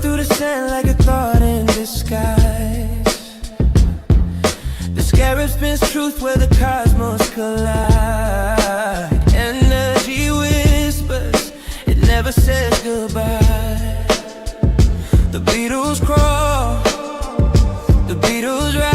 through the sand like a thought in disguise. The scarab spins truth where the cosmos collide. Energy whispers, it never says goodbye. The Beatles crawl, the Beatles rise.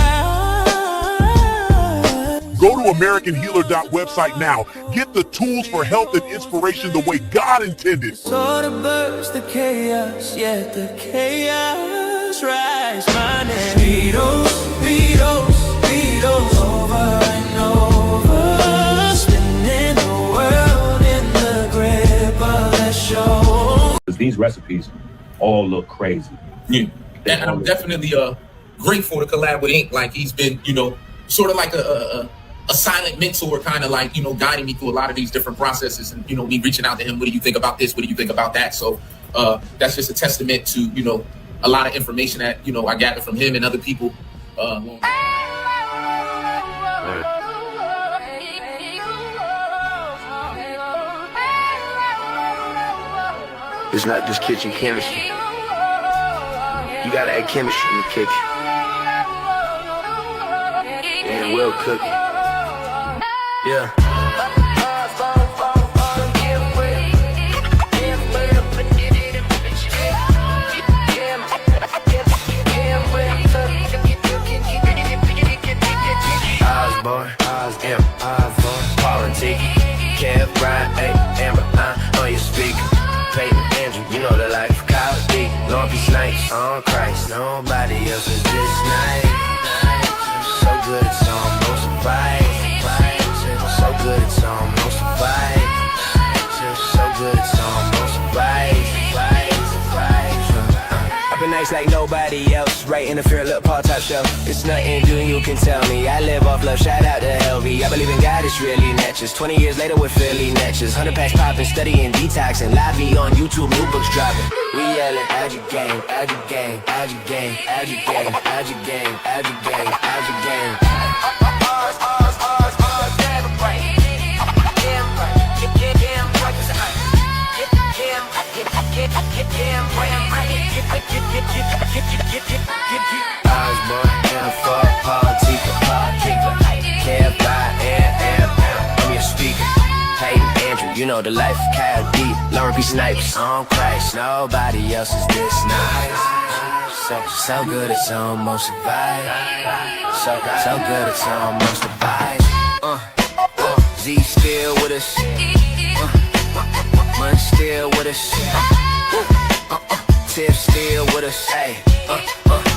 Go to AmericanHealer.website now. Get the tools for health and inspiration the way God intended. Sort of burst the chaos, yet the chaos rise. My name Beatles, Beatles, Beatles, over and over, spinning the world in the grip of the show. These recipes all look crazy. Yeah, and I'm definitely grateful to collab with Ink. Like, he's been, sort of like a silent mentor, kind of like, guiding me through a lot of these different processes, and, me reaching out to him. What do you think about this? What do you think about that? So that's just a testament to, a lot of information that, I gathered from him and other people. It's not just kitchen chemistry. You gotta add chemistry in the kitchen. And well cooking. Yeah. Osborne, Politic, Kev, Brian, Amber, on your speaker. Peyton, Andrew, you know the life. Kyle D, Long Beach Nights, on Christ. Nobody else is this nice. So good it's almost a fight. So good it's almost a fight. So good it's almost a fight. I've been nice like nobody else. Right in the fear, look, Paul top shelf. It's nothing new, you can tell me. I live off love, shout out to Helvy. I believe in God, it's really natchez. 20 years later, we're Philly natchez. 100 packs popping, studying detox, and live on YouTube, new books dropping. We yelling, add your game, add your game, add your game, add your game, add your game, add your game, add your game. Osborne, Amber, Politic, Kev, and I'm your speaker. Peyton, Andrew, you know the life. Kyle D, Lauren P. Snipes, on Christ. Nobody else is this nice. So good it's almost a vibe. So good it's almost a vibe. Z still with us. Mun still with us. Tiff still with us. Hey,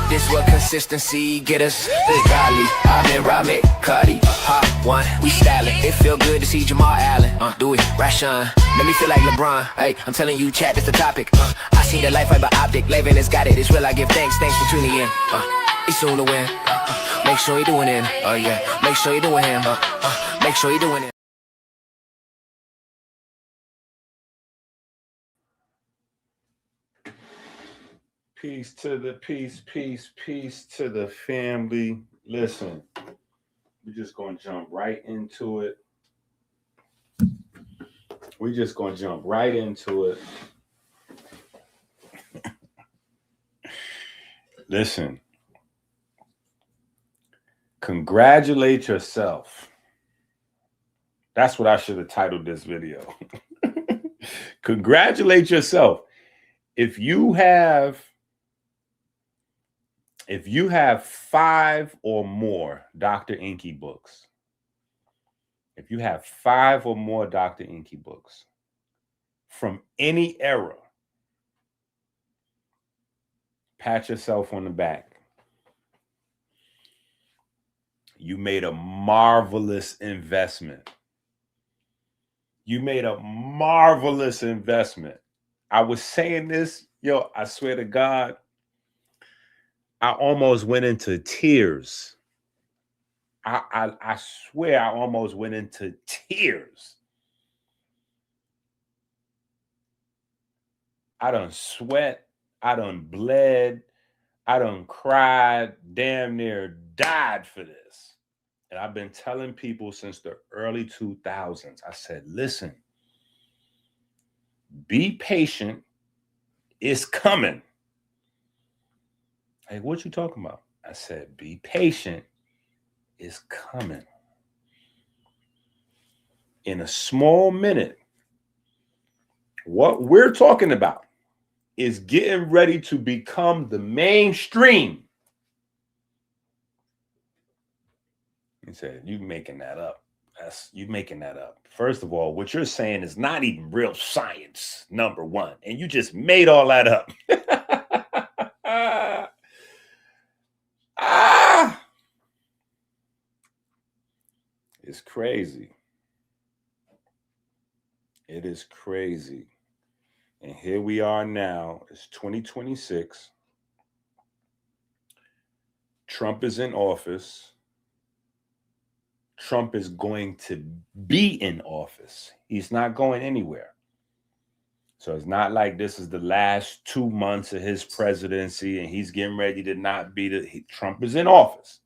this what consistency get us. Golly, I've been Robert, Cuddy, Hot One. We styling. It feel good to see Jamal Allen. Do it, Rashawn. Let me feel like LeBron. Hey, I'm telling you, chat, that's the topic. I see the life fiber optic. Laven has got it. It's real. I give thanks for tuning in. He's soon to win. Make sure you're doing it. Oh yeah. Make sure you're doing him. Make sure you're doing it. Peace to the peace to the family. Listen, we're just gonna jump right into it. Listen, congratulate yourself. That's what I should have titled this video. Congratulate yourself. If you have 5 or more Dr. Inky books, from any era, pat yourself on the back. You made a marvelous investment. I was saying this, I swear to God, I almost went into tears. I swear I almost went into tears. I done sweat. I done bled. I done cried, damn near died for this. And I've been telling people since the early 2000s, I said, listen, be patient. It's coming. Like, what you talking about? I said, be patient. It's coming. In a small minute, what we're talking about is getting ready to become the mainstream. He said, you making that up. You making that up. First of all, what you're saying is not even real science, number one. And you just made all that up. It's crazy. It is crazy. And here we are now. It's 2026. Trump is in office. Trump is going to be in office. He's not going anywhere. So it's not like this is the last 2 months of his presidency and he's getting ready to not be Trump is in office.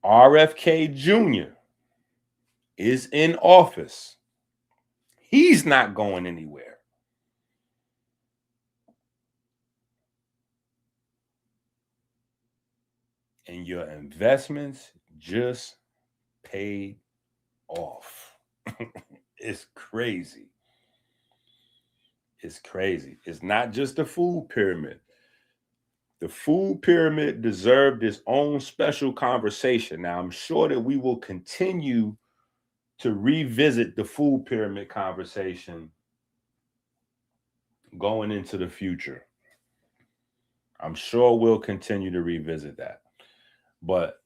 RFK Jr. is in office. He's not going anywhere. And your investments just paid off. It's crazy. It's crazy. It's not just the food pyramid. The food pyramid deserved its own special conversation. Now, I'm sure that we will continue to revisit the food pyramid conversation going into the future. I'm sure we'll continue to revisit that. But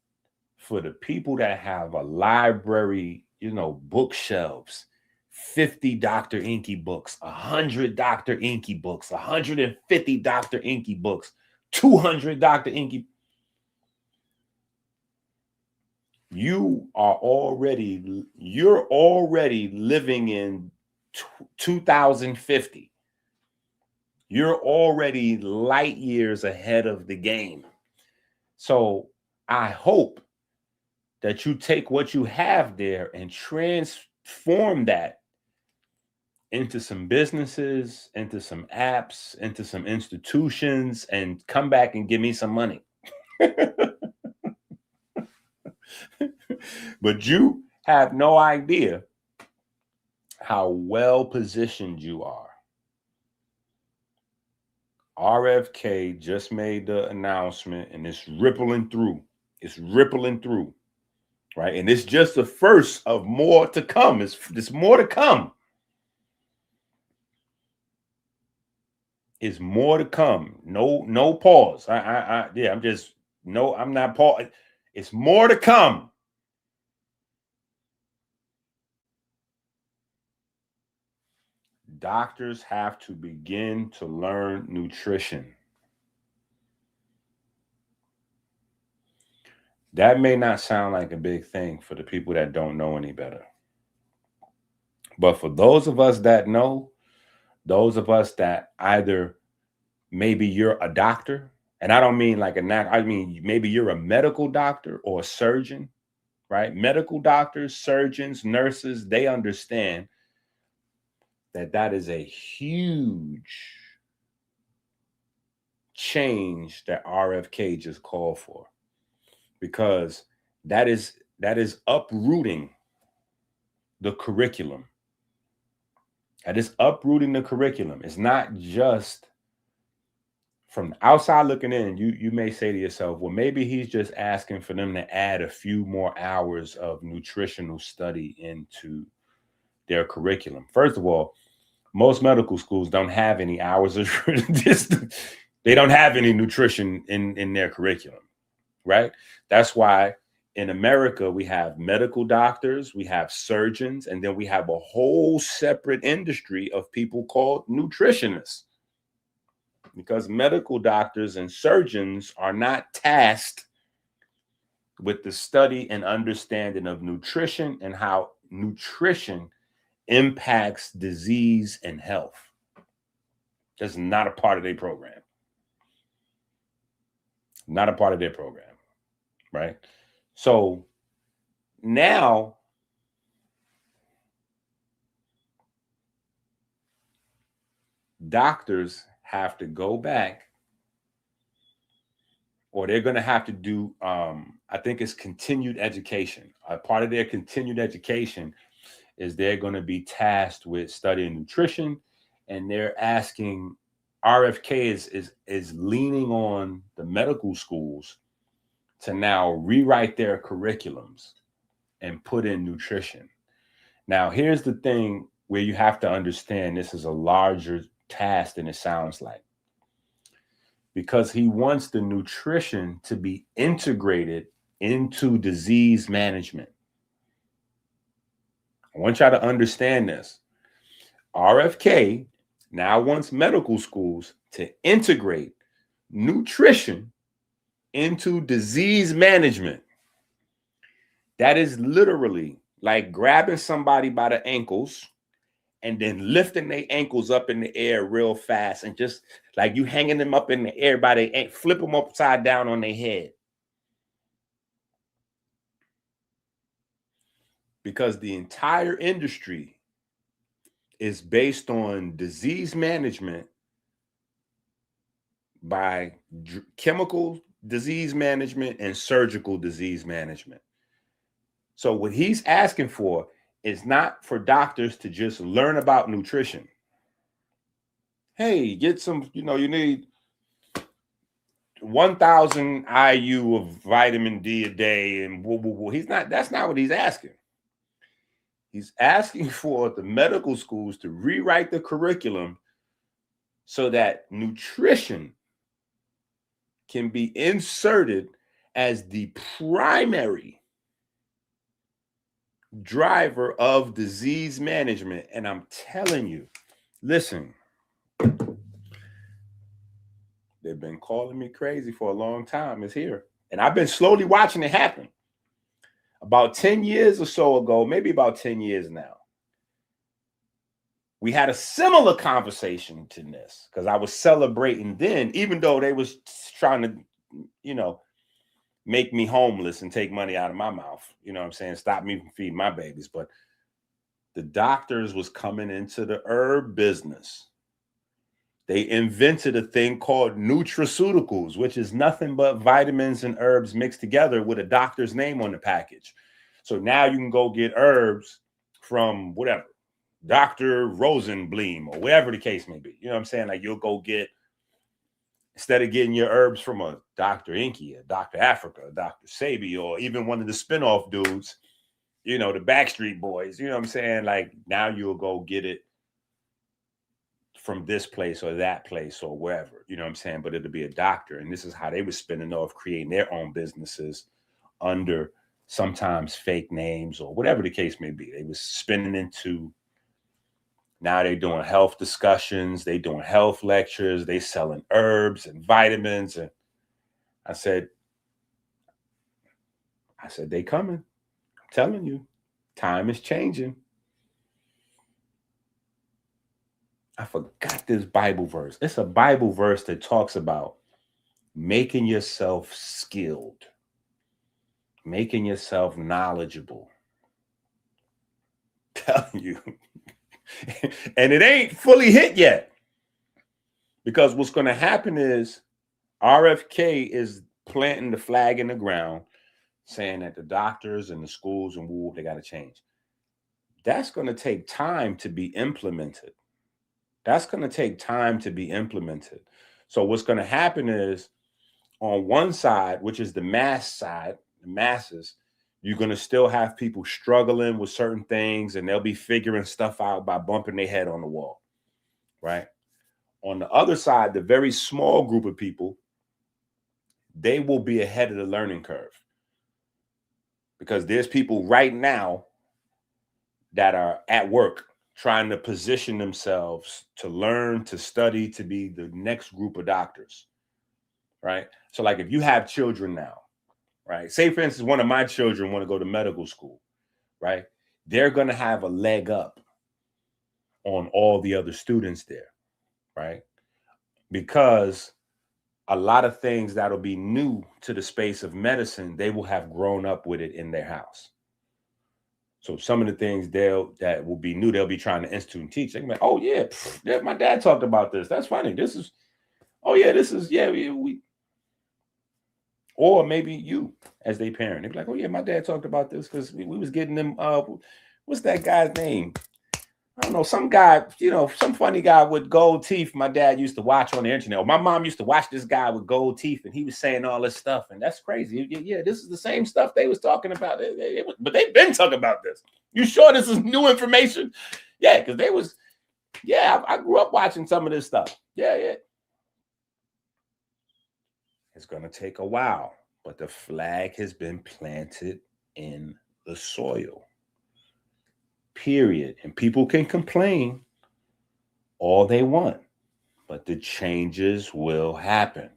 for the people that have a library, bookshelves, 50 Dr. Inky books, 100 Dr. Inky books, 150 Dr. Inky books, 200 Dr. Inky. You're already living in 2050. You're already light years ahead of the game. So I hope that you take what you have there and transform that into some businesses, into some apps, into some institutions, and come back and give me some money. But you have no idea how well positioned you are. RFK just made the announcement and it's rippling through. It's rippling through, right? And it's just the first of more to come. It's more to come. It's more to come. No pause. I'm not pausing. It's more to come. Doctors have to begin to learn nutrition. That may not sound like a big thing for the people that don't know any better. But for those of us that know, those of us that either maybe you're a doctor, and I don't mean like I mean maybe you're a medical doctor or a surgeon, right? Medical doctors, surgeons, nurses, they understand that is a huge change that RFK just called for, because that is uprooting the curriculum. That is uprooting the curriculum. It's not just from the outside looking in. You may say to yourself, well, maybe he's just asking for them to add a few more hours of nutritional study into their curriculum. First of all, most medical schools don't have any hours of they don't have any nutrition in their curriculum, right? That's why in America, we have medical doctors, we have surgeons, and then we have a whole separate industry of people called nutritionists. Because medical doctors and surgeons are not tasked with the study and understanding of nutrition and how nutrition impacts disease and health. That's not a part of their program. Not a part of their program, right? So now doctors have to go back, or they're going to have to do, I think it's continued education. A part of their continued education is they're going to be tasked with studying nutrition, and they're asking, RFK is leaning on the medical schools to now rewrite their curriculums and put in nutrition. Now, here's the thing where you have to understand this is a larger task than it sounds like, because he wants the nutrition to be integrated into disease management. I want y'all to understand this. RFK now wants medical schools to integrate nutrition into disease management. That is literally like grabbing somebody by the ankles and then lifting their ankles up in the air real fast, and just like you hanging them up in the air by their ankle, flip them upside down on their head. Because the entire industry is based on disease management by chemical disease management and surgical disease management. So what he's asking for is not for doctors to just learn about nutrition. Hey, get some, you need 1,000 IU of vitamin D a day, and that's not what he's asking. He's asking for the medical schools to rewrite the curriculum so that nutrition can be inserted as the primary driver of disease management. And I'm telling you, listen, they've been calling me crazy for a long time. It's here. And I've been slowly watching it happen. About 10 years or so ago, maybe about 10 years now, we had a similar conversation to this, because I was celebrating then, even though they was trying to, make me homeless and take money out of my mouth. You know what I'm saying? Stop me from feeding my babies. But the doctors was coming into the herb business. They invented a thing called nutraceuticals, which is nothing but vitamins and herbs mixed together with a doctor's name on the package. So now you can go get herbs from whatever, Dr. Rosenbleem or whatever the case may be. You know what I'm saying? Like you'll go get, instead of getting your herbs from a Dr. Inky, a Dr. Africa, a Dr. Sabi, or even one of the spinoff dudes, the Backstreet Boys, you know what I'm saying? Like now you'll go get it from this place or that place or wherever, you know what I'm saying? But it'll be a doctor. And this is how they were spinning off, creating their own businesses under sometimes fake names or whatever the case may be. They was spinning into, now they're doing health discussions, they doing health lectures, they selling herbs and vitamins. And I said, they coming. I'm telling you, time is changing. I forgot this Bible verse. It's a Bible verse that talks about making yourself skilled, making yourself knowledgeable. Telling you. And it ain't fully hit yet. Because what's going to happen is RFK is planting the flag in the ground, saying that the doctors and the schools and they got to change. That's going to take time to be implemented. That's going to take time to be implemented. So what's going to happen is on one side, which is the mass side, the masses, you're going to still have people struggling with certain things, and they'll be figuring stuff out by bumping their head on the wall, right? On the other side, the very small group of people, they will be ahead of the learning curve, because there's people right now that are at work trying to position themselves to learn, to study, to be the next group of doctors, right? So like if you have children now, right? Say, for instance, one of my children want to go to medical school, right? They're going to have a leg up on all the other students there, right? Because a lot of things that'll be new to the space of medicine, they will have grown up with it in their house. So some of the things that will be new, they'll be trying to institute and teach. They can be like, oh yeah, yeah, my dad talked about this. That's funny. This is, oh yeah, this is, yeah, we or maybe you as they parent. They'd be like, oh yeah, my dad talked about this because we was getting them, what's that guy's name? I don't know, some guy, some funny guy with gold teeth my dad used to watch on the internet. Or my mom used to watch this guy with gold teeth, and he was saying all this stuff, and that's crazy. Yeah, this is the same stuff they was talking about. But they've been talking about this. You sure this is new information? Yeah, because they was, I grew up watching some of this stuff. Yeah. It's going to take a while, but the flag has been planted in the soil. Period. And people can complain all they want, but the changes will happen.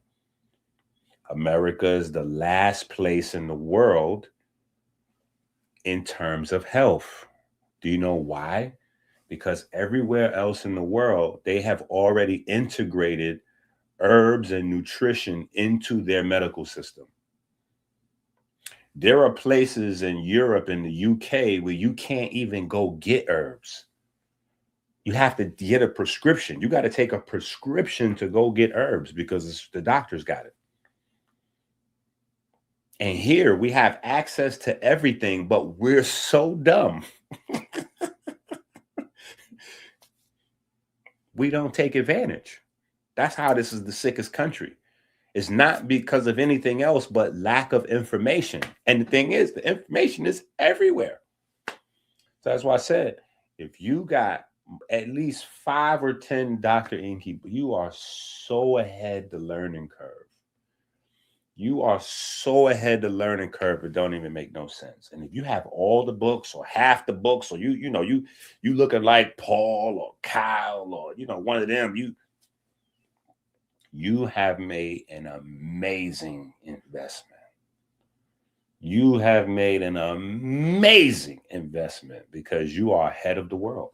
America is the last place in the world in terms of health. Do you know why? Because everywhere else in the world, they have already integrated herbs and nutrition into their medical system. There are places in Europe and the UK where you can't even go get herbs. You have to get a prescription. You got to take a prescription to go get herbs because the doctor's got it. And here we have access to everything, but we're so dumb. We don't take advantage. That's how this is the sickest country. It's not because of anything else, but lack of information. And the thing is, the information is everywhere. So that's why I said, if you got at least 5 or 10 Dr. Innkeeper, you are so ahead the learning curve. You are so ahead the learning curve, it don't even make no sense. And if you have all the books or half the books, or you looking like Paul or Kyle or one of them, you have made an amazing investment. You have made an amazing investment because you are ahead of the world.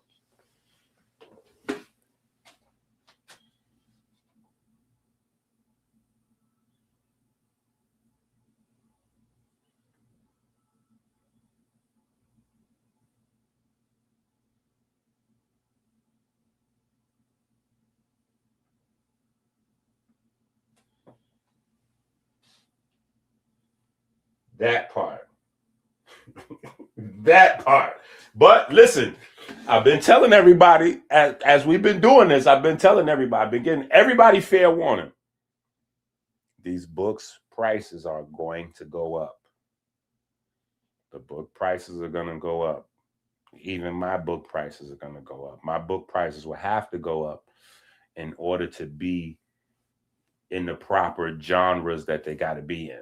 That part. That part. But listen, I've been telling everybody, as we've been doing this, I've been telling everybody, I've been getting everybody fair warning. These books' prices are going to go up. The book prices are going to go up. Even my book prices are going to go up. My book prices will have to go up in order to be in the proper genres that they got to be in.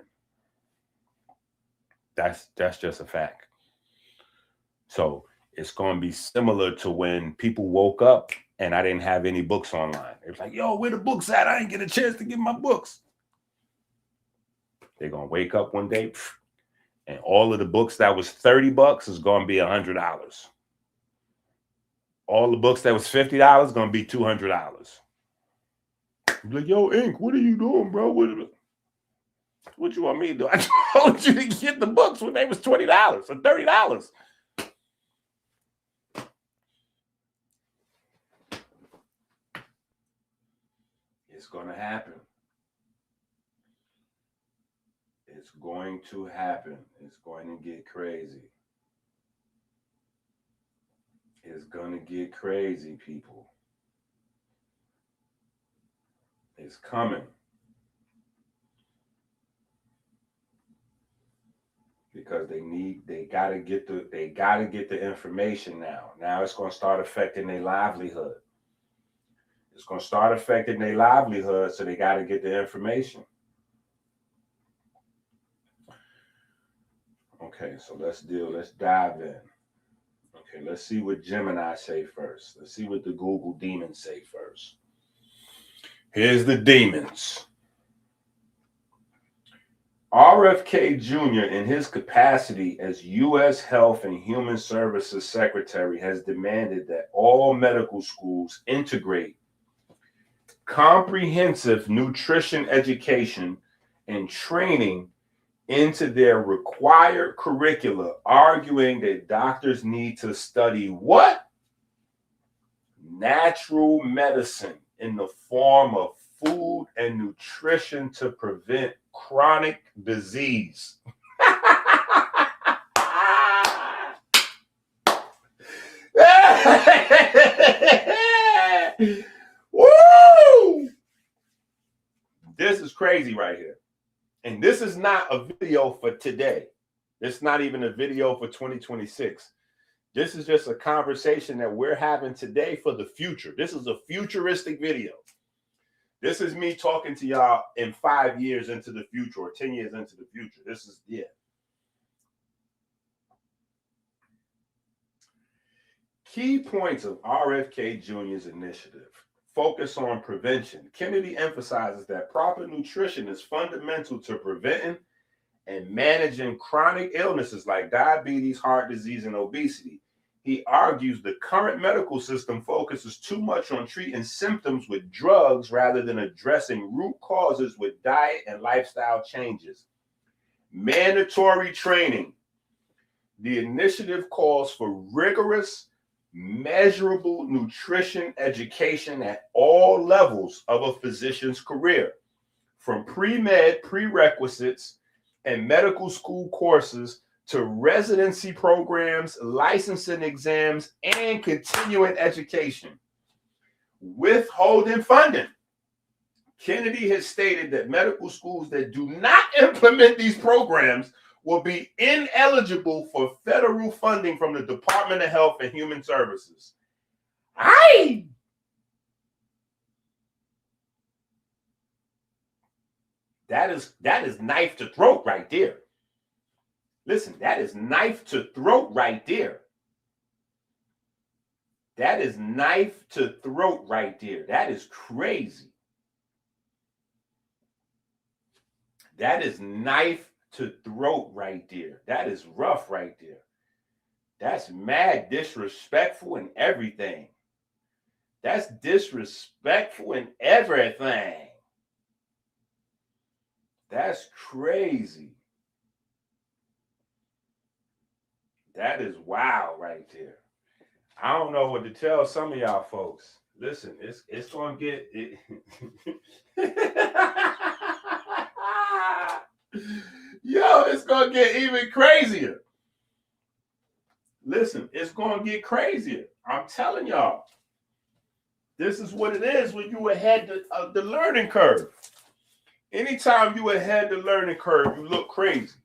That's just a fact. So it's going to be similar to when people woke up and I didn't have any books online. It was like, yo, where the books at? I didn't get a chance to get my books. They're going to wake up one day and all of the books that was $30 is going to be $100. All the books that was $50 is going to be $200. Like, yo, Ink, what are you doing, bro? What you want me to do? I told you to get the books when they was $20 or $30. It's going to happen. It's going to happen. It's going to get crazy. It's going to get crazy, people. It's coming. Because they gotta get the information now. Now it's gonna start affecting their livelihood. It's gonna start affecting their livelihood, so they gotta get the information. Okay, so let's dive in. Okay, let's see what Gemini say first. Let's see what the Google demons say first. Here's the demons. RFK Jr., in his capacity as U.S. Health and Human Services Secretary, has demanded that all medical schools integrate comprehensive nutrition education and training into their required curricula, arguing that doctors need to study what? Natural medicine in the form of food and nutrition to prevent chronic disease. Woo! This is crazy right here. And this is not a video for today. It's not even a video for 2026. This is just a conversation that we're having today for the future. This is a futuristic video. This is me talking to y'all in 5 years into the future or 10 years into the future. This is, yeah. Key points of RFK Jr.'s initiative. Focus on prevention. Kennedy emphasizes that proper nutrition is fundamental to preventing and managing chronic illnesses like diabetes, heart disease, and obesity. He argues the current medical system focuses too much on treating symptoms with drugs rather than addressing root causes with diet and lifestyle changes. Mandatory training. The initiative calls for rigorous, measurable nutrition education at all levels of a physician's career, from pre-med prerequisites and medical school courses to residency programs, licensing exams, and continuing education. Withholding funding. Kennedy has stated that medical schools that do not implement these programs will be ineligible for federal funding from the Department of Health and Human Services. Aye. That is knife to throat right there. Listen, that is knife to throat right there. That is knife to throat right there. That is crazy. That is knife to throat right there. That is rough right there. That's mad disrespectful and everything. That's disrespectful and everything. That's crazy. That is wild right there. I don't know what to tell some of y'all folks. Listen, it's gonna get it. Yo, it's gonna get even crazier. Listen, it's gonna get crazier. I'm telling y'all. This is what it is when you ahead of the learning curve. Anytime you ahead the learning curve, you look crazy.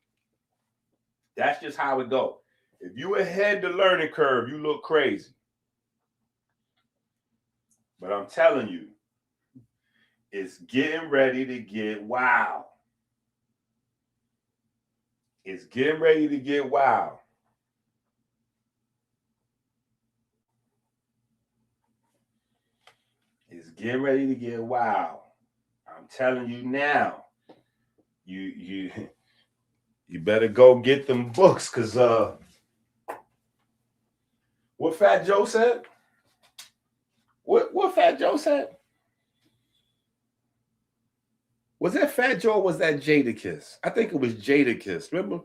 That's just how it goes. If you ahead the learning curve, you look crazy. But I'm telling you, it's getting ready to get wild. It's getting ready to get wild. It's getting ready to get wild. I'm telling you now. You better go get them books, cause what Fat Joe said? What Fat Joe said? Was that Fat Joe or was that Jadakiss? I think it was Jadakiss. Remember?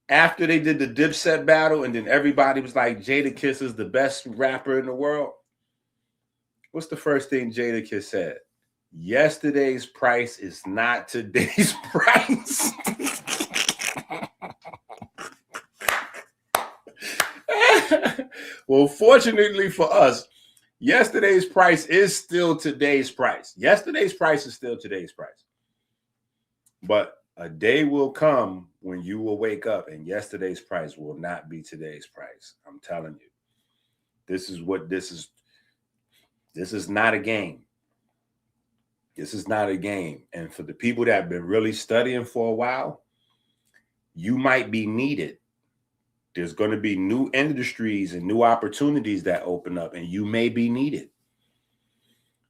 After they did the Dipset battle and then everybody was like, Jadakiss is the best rapper in the world. What's the first thing Jadakiss said? Yesterday's price is not today's price. Well, fortunately for us, yesterday's price is still today's price. Yesterday's price is still today's price. But a day will come when you will wake up and yesterday's price will not be today's price. I'm telling you. This is not a game. This is not a game. And for the people that have been really studying for a while, you might be needed. There's going to be new industries and new opportunities that open up, and you may be needed.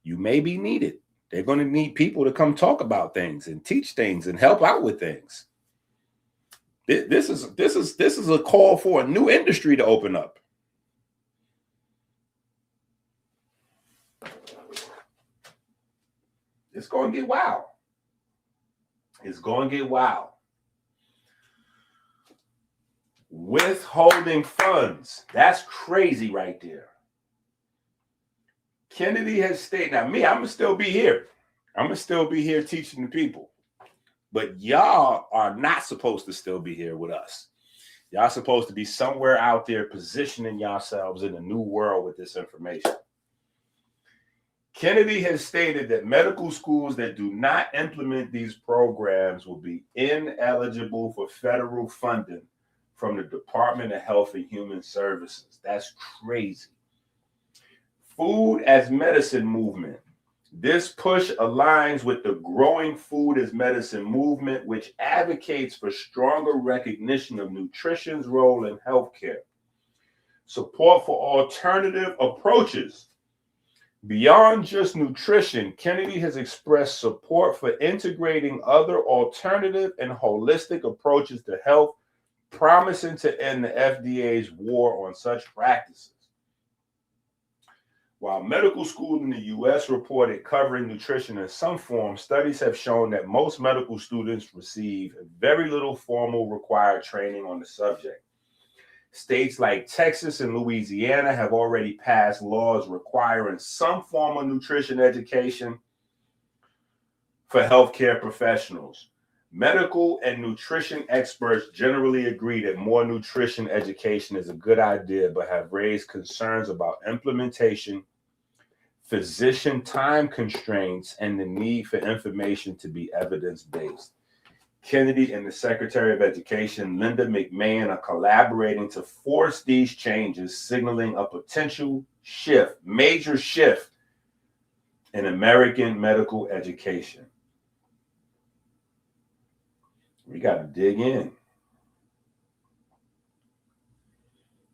You may be needed. They're going to need people to come talk about things and teach things and help out with things. This is a call for a new industry to open up. It's going to get wild. It's going to get wild. Withholding funds. That's crazy right there. Kennedy has stated, now me, I'm going to still be here. I'm going to still be here teaching the people. But y'all are not supposed to still be here with us. Y'all supposed to be somewhere out there positioning yourselves in a new world with this information. Kennedy has stated that medical schools that do not implement these programs will be ineligible for federal funding from the Department of Health and Human Services. That's crazy. Food as medicine movement. This push aligns with the growing food as medicine movement, which advocates for stronger recognition of nutrition's role in healthcare. Support for alternative approaches. Beyond just nutrition, Kennedy has expressed support for integrating other alternative and holistic approaches to health, promising to end the FDA's war on such practices. While medical schools in the U.S. reported covering nutrition in some form, studies have shown that most medical students receive very little formal required training on the subject. States like Texas and Louisiana have already passed laws requiring some form of nutrition education for healthcare professionals. Medical and nutrition experts generally agree that more nutrition education is a good idea, but have raised concerns about implementation, physician time constraints, and the need for information to be evidence-based. Kennedy and the Secretary of Education, Linda McMahon, are collaborating to force these changes, signaling a potential shift, major shift in American medical education. We got to dig in.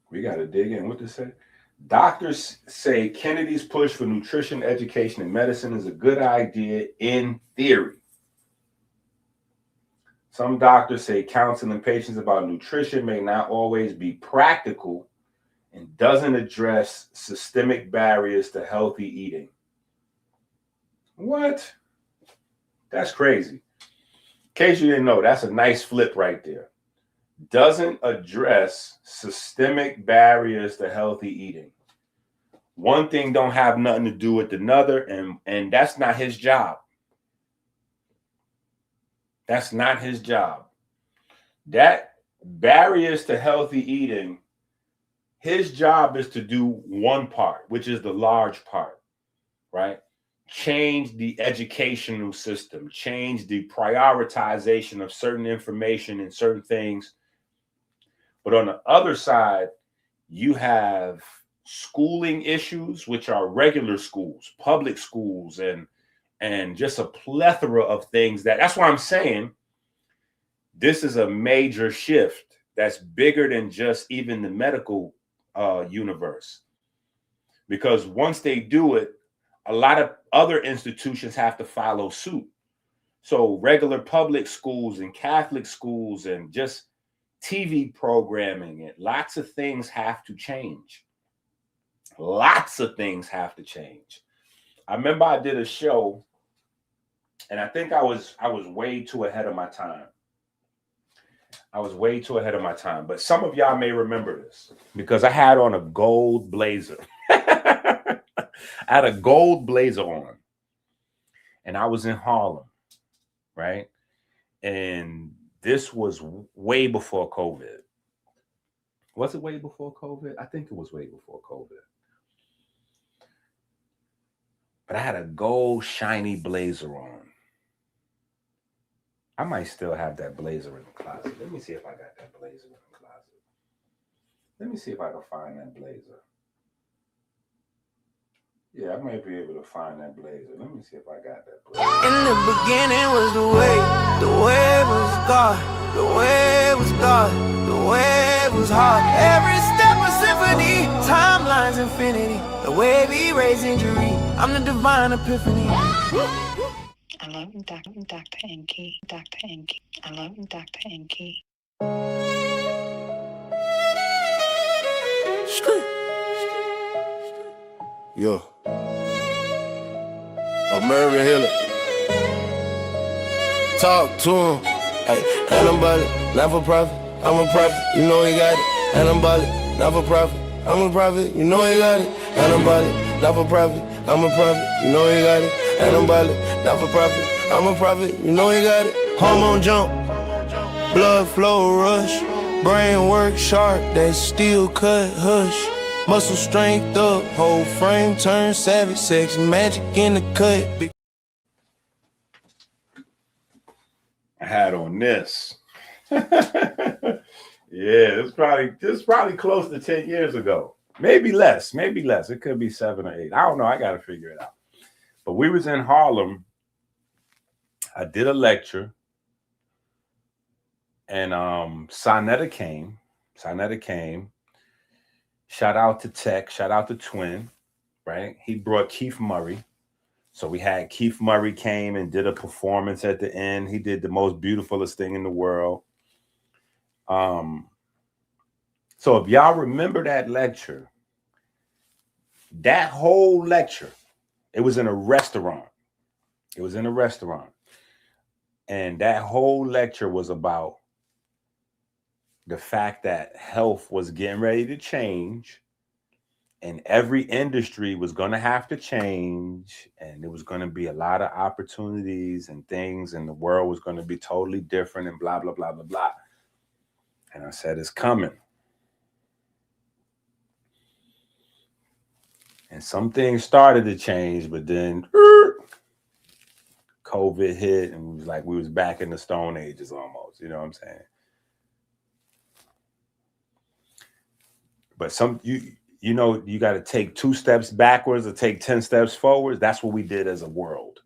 We got to dig in. What to say? Doctors say Kennedy's push for nutrition education in medicine is a good idea in theory. Some doctors say counseling patients about nutrition may not always be practical and doesn't address systemic barriers to healthy eating. What? That's crazy. In case you didn't know, that's a nice flip right there. Doesn't address systemic barriers to healthy eating. One thing don't have nothing to do with another, and that's not his job. That's not his job. That barriers to healthy eating, his job is to do one part, which is the large part, right? Change the educational system, change the prioritization of certain information and certain things. But on the other side, you have schooling issues, which are regular schools, public schools, and just a plethora of things that's why I'm saying this is a major shift that's bigger than just even the medical universe. Because once they do it, a lot of other institutions have to follow suit. So regular public schools and Catholic schools and just TV programming and lots of things have to change. Lots of things have to change. I remember I did a show, and I think I was way too ahead of my time. I was way too ahead of my time. But some of y'all may remember this because I had on a gold blazer. I had a gold blazer on, and I was in Harlem, right? And this was way before COVID. Was it way before COVID? I think it was way before COVID. But I had a gold shiny blazer on. I might still have that blazer in the closet. Let me see if I got that blazer in the closet. Let me see if I can find that blazer. Yeah, I might be able to find that blazer. Let me see if I got that blazer. In the beginning was the way was God, the way was God, the way was hard. Every step a symphony, timelines infinity, the way we raise injury, I'm the divine epiphany. I love Dr. Enki. Dr. Enki. I love Dr. Enki. Yo. American Hiller. Talk to him. Hey, ain't nobody not for profit. I'm a prophet, you know he got it. And I'm ballin', not for profit. I'm a prophet, you know he got it. And I'm ballin', not for profit. I'm a prophet, you know he got it. And I'm ballin', not for profit. I'm a prophet, you know he got it. Hormone jump, blood flow rush, brain work sharp, that steel cut hush. Muscle strength up, whole frame turn savage, sex magic in the cut. I had on this. Yeah, it's probably close to 10 years ago. Maybe less. It could be 7 or 8. I don't know. I got to figure it out. But we was in Harlem. I did a lecture. And Sonetta came. Shout out to Tech. Shout out to Twin. Right? He brought Keith Murray. So we had Keith Murray came and did a performance at the end. He did the most beautifulest thing in the world. So if y'all remember that lecture, that whole lecture, it was in a restaurant. And that whole lecture was about the fact that health was getting ready to change and every industry was going to have to change and there was going to be a lot of opportunities and things and the world was going to be totally different and blah, blah, blah, blah, blah. And I said, it's coming. And some things started to change, but then COVID hit and we was back in the Stone Ages almost, you know what I'm saying? But you know, you got to take 2 steps backwards or take 10 steps forward. That's what we did as a world.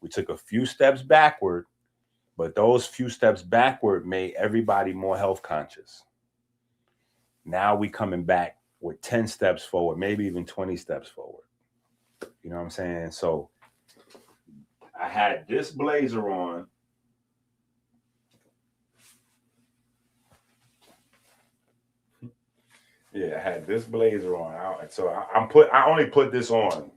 We took a few steps backward, but those few steps backward made everybody more health conscious. Now we coming back with 10 steps forward, maybe even 20 steps forward. You know what I'm saying? So I had this blazer on. Yeah, I had this blazer on. I only put this on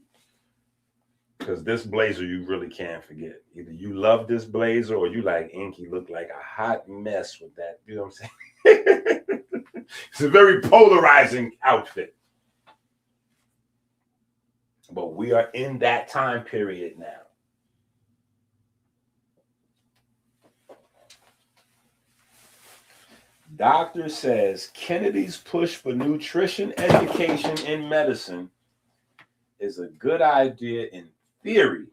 because this blazer you really can't forget. Either you love this blazer or you like Inky look like a hot mess with that. You know what I'm saying? It's a very polarizing outfit. But we are in that time period now. Doctor says Kennedy's push for nutrition education in medicine is a good idea in theory.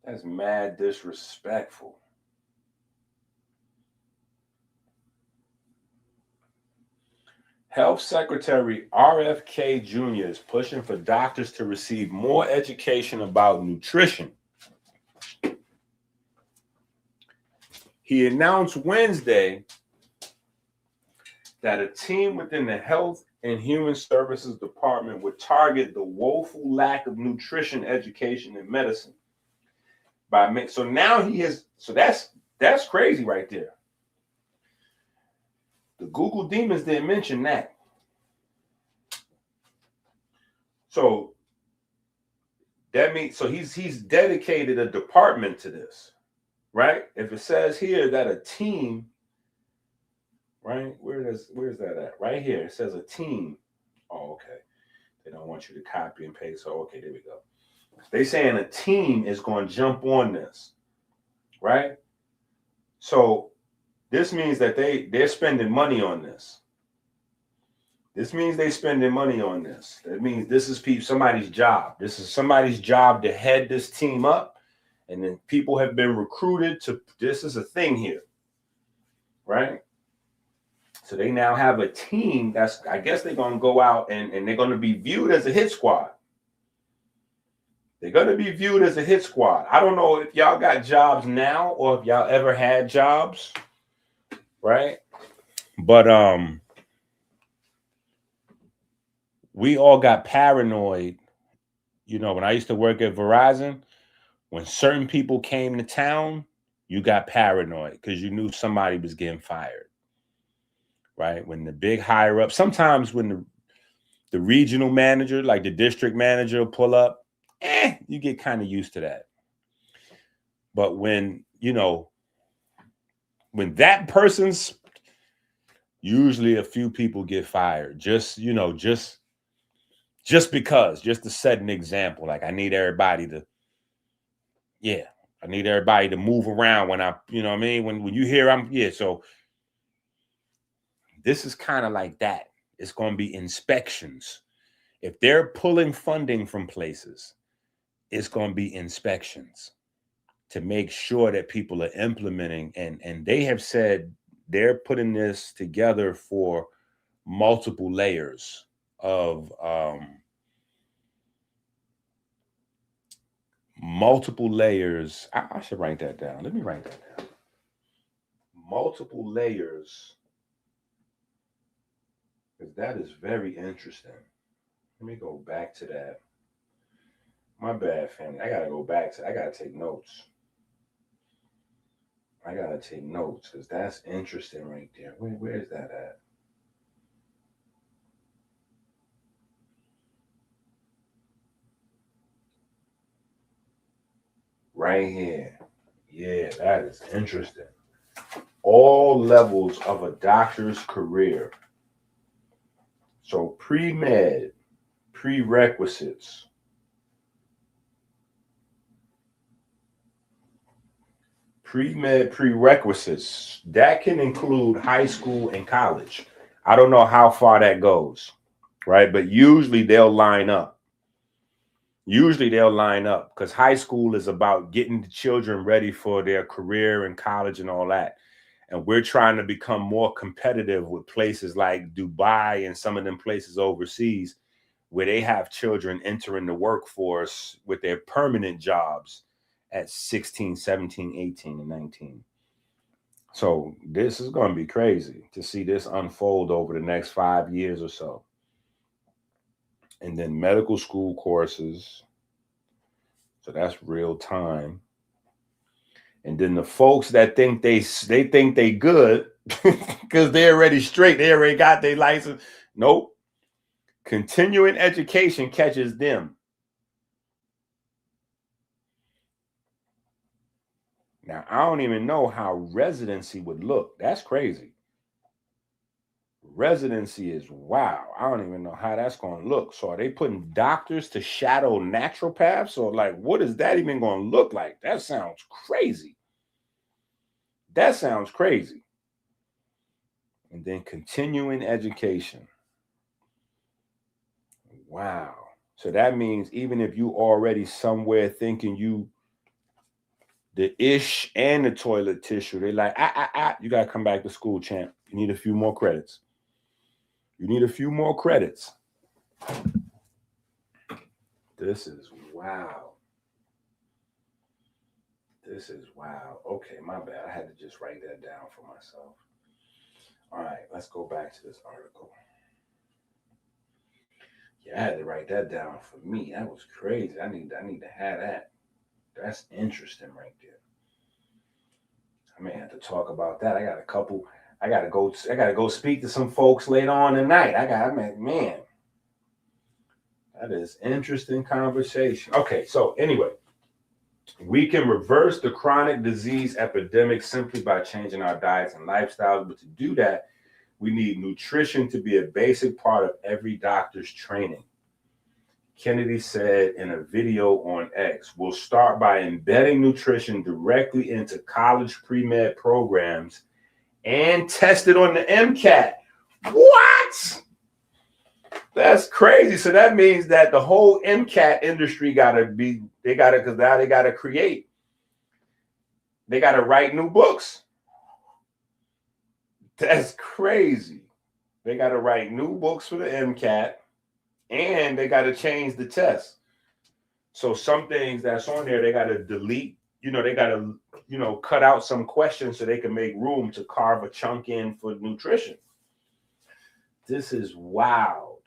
That's mad disrespectful. Health Secretary RFK Jr. is pushing for doctors to receive more education about nutrition. He announced Wednesday that a team within the Health and Human Services Department would target the woeful lack of nutrition education in medicine. So now that's crazy right there. The Google demons didn't mention that. So that means he's dedicated a department to this. Right? If it says here that a team, right? Where's that at? Right here. It says a team. Oh, okay. They don't want you to copy and paste. So, okay, there we go. They saying a team is going to jump on this. Right? So this means that they're spending money on this. That means this is somebody's job. This is somebody's job to head this team up. And then people have been recruited to, this is a thing here, right? So they now have a team I guess they're going to go out and they're going to be viewed as a hit squad. I don't know if y'all got jobs now or if y'all ever had jobs, right? But we all got paranoid. You know, when I used to work at Verizon, when certain people came to town, you got paranoid because you knew somebody was getting fired, right? When the big higher up, sometimes when the regional manager, like the district manager, will pull up, you get kind of used to that. But when when that person's, usually a few people get fired. Just, you know, just because, just to set an example. Like I need everybody to, I need everybody to move around when I, you know what I mean? When you hear so this is kind of like that. It's going to be inspections. If they're pulling funding from places, it's going to be inspections to make sure that people are implementing. And they have said they're putting this together for multiple layers of I should write that down. Let me write that down. Multiple layers, because that is very interesting. Let me go back to that. My bad, family. I gotta go back to. I gotta take notes. Because that's interesting right there. Where is that at? Right here. Yeah, that is interesting. All levels of a doctor's career. So pre-med, prerequisites. Pre-med prerequisites, that can include high school and college. I don't know how far that goes, right? But usually they'll line up. Because high school is about getting the children ready for their career and college and all that. And we're trying to become more competitive with places like Dubai and some of them places overseas where they have children entering the workforce with their permanent jobs at 16, 17, 18, and 19. So this is going to be crazy to see this unfold over the next 5 years or so. And then medical school courses. So that's real time. And then the folks that think they think they good because they're already straight. They already got their license. Nope. Continuing education catches them. Now, I don't even know how residency would look. That's crazy. Residency is wow. I don't even know how that's going to look. So are they putting doctors to shadow naturopaths? Or like, what is that even going to look like? That sounds crazy. And then continuing education. Wow. So that means even if you already somewhere thinking you the ish and the toilet tissue, they like, you got to come back to school, champ. You need a few more credits. This is wow. Okay, my bad. I had to just write that down for myself. All right, let's go back to this article. Yeah, I had to write that down for me. That was crazy. I need to have that. That's interesting right there. I may have to talk about that. I gotta go speak to some folks later on tonight. Man, that is interesting conversation. Okay, so anyway, we can reverse the chronic disease epidemic simply by changing our diets and lifestyles. But to do that, we need nutrition to be a basic part of every doctor's training. Kennedy said in a video on X, we'll start by embedding nutrition directly into college pre-med programs and test it on the MCAT. What? That's crazy. So that means that the whole MCAT industry they got to write new books. That's crazy. They got to write new books for the MCAT. And they got to change the test. So some things that's on there, they got to delete, they got to, cut out some questions so they can make room to carve a chunk in for nutrition. This is wild.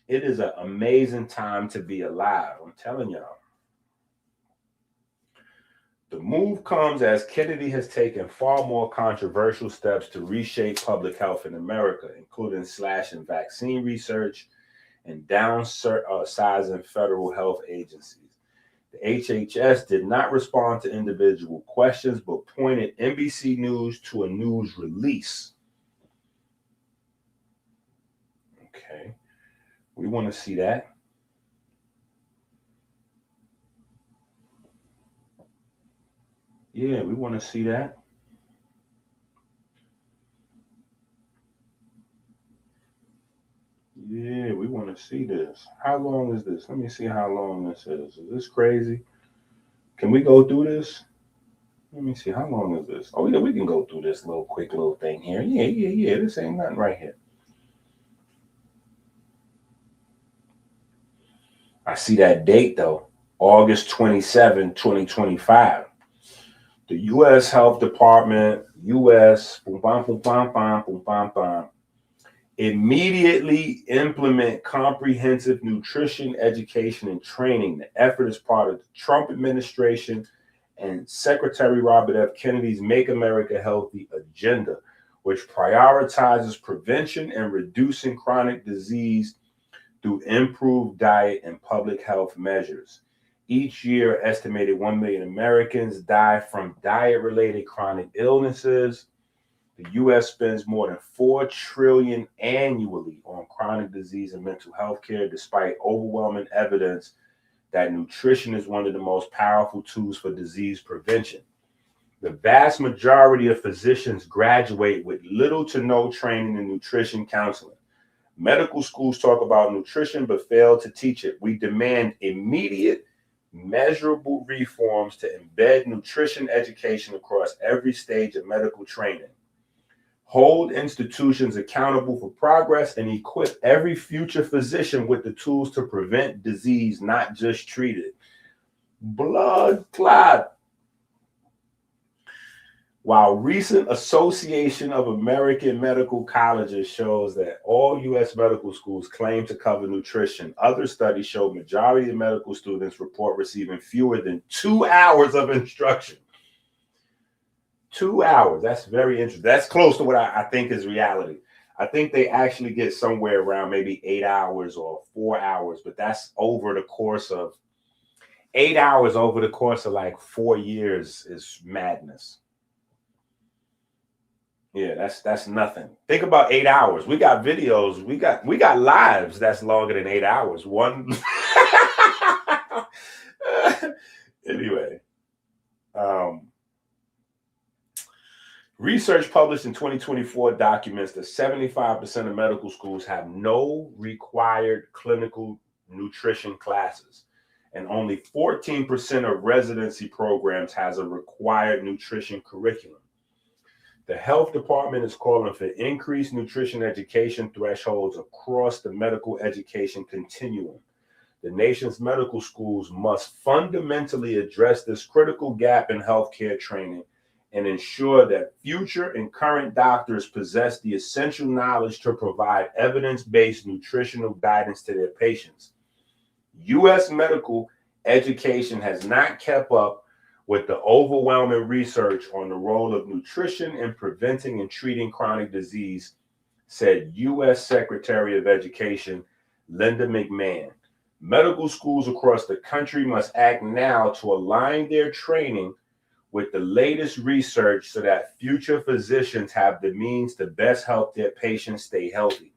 It is an amazing time to be alive. I'm telling y'all. The move comes as Kennedy has taken far more controversial steps to reshape public health in America, including slashing vaccine research and downsizing federal health agencies. The HHS did not respond to individual questions, but pointed NBC News to a news release. Okay, we want to see that. Yeah, we want to see that. Yeah, we want to see this. How long is this? Let me see how long this is. Is this crazy? Can we go through this? Let me see. How long is this? Oh, yeah, we can go through this quick little thing here. Yeah. This ain't nothing right here. I see that date, though. August 27, 2025. The U.S. Health Department, U.S. Immediately implement comprehensive nutrition education and training. The effort is part of the Trump administration and Secretary Robert F. Kennedy's Make America Healthy agenda, which prioritizes prevention and reducing chronic disease through improved diet and public health measures. Each year, estimated 1 million Americans die from diet-related chronic illnesses. The U.S. spends more than $4 trillion annually on chronic disease and mental health care, despite overwhelming evidence that nutrition is one of the most powerful tools for disease prevention. The vast majority of physicians graduate with little to no training in nutrition counseling. Medical schools talk about nutrition but fail to teach it. We demand immediate, measurable reforms to embed nutrition education across every stage of medical training. Hold institutions accountable for progress and equip every future physician with the tools to prevent disease, not just treat it. Blood clot. While recent Association of American Medical Colleges shows that all U.S. medical schools claim to cover nutrition, other studies show majority of medical students report receiving fewer than 2 hours of instruction. 2 hours. That's very interesting. That's close to what I think is reality. I think they actually get somewhere around maybe 8 hours or 4 hours, but that's over the course of 8 hours over the course of like 4 years is madness. Yeah, that's nothing. Think about 8 hours. We got videos. We got lives that's longer than 8 hours. One. Anyway, research published in 2024 documents that 75% of medical schools have no required clinical nutrition classes, and only 14% of residency programs has a required nutrition curriculum. The health department is calling for increased nutrition education thresholds across the medical education continuum. The nation's medical schools must fundamentally address this critical gap in healthcare training and ensure that future and current doctors possess the essential knowledge to provide evidence-based nutritional guidance to their patients. U.S. medical education has not kept up with the overwhelming research on the role of nutrition in preventing and treating chronic disease, said U.S. Secretary of Education Linda McMahon. Medical schools across the country must act now to align their training with the latest research so that future physicians have the means to best help their patients stay healthy.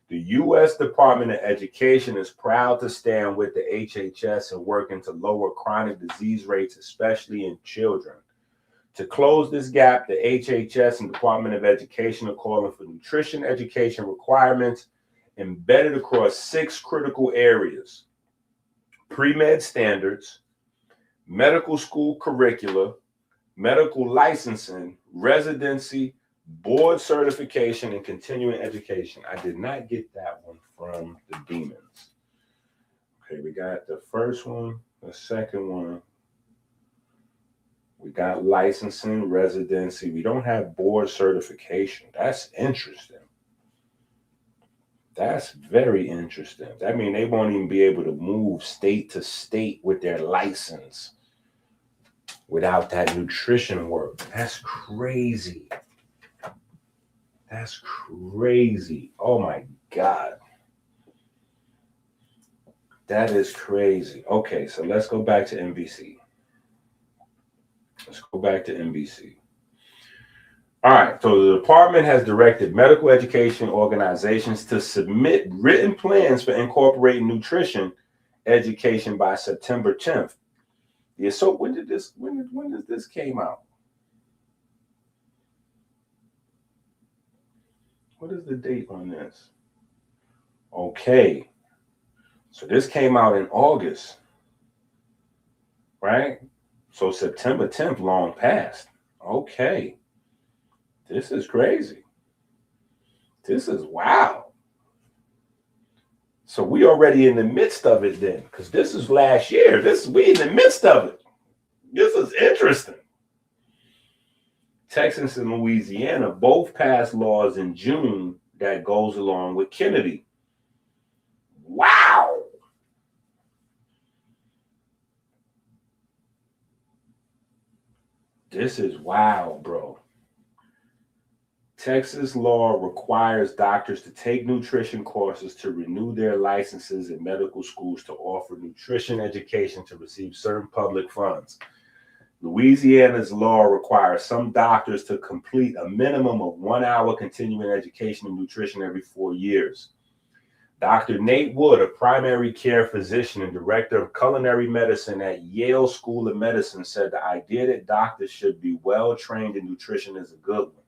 The U.S. Department of Education is proud to stand with the HHS and working to lower chronic disease rates, especially in children. To close this gap, the HHS and Department of Education are calling for nutrition education requirements embedded across 6 critical areas: pre-med standards, medical school curricula, medical licensing, residency, board certification, and continuing education. I did not get that one from the demons. Okay, we got the first one, the second one. We got licensing, residency. We don't have board certification. That's interesting. That's very interesting. That means they won't even be able to move state to state with their license without that nutrition work. That's crazy. That's crazy. Oh my God. That is crazy. Okay, so let's go back to NBC. Let's go back to NBC. All right, so the department has directed medical education organizations to submit written plans for incorporating nutrition education by September 10th. Yeah, so when did this came out? What is the date on this? Okay. So this came out in August, right? So September 10th, long past. Okay. This is crazy. This is wow. So we already in the midst of it then, because this is last year. We in the midst of it. This is interesting. Texas and Louisiana both passed laws in June that goes along with Kennedy. Wow. This is wow, bro. Texas law requires doctors to take nutrition courses to renew their licenses in medical schools to offer nutrition education to receive certain public funds. Louisiana's law requires some doctors to complete a minimum of 1 hour continuing education in nutrition every 4 years. Dr. Nate Wood, a primary care physician and director of culinary medicine at Yale School of Medicine, said the idea that doctors should be well trained in nutrition is a good one.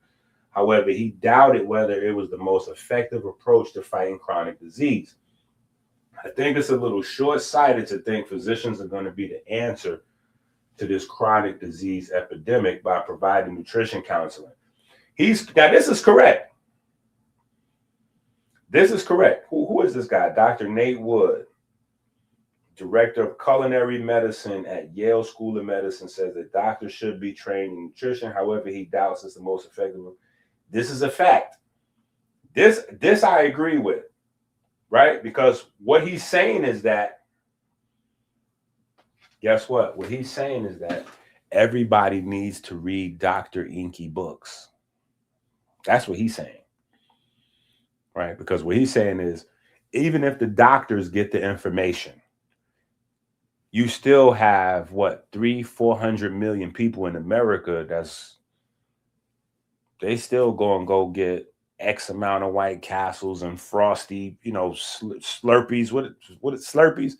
However, he doubted whether it was the most effective approach to fighting chronic disease. I think it's a little short-sighted to think physicians are going to be the answer to this chronic disease epidemic by providing nutrition counseling. This is correct. This is correct. Who is this guy? Dr. Nate Wood, director of culinary medicine at Yale School of Medicine, says that doctors should be trained in nutrition. However, he doubts it's the most effective. This is a fact. This I agree with, right? Because what he's saying is that, guess what? What he's saying is that everybody needs to read Dr. Inky books. That's what he's saying, right? Because what he's saying is, even if the doctors get the information, you still have what, 300-400 million people in America they still go get X amount of White Castles and Frosty, Slurpees. What Slurpees?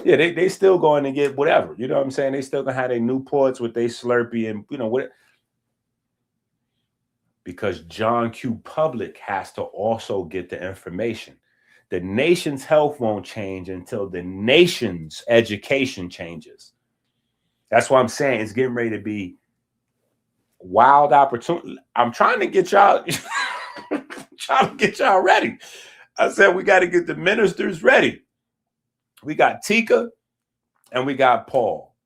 Yeah, they still going to get whatever. You know what I'm saying? They still gonna have their Newports with their Slurpee and what. Because John Q. Public has to also get the information. The nation's health won't change until the nation's education changes. That's why I'm saying it's getting ready to be wild opportunity. I'm trying to get y'all ready. I said we got to get the ministers ready. We got Tika and we got Paul.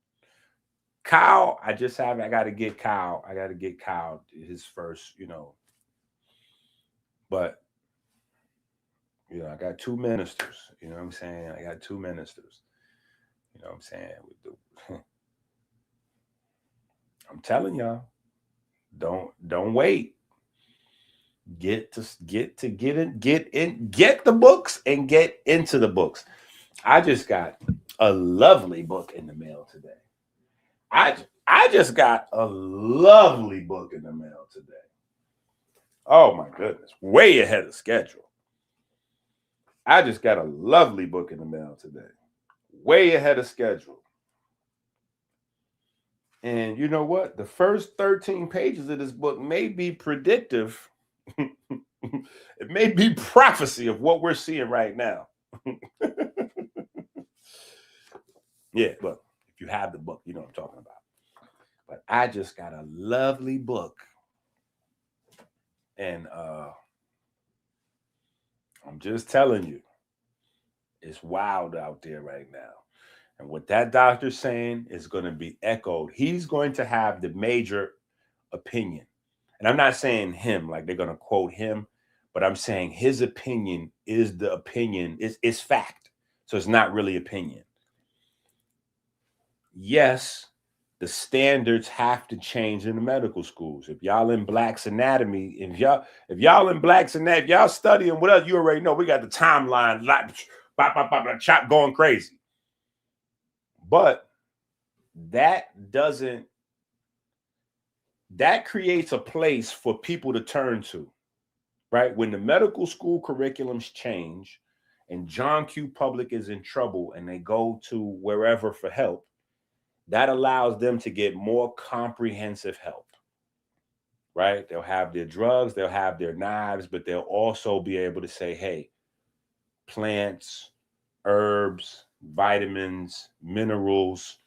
Kyle, I got to get Kyle. I got to get Kyle his first, But, I got two ministers. You know what I'm saying? I got two ministers. You know what I'm saying? I'm telling y'all. Don't wait. Get the books and get into the books. I just got a lovely book in the mail today. I just got a lovely book in the mail today. Oh my goodness, way ahead of schedule. I just got a lovely book in the mail today. Way ahead of schedule. And you know what? The first 13 pages of this book may be predictive. It may be prophecy of what we're seeing right now. Yeah, look, if you have the book, you know what I'm talking about. But I just got a lovely book. And I'm just telling you, it's wild out there right now. And what that doctor's saying is going to be echoed. He's going to have the major opinion. And I'm not saying him, like they're going to quote him, but I'm saying his opinion is the opinion. It's fact. So it's not really opinion. Yes, the standards have to change in the medical schools. If y'all in Black's Anatomy, if y'all in Black's Anatomy, if y'all studying what else, you already know we got the timeline. bop, bop, bop, bop, chop, going crazy. But that creates a place for people to turn to, right? When the medical school curriculums change and John Q. Public is in trouble and they go to wherever for help, that allows them to get more comprehensive help, right? They'll have their drugs, they'll have their knives, but they'll also be able to say, hey, plants, herbs, vitamins, minerals,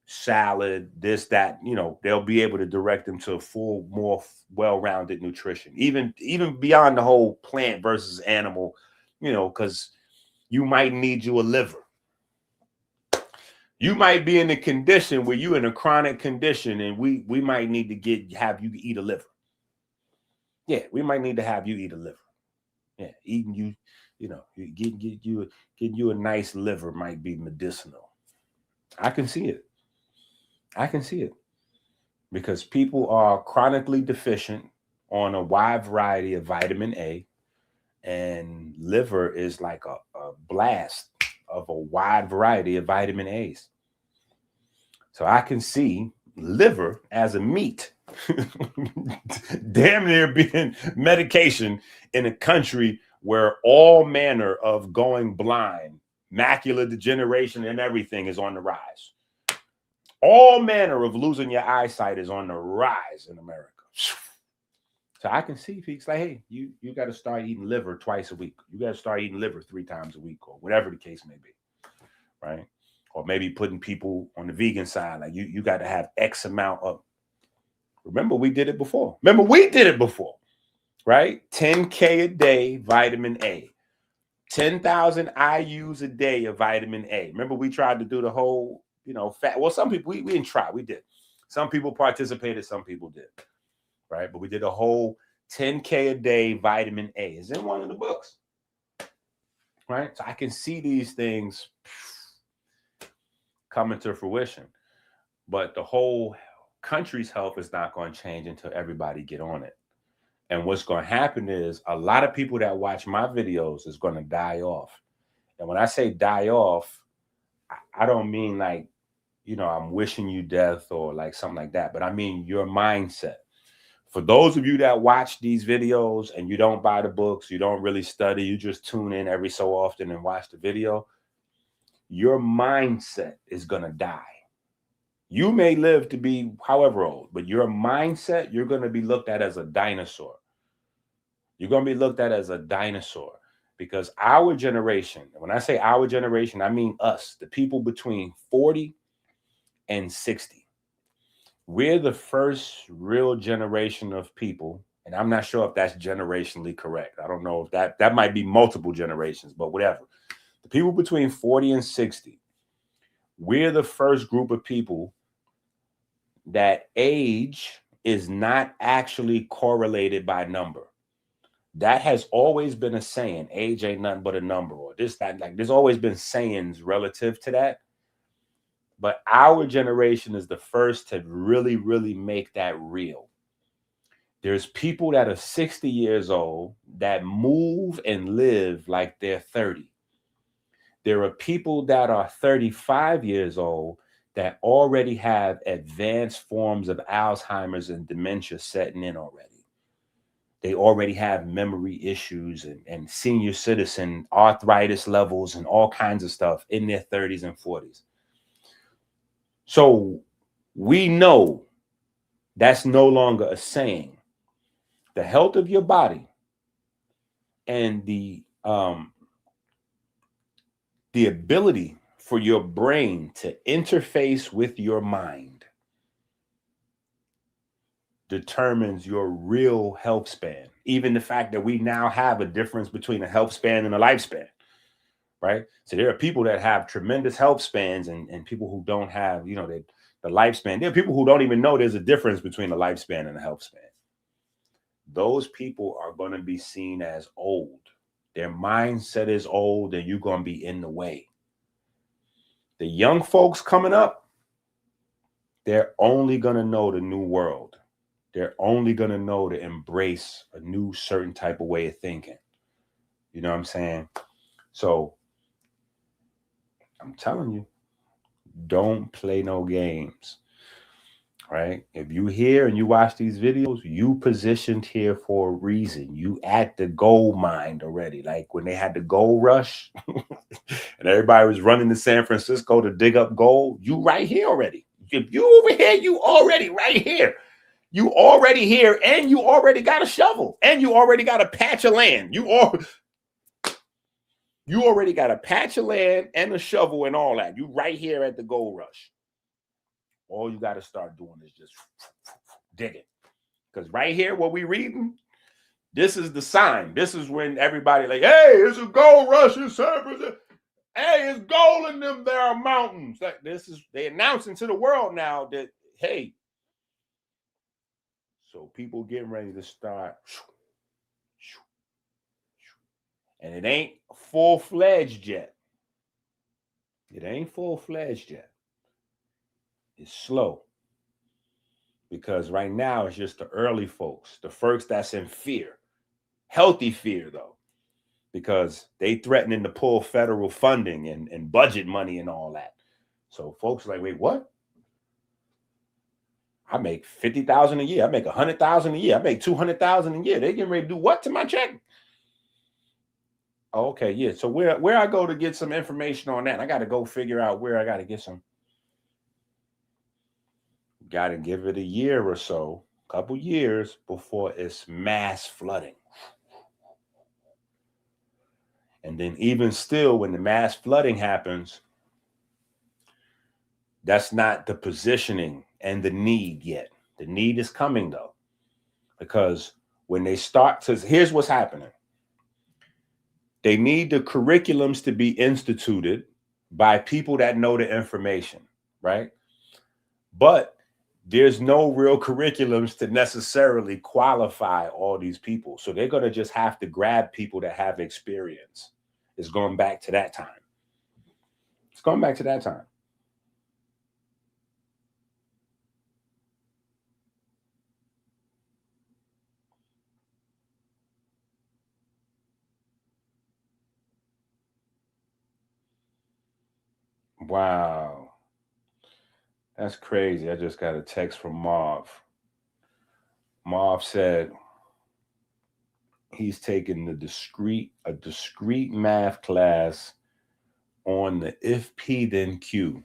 salad, this, that, you know, they'll be able to direct them to a full, more well-rounded nutrition, even beyond the whole plant versus animal, you know, because you might need you a liver. You might be in a condition where you're in a chronic condition and we might need to have you eat a liver. Yeah, we might need to have you eat a liver. Yeah, eating you know, getting you a nice liver might be medicinal. I can see it. I can see it because people are chronically deficient on a wide variety of vitamin A, and liver is like a blast of a wide variety of vitamin A's. So I can see liver as a meat damn near being medication in a country where all manner of going blind, macular degeneration and everything is on the rise. All manner of losing your eyesight is on the rise in America. So I can see people like, hey, you got to start eating liver twice a week. You got to start eating liver 3 times a week, or whatever the case may be, right? Or maybe putting people on the vegan side, like you got to have X amount of. Remember, we did it before. Right? 10K a day, vitamin A. 10,000 IUs a day of vitamin A. Remember, we tried to do the whole, you know, well, some people, we didn't try, we did. Some people participated, some people did, right? But we did a whole 10K a day vitamin A. It's in one of the books, right? So I can see these things coming to fruition. But the whole country's health is not going to change until everybody get on it. And what's going to happen is a lot of people that watch my videos is going to die off. And when I say die off, I don't mean like, you know, I'm wishing you death or like something like that, but I mean your mindset. For those of you that watch these videos and you don't buy the books, you don't really study, you just tune in every so often and watch the video, your mindset is going to die. You may live to be however old, but your mindset, you're going to be looked at as a dinosaur. You're going to be looked at as a dinosaur because our generation, when I say our generation, I mean us, the people between 40 and 60. We're the first real generation of people, and I'm not sure if that's generationally correct. I don't know if that might be multiple generations, but whatever. The people between 40 and 60, we're the first group of people that age is not actually correlated by number. That has always been a saying. Age ain't nothing but a number, or this, that, like there's always been sayings relative to that. But our generation is the first to really, really make that real. There's people that are 60 years old that move and live like they're 30. There are people that are 35 years old that already have advanced forms of Alzheimer's and dementia setting in already. They already have memory issues and senior citizen arthritis levels and all kinds of stuff in their 30s and 40s. So we know that's no longer a saying. The health of your body and the ability for your brain to interface with your mind determines your real health span. Even the fact that we now have a difference between a health span and a lifespan, right? So there are people that have tremendous health spans and people who don't have, you know, the lifespan. There are people who don't even know there's a difference between a lifespan and a health span. Those people are going to be seen as old. Their mindset is old and you're going to be in the way. The young folks coming up, they're only going to know the new world. They're only going to know to embrace a new certain type of way of thinking. You know what I'm saying? So I'm telling you, don't play no games. Right? If you hear and you watch these videos, you positioned here for a reason. You at the gold mine already. Like when they had the gold rush and everybody was running to San Francisco to dig up gold, you right here already. If you over here, you already right here. You already here, and you already got a shovel, and you already got a patch of land. You already got a patch of land and a shovel and all that. You right here at the gold rush. All you got to start doing is just digging. Because right here, what we reading, this is the sign. This is when everybody like, hey, it's a gold rush in San Francisco. Hey, it's gold in them there mountains. Like this is, they announcing to the world now that, hey, so people getting ready to start. And it ain't full-fledged yet. It ain't full-fledged yet. It's slow. Because right now it's just the early folks, the folks that's in fear. Healthy fear, though. Because they threatening to pull federal funding and budget money and all that. So folks are like, wait, what? I make $50,000 a year. I make $100,000 a year. I make $200,000 a year. They getting ready to do what to my check? Okay, yeah. So where I go to get some information on that? I got to go figure out where I got to get some. Got to give it a year or so, a couple years before it's mass flooding. And then even still, when the mass flooding happens, that's not the positioning and the need yet. The need is coming, though, because when they start to, here's what's happening. They need the curriculums to be instituted by people that know the information, right? But there's no real curriculums to necessarily qualify all these people. So they're going to just have to grab people that have experience. It's going back to that time. It's going back to that time. Wow. That's crazy. I just got a text from Marv. Marv said he's taking a discrete math class on the if P then Q.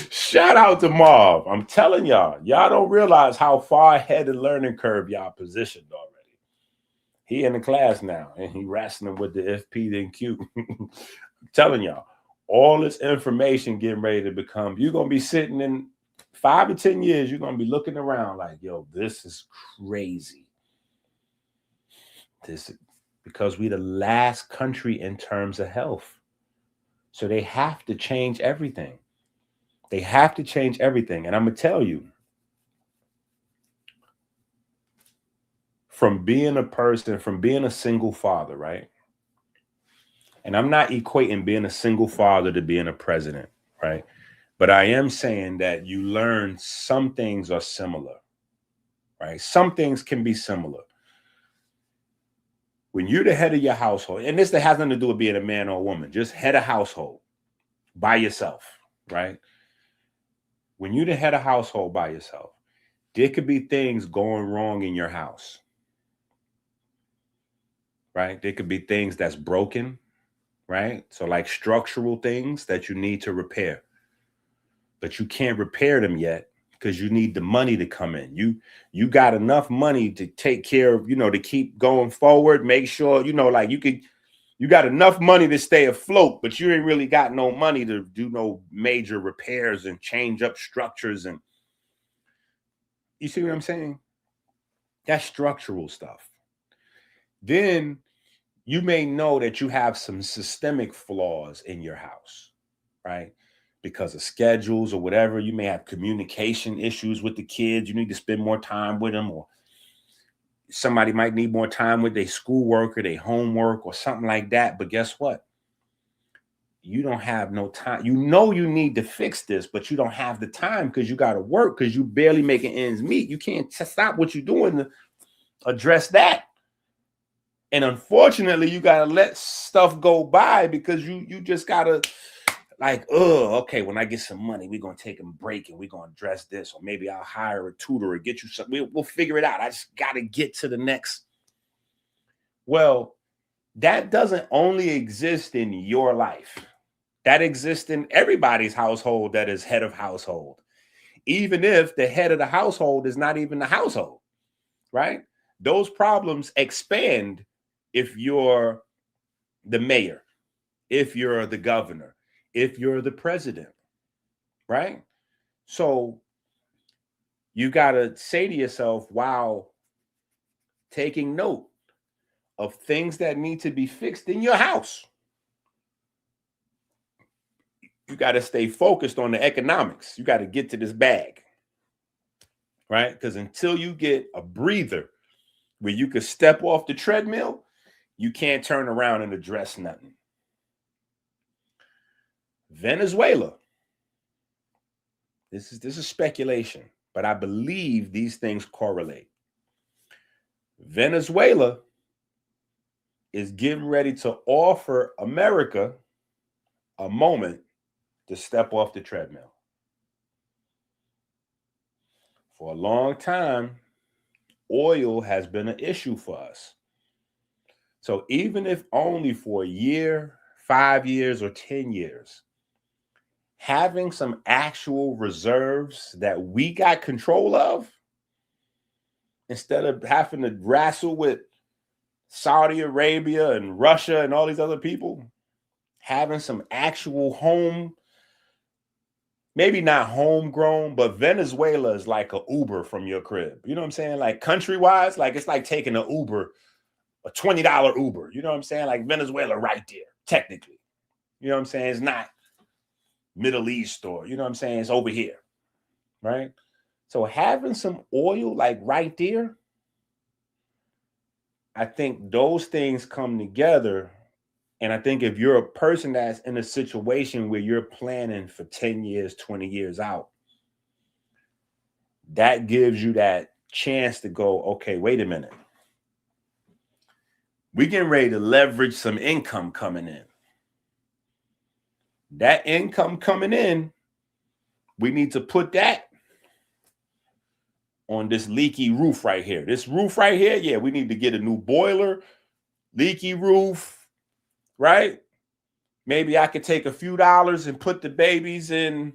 Shout out to Marv. I'm telling y'all don't realize how far ahead of the learning curve y'all positioned already. He in the class now, and he wrestling with the if P then Q. I'm telling y'all, all this information getting ready to become, you're going to be sitting in 5 to 10 years, you're going to be looking around like, yo, this is crazy. Because we're the last country in terms of health. So they have to change everything. They have to change everything. And I'm going to tell you, from being a single father, right? And I'm not equating being a single father to being a president, right? But I am saying that you learn some things are similar, right? Some things can be similar. When you're the head of your household, and this has nothing to do with being a man or a woman, just head of household by yourself, right? When you're the head of household by yourself, there could be things going wrong in your house, right? There could be things that's broken, right? So like structural things that you need to repair, but you can't repair them yet because you need the money to come in. You got enough money to take care of, to keep going forward, make sure, like you got enough money to stay afloat, but you ain't really got no money to do no major repairs and change up structures. And you see what I'm saying? That's structural stuff. Then you may know that you have some systemic flaws in your house, right? Because of schedules or whatever. You may have communication issues with the kids. You need to spend more time with them, or somebody might need more time with their schoolwork or their homework or something like that. But guess what? You don't have no time. You need to fix this, but you don't have the time because you got to work, because you barely making ends meet. You can't stop what you're doing to address that. And unfortunately, you gotta let stuff go by because you just gotta like, oh, okay, when I get some money, we're gonna take a break and we're gonna address this, or maybe I'll hire a tutor or get you something. We'll figure it out. I just gotta get to the next. Well, that doesn't only exist in your life. That exists in everybody's household that is head of household. Even if the head of the household is not even the household, right? Those problems expand if you're the mayor, if you're the governor, if you're the president, right? So you got to say to yourself, wow, taking note of things that need to be fixed in your house. You got to stay focused on the economics. You got to get to this bag, right? Because until you get a breather where you could step off the treadmill, you can't turn around and address nothing. Venezuela. This is speculation, but I believe these things correlate. Venezuela is getting ready to offer America a moment to step off the treadmill. For a long time, oil has been an issue for us. So even if only for a year, 5 years, or 10 years, having some actual reserves that we got control of, instead of having to wrestle with Saudi Arabia and Russia and all these other people, having some actual home, maybe not homegrown, but Venezuela is like an Uber from your crib. You know what I'm saying? Like country-wise, like it's like taking an Uber, a $20 Uber. You know what I'm saying? Like Venezuela right there, technically. You know what I'm saying? It's not Middle East or, you know what I'm saying? It's over here, right? So having some oil like right there, I think those things come together. And I think if you're a person that's in a situation where you're planning for 10 years, 20 years out, that gives you that chance to go, okay, wait a minute. We're getting ready to leverage some income coming in. That income coming in, we need to put that on this leaky roof right here. This roof right here, yeah, we need to get a new boiler, leaky roof, right? Maybe I could take a few dollars and put the babies in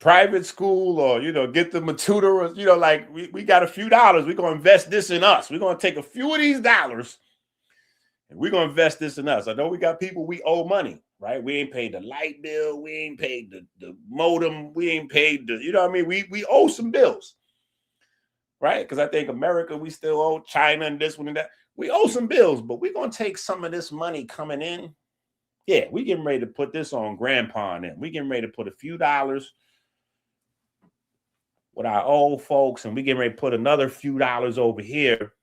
private school, or, you know, get them a tutor, or, you know, like we got a few dollars. We're going to invest this in us. We're going to take a few of these dollars and we're going to invest this in us. I know we got people we owe money, right? We ain't paid the light bill. We ain't paid the modem. We ain't paid the, you know what I mean? We owe some bills, right? Because I think America, we still owe China and this one and that. We owe some bills, but we're going to take some of this money coming in. Yeah, we getting ready to put this on grandpa and then we getting ready to put a few dollars with our old folks, and we getting ready to put another few dollars over here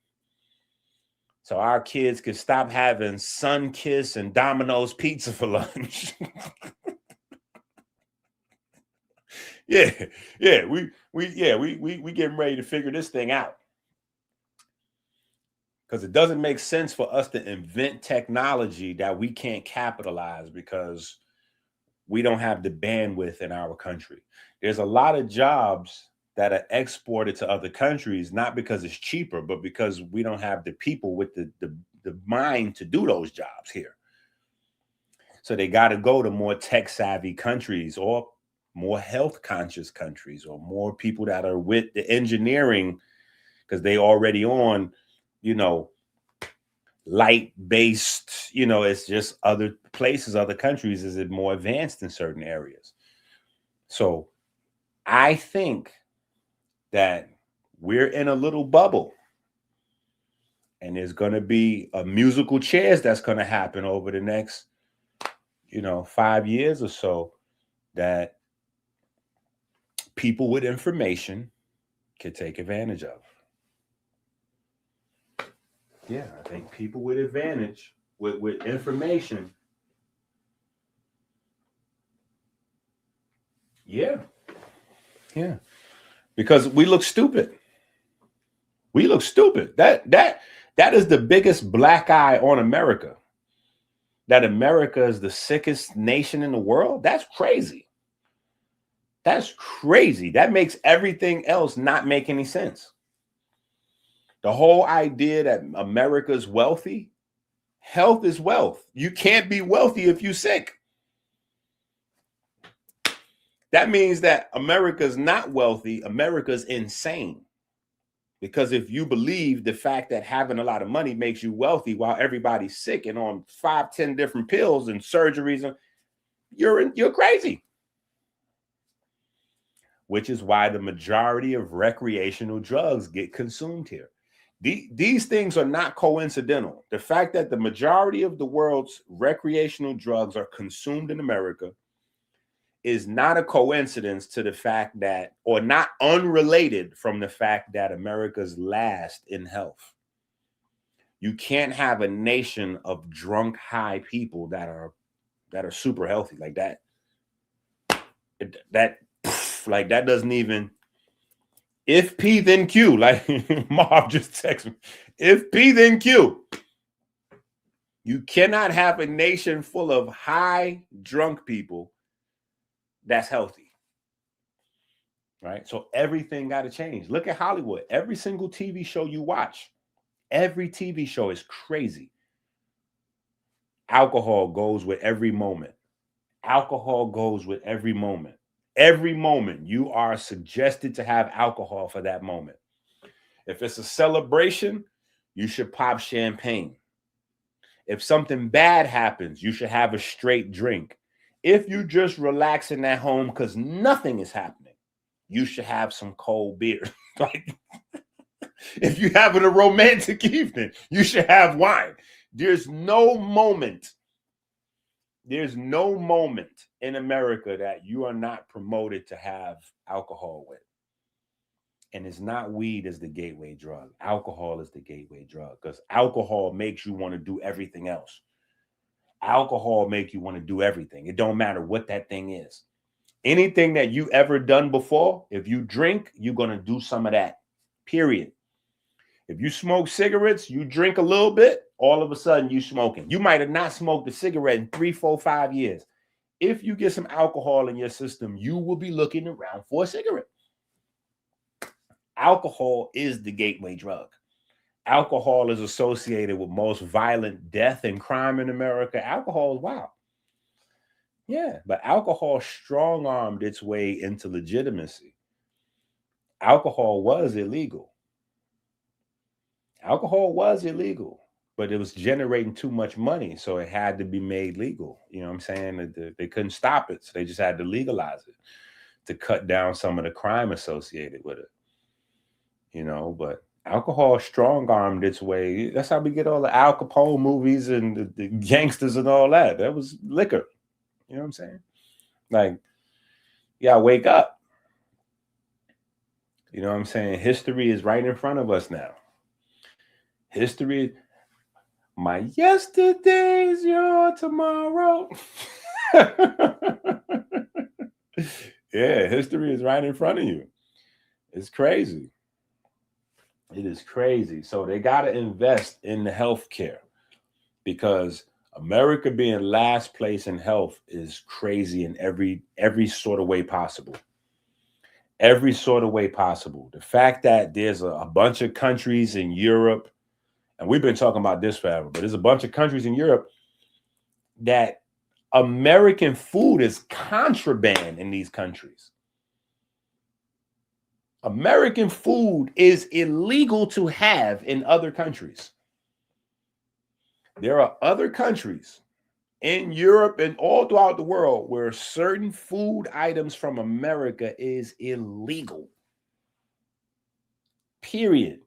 so our kids can stop having Sun-Kiss and Domino's pizza for lunch. yeah, we getting ready to figure this thing out. Because it doesn't make sense for us to invent technology that we can't capitalize because we don't have the bandwidth in our country. There's a lot of jobs that are exported to other countries, not because it's cheaper, but because we don't have the people with the mind to do those jobs here. So they got to go to more tech-savvy countries or more health-conscious countries or more people that are with the engineering because they already on, you know, light-based, you know, it's just other places, other countries is it more advanced in certain areas. So I think that we're in a little bubble and there's going to be a musical chairs that's going to happen over the next, you know, 5 years or so that people with information can take advantage of. Yeah, I think people with advantage, with information. Yeah. Because we look stupid. We look stupid. That is the biggest black eye on America. That America is the sickest nation in the world. That's crazy. That's crazy. That makes everything else not make any sense. The whole idea that America's wealthy, health is wealth. You can't be wealthy if you're sick. That means that America's not wealthy. America's insane. Because if you believe the fact that having a lot of money makes you wealthy while everybody's sick and on 5-10 different pills and surgeries, you're crazy. Which is why the majority of recreational drugs get consumed here. These things are not coincidental. The fact that the majority of the world's recreational drugs are consumed in America is not a coincidence to the fact that, or not unrelated from the fact that America's last in health. You can't have a nation of drunk, high people that are super healthy like that. Like that doesn't even, if P then Q, like Marv just texted me, if P then Q. You cannot have a nation full of high drunk people that's healthy, right? So everything got to change. Look at Hollywood. Every single TV show you watch, every TV show is crazy. Alcohol goes with every moment. Alcohol goes with every moment. Every moment you are suggested to have alcohol for that moment. If it's a celebration, you should pop champagne. If something bad happens, you should have a straight drink. If you just relaxing at home because nothing is happening, you should have some cold beer. Like, if you're having a romantic evening, you should have wine. There's no moment in America that you are not promoted to have alcohol with. And it's not weed as the gateway drug. Alcohol is the gateway drug, because alcohol makes you want to do everything else. Alcohol make you want to do everything. It don't matter what that thing is. Anything that you ever done before, if you drink, you're going to do some of that, period. If you smoke cigarettes, you drink a little bit, all of a sudden you smoking. You might have not smoked a cigarette in 3, 4, 5 years. If you get some alcohol in your system, you will be looking around for a cigarette. Alcohol is the gateway drug. Alcohol is associated with most violent death and crime in America. Alcohol is wild. Yeah, but alcohol strong-armed its way into legitimacy. Alcohol was illegal. Alcohol was illegal, but it was generating too much money, so it had to be made legal. You know what I'm saying? They couldn't stop it, so they just had to legalize it to cut down some of the crime associated with it. You know, but alcohol strong-armed its way. That's how we get all the Al Capone movies and the gangsters and all that. That was liquor. You know what I'm saying? Like, yeah, wake up. You know what I'm saying? History is right in front of us now. History, my yesterday's your tomorrow. Yeah, history is right in front of you. It's crazy. It is crazy. So they got to invest in the healthcare, because America being last place in health is crazy in every sort of way possible. Every sort of way possible. The fact that there's a bunch of countries in Europe, and we've been talking about this forever, but there's a bunch of countries in Europe that American food is contraband in these countries. American food is illegal to have in other countries. There are other countries in Europe and all throughout the world where certain food items from America is illegal. Period.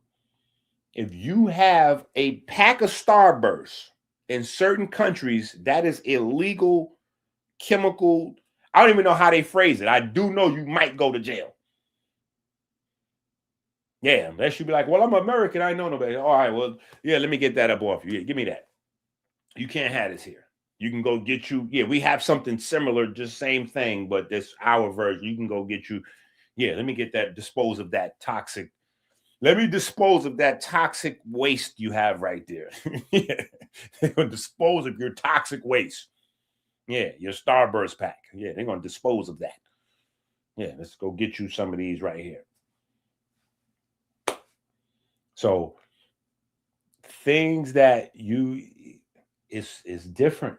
If you have a pack of Starburst in certain countries, that is illegal, chemical. I don't even know how they phrase it. I do know you might go to jail. Yeah, that should be like, well, I'm American. I know nobody. All right, well, yeah, let me get that up off you. Yeah, give me that. You can't have this here. You can go get you. Yeah, we have something similar, just same thing, but this our version. You can go get you. Yeah, let me get that. Dispose of that toxic Let me dispose of that toxic waste you have right there. Yeah. They're going to dispose of your toxic waste. Yeah, your Starburst pack. Yeah, they're going to dispose of that. Yeah, let's go get you some of these right here. So things that is different.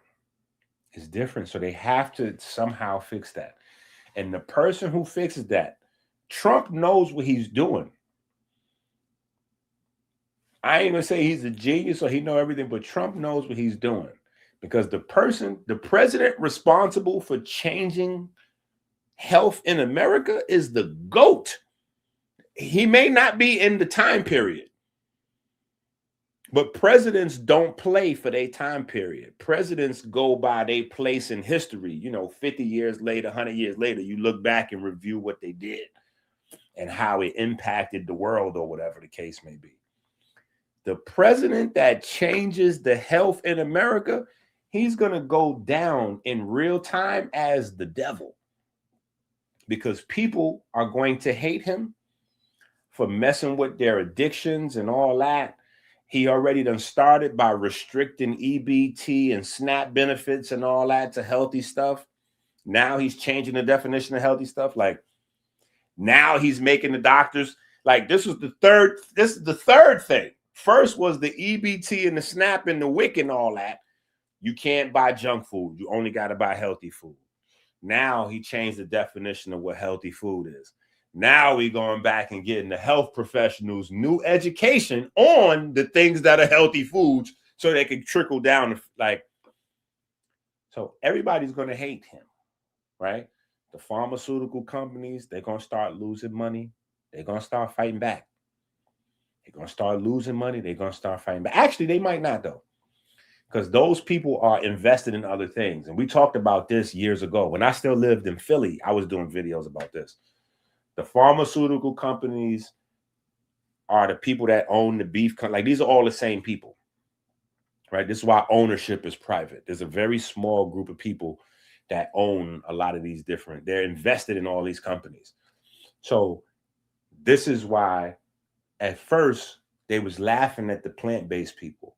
It's different. So they have to somehow fix that. And the person who fixes that, Trump knows what he's doing. I ain't gonna say he's a genius or he know everything, but Trump knows what he's doing. Because the president responsible for changing health in America is the GOAT. He may not be in the time period, but presidents don't play for their time period. Presidents go by their place in history. 50 years later, 100 years later, you look back and review what they did and how it impacted the world or whatever the case may be. The president that changes the health in America, he's going to go down in real time as the devil, because people are going to hate him for messing with their addictions and all that. He already done started by restricting EBT and SNAP benefits and all that to healthy stuff. Now he's changing the definition of healthy stuff. Like now he's making the doctors, like this is the third thing. First was the EBT and the SNAP and the WIC and all that. You can't buy junk food. You only got to buy healthy food. Now he changed the definition of what healthy food is. Now we're going back and getting the health professionals new education on the things that are healthy foods so they can trickle down. So everybody's going to hate him, right? The pharmaceutical companies, they're going to start losing money. They're going to start fighting back. They're going to start losing money. They're going to start fighting back. Actually, they might not, though, because those people are invested in other things. And we talked about this years ago. When I still lived in Philly, I was doing videos about this. The pharmaceutical companies are the people that own the beef. Like these are all the same people, right? This is why ownership is private. There's a very small group of people that own a lot of these different, they're invested in all these companies. So this is why at first they was laughing at the plant-based people.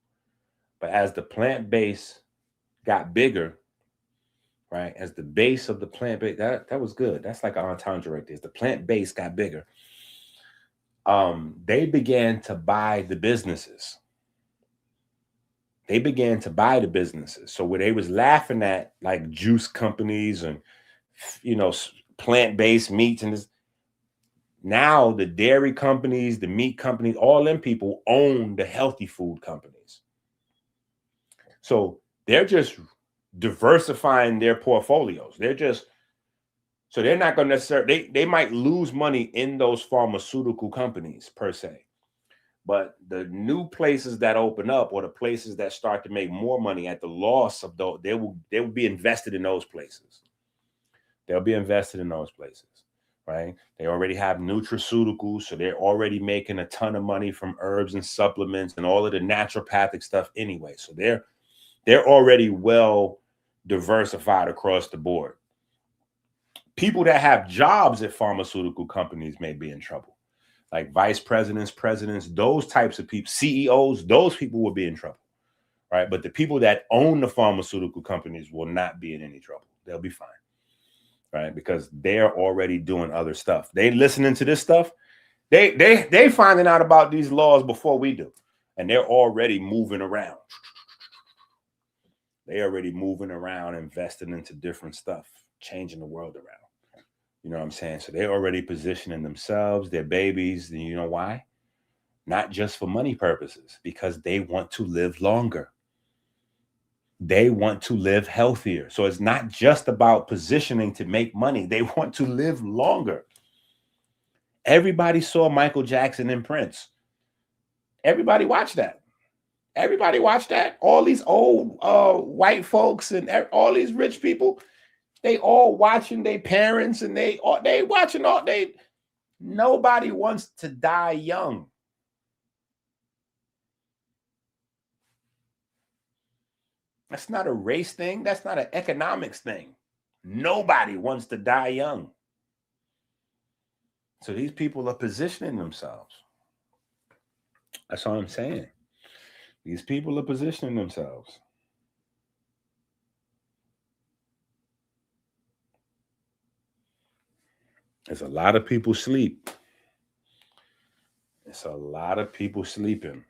But as the plant-based got bigger, right, as the base of the plant-based, that was good. That's like an entendre right there. As the plant-based got bigger, they began to buy the businesses. They began to buy the businesses. So where they was laughing at like juice companies and, plant-based meats and this, now the dairy companies, the meat companies, all them people own the healthy food companies. So they're just diversifying their portfolios. So they're not going to necessarily, they might lose money in those pharmaceutical companies per se, but the new places that open up or the places that start to make more money at the loss of those, they will be invested in those places. They'll be invested in those places, right? They already have nutraceuticals, so they're already making a ton of money from herbs and supplements and all of the naturopathic stuff anyway. So they're already well diversified across the board. People that have jobs at pharmaceutical companies may be in trouble, like vice presidents, presidents, those types of people, CEOs, those people will be in trouble, right? But the people that own the pharmaceutical companies will not be in any trouble. They'll be fine, right? Because they're already doing other stuff. They listening to this stuff. They finding out about these laws before we do, and they're already moving around. They already moving around, investing into different stuff, changing the world around. You know what I'm saying? So they're already positioning themselves, their babies. And you know why? Not just for money purposes, because they want to live longer. They want to live healthier. So it's not just about positioning to make money. They want to live longer. Everybody saw Michael Jackson and Prince. Everybody watched that. Everybody watched that. All these old white folks and all these rich people, they all watching their parents and they watching all day. Nobody wants to die young. That's not a race thing. That's not an economics thing. Nobody wants to die young. So these people are positioning themselves. That's all I'm saying. These people are positioning themselves. There's a lot of people sleep. It's a lot of people sleeping.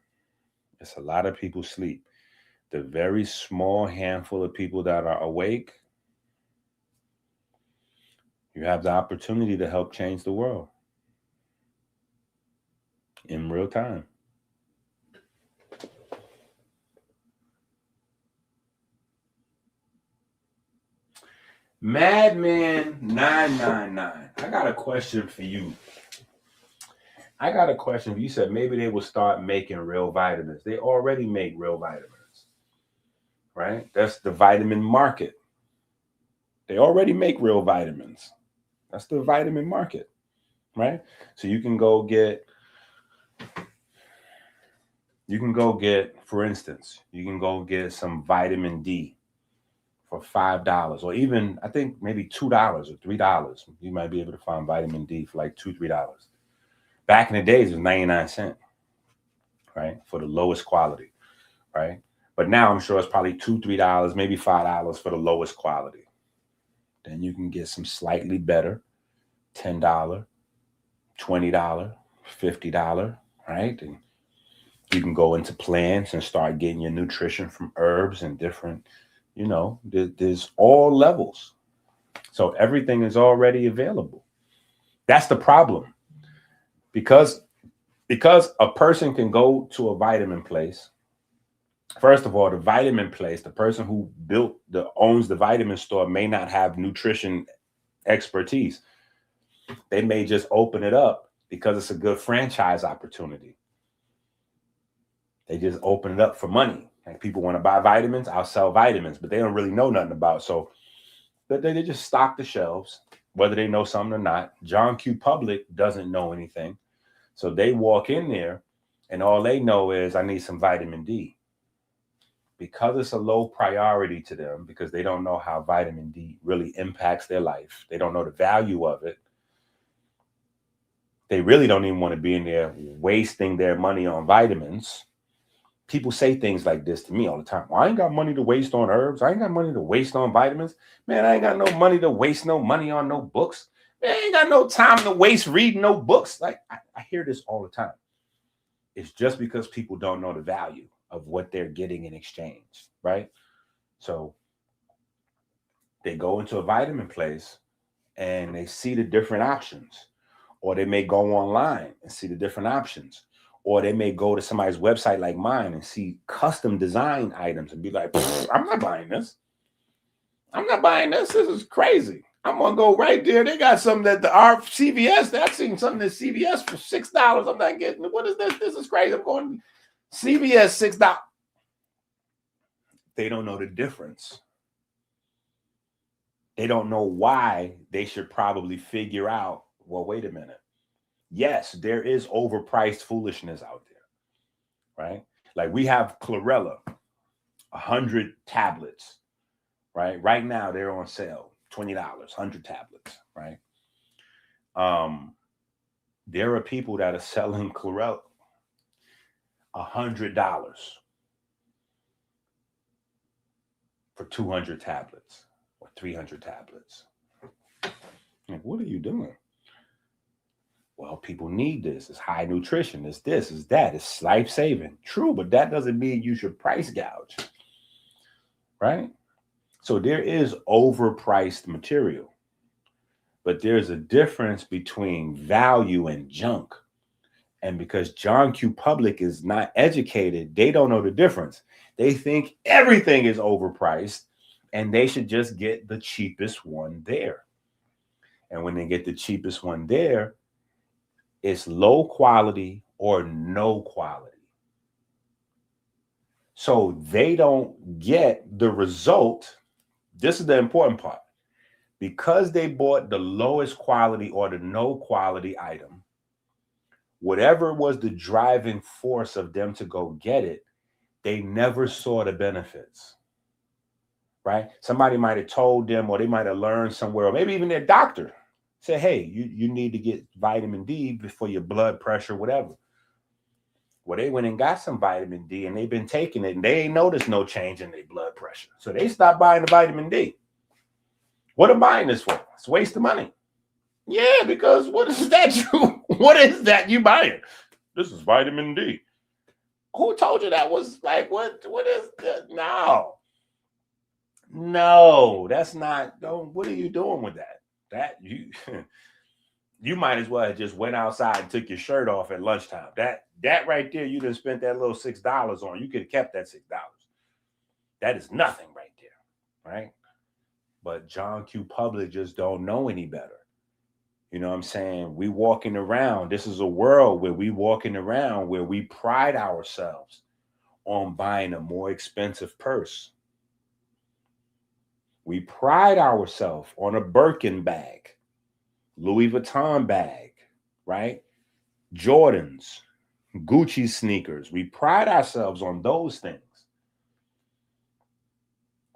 It's a lot of people sleep. The very small handful of people that are awake, you have the opportunity to help change the world in real time. Madman 999. I got a question for you. You said maybe they will start making real vitamins. They already make real vitamins, right? That's the vitamin market. They already make real vitamins. That's the vitamin market, right? So you can go get, for instance, you can go get some vitamin D for $5, or even I think maybe $2 or $3. You might be able to find vitamin D for like $2, $3. Back in the days, it was 99 cents, right? For the lowest quality, right? But now I'm sure it's probably $2, $3, maybe $5 for the lowest quality. Then you can get some slightly better, $10, $20, $50, right? And you can go into plants and start getting your nutrition from herbs and different, there's all levels. So everything is already available. That's the problem. Because a person can go to a vitamin place. First of all, the vitamin place, the person who owns the vitamin store may not have nutrition expertise. They may just open it up because it's a good franchise opportunity. They just open it up for money. Like, people want to buy vitamins, I'll sell vitamins, but they don't really know nothing about. So they just stock the shelves, whether they know something or not. John Q. Public doesn't know anything. So they walk in there and all they know is, I need some vitamin D. Because it's a low priority to them, because they don't know how vitamin D really impacts their life. They don't know the value of it. They really don't even want to be in there wasting their money on vitamins. People say things like this to me all the time. Well, I ain't got money to waste on herbs. I ain't got money to waste on vitamins. Man, I ain't got no money to waste no money on no books. Man, I ain't got no time to waste reading no books. Like, I hear this all the time. It's just because people don't know the value of what they're getting in exchange, right? So they go into a vitamin place and they see the different options, or they may go online and see the different options, or they may go to somebody's website like mine and see custom design items and be like, I'm not buying this. I'm not buying this. This is crazy. I'm going to go right there. They got something at the CVS. I've seen something at CVS for $6. I'm not getting it. What is this? This is crazy. I'm going CVS, $6. They don't know the difference. They don't know why they should probably figure out, well, wait a minute. Yes, there is overpriced foolishness out there, right? Like, we have chlorella, 100 tablets, right? Right now, they're on sale, $20, 100 tablets, right? There are people that are selling chlorella $100 for 200 tablets or 300 tablets. Like, what are you doing? Well, people need this. It's high nutrition. It's this, it's that. It's life-saving. True, but that doesn't mean you should price gouge, right? So there is overpriced material, but there's a difference between value and junk. And because John Q. Public is not educated, they don't know the difference. They think everything is overpriced and they should just get the cheapest one there. And when they get the cheapest one there, it's low quality or no quality. So they don't get the result. This is the important part. Because they bought the lowest quality or the no quality item, whatever was the driving force of them to go get it, they never saw the benefits, right? Somebody might have told them, or they might have learned somewhere, or maybe even their doctor said, hey, you need to get vitamin D for your blood pressure, whatever. Well, they went and got some vitamin D and they've been taking it and they ain't noticed no change in their blood pressure. So they stopped buying the vitamin D. What am I buying this for? It's a waste of money. Yeah, because what is that what is that you buying? This is vitamin D. Who told you that was like, what is that? No, that's not, what are you doing with that? That you might as well have just went outside and took your shirt off at lunchtime. That right there, you done spent that little $6 on. You could have kept that $6. That is nothing right there, right? But John Q. Public just don't know any better. You know what I'm saying? We walking around. This is a world where we walking around where we pride ourselves on buying a more expensive purse. We pride ourselves on a Birkin bag, Louis Vuitton bag, right? Jordans, Gucci sneakers. We pride ourselves on those things.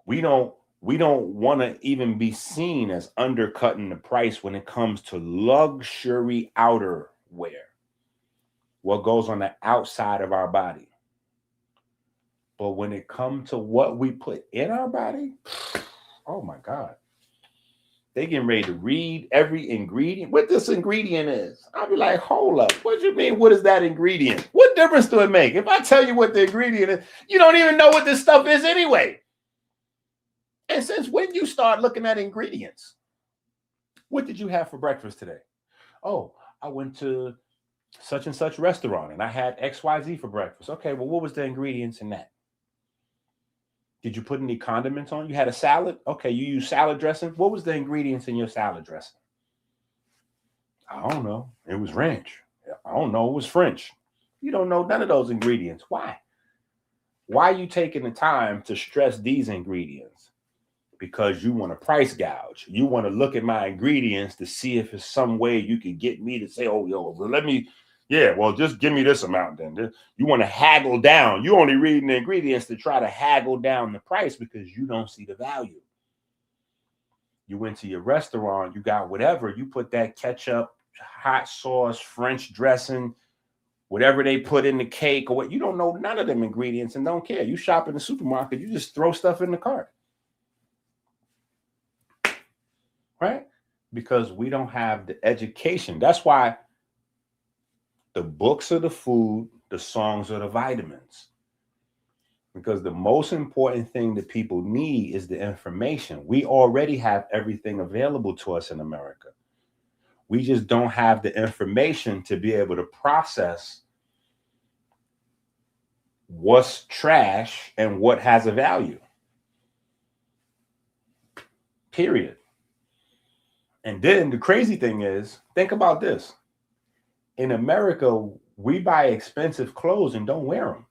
We don't want to even be seen as undercutting the price when it comes to luxury outerwear. What goes on the outside of our body. But when it comes to what we put in our body, oh my God. They getting ready to read every ingredient. What this ingredient is. I'll be like, hold up. What do you mean? What is that ingredient? What difference do it make? If I tell you what the ingredient is, you don't even know what this stuff is anyway. And since when you start looking at ingredients? What did you have for breakfast today? Oh, I went to such and such restaurant and I had XYZ for breakfast. Okay, well, what was the ingredients in that? Did you put any condiments on? You had a salad? Okay, you use salad dressing. What was the ingredients in your salad dressing? I don't know. It was ranch. I don't know. It was French. You don't know none of those ingredients. Why? Why are you taking the time to stress these ingredients? Because you want to price gouge. You want to look at my ingredients to see if there's some way you can get me to say, oh, yo, well, let me, yeah, well, just give me this amount then. You want to haggle down. You're only reading the ingredients to try to haggle down the price because you don't see the value. You went to your restaurant, you got whatever, you put that ketchup, hot sauce, French dressing, whatever they put in the cake or what, you don't know none of them ingredients and don't care. You shop in the supermarket, you just throw stuff in the cart. Right? Because we don't have the education. That's why the books are the food, the songs are the vitamins. Because the most important thing that people need is the information. We already have everything available to us in America. We just don't have the information to be able to process what's trash and what has a value. Period. And then the crazy thing is, think about this. In America, we buy expensive clothes and don't wear them.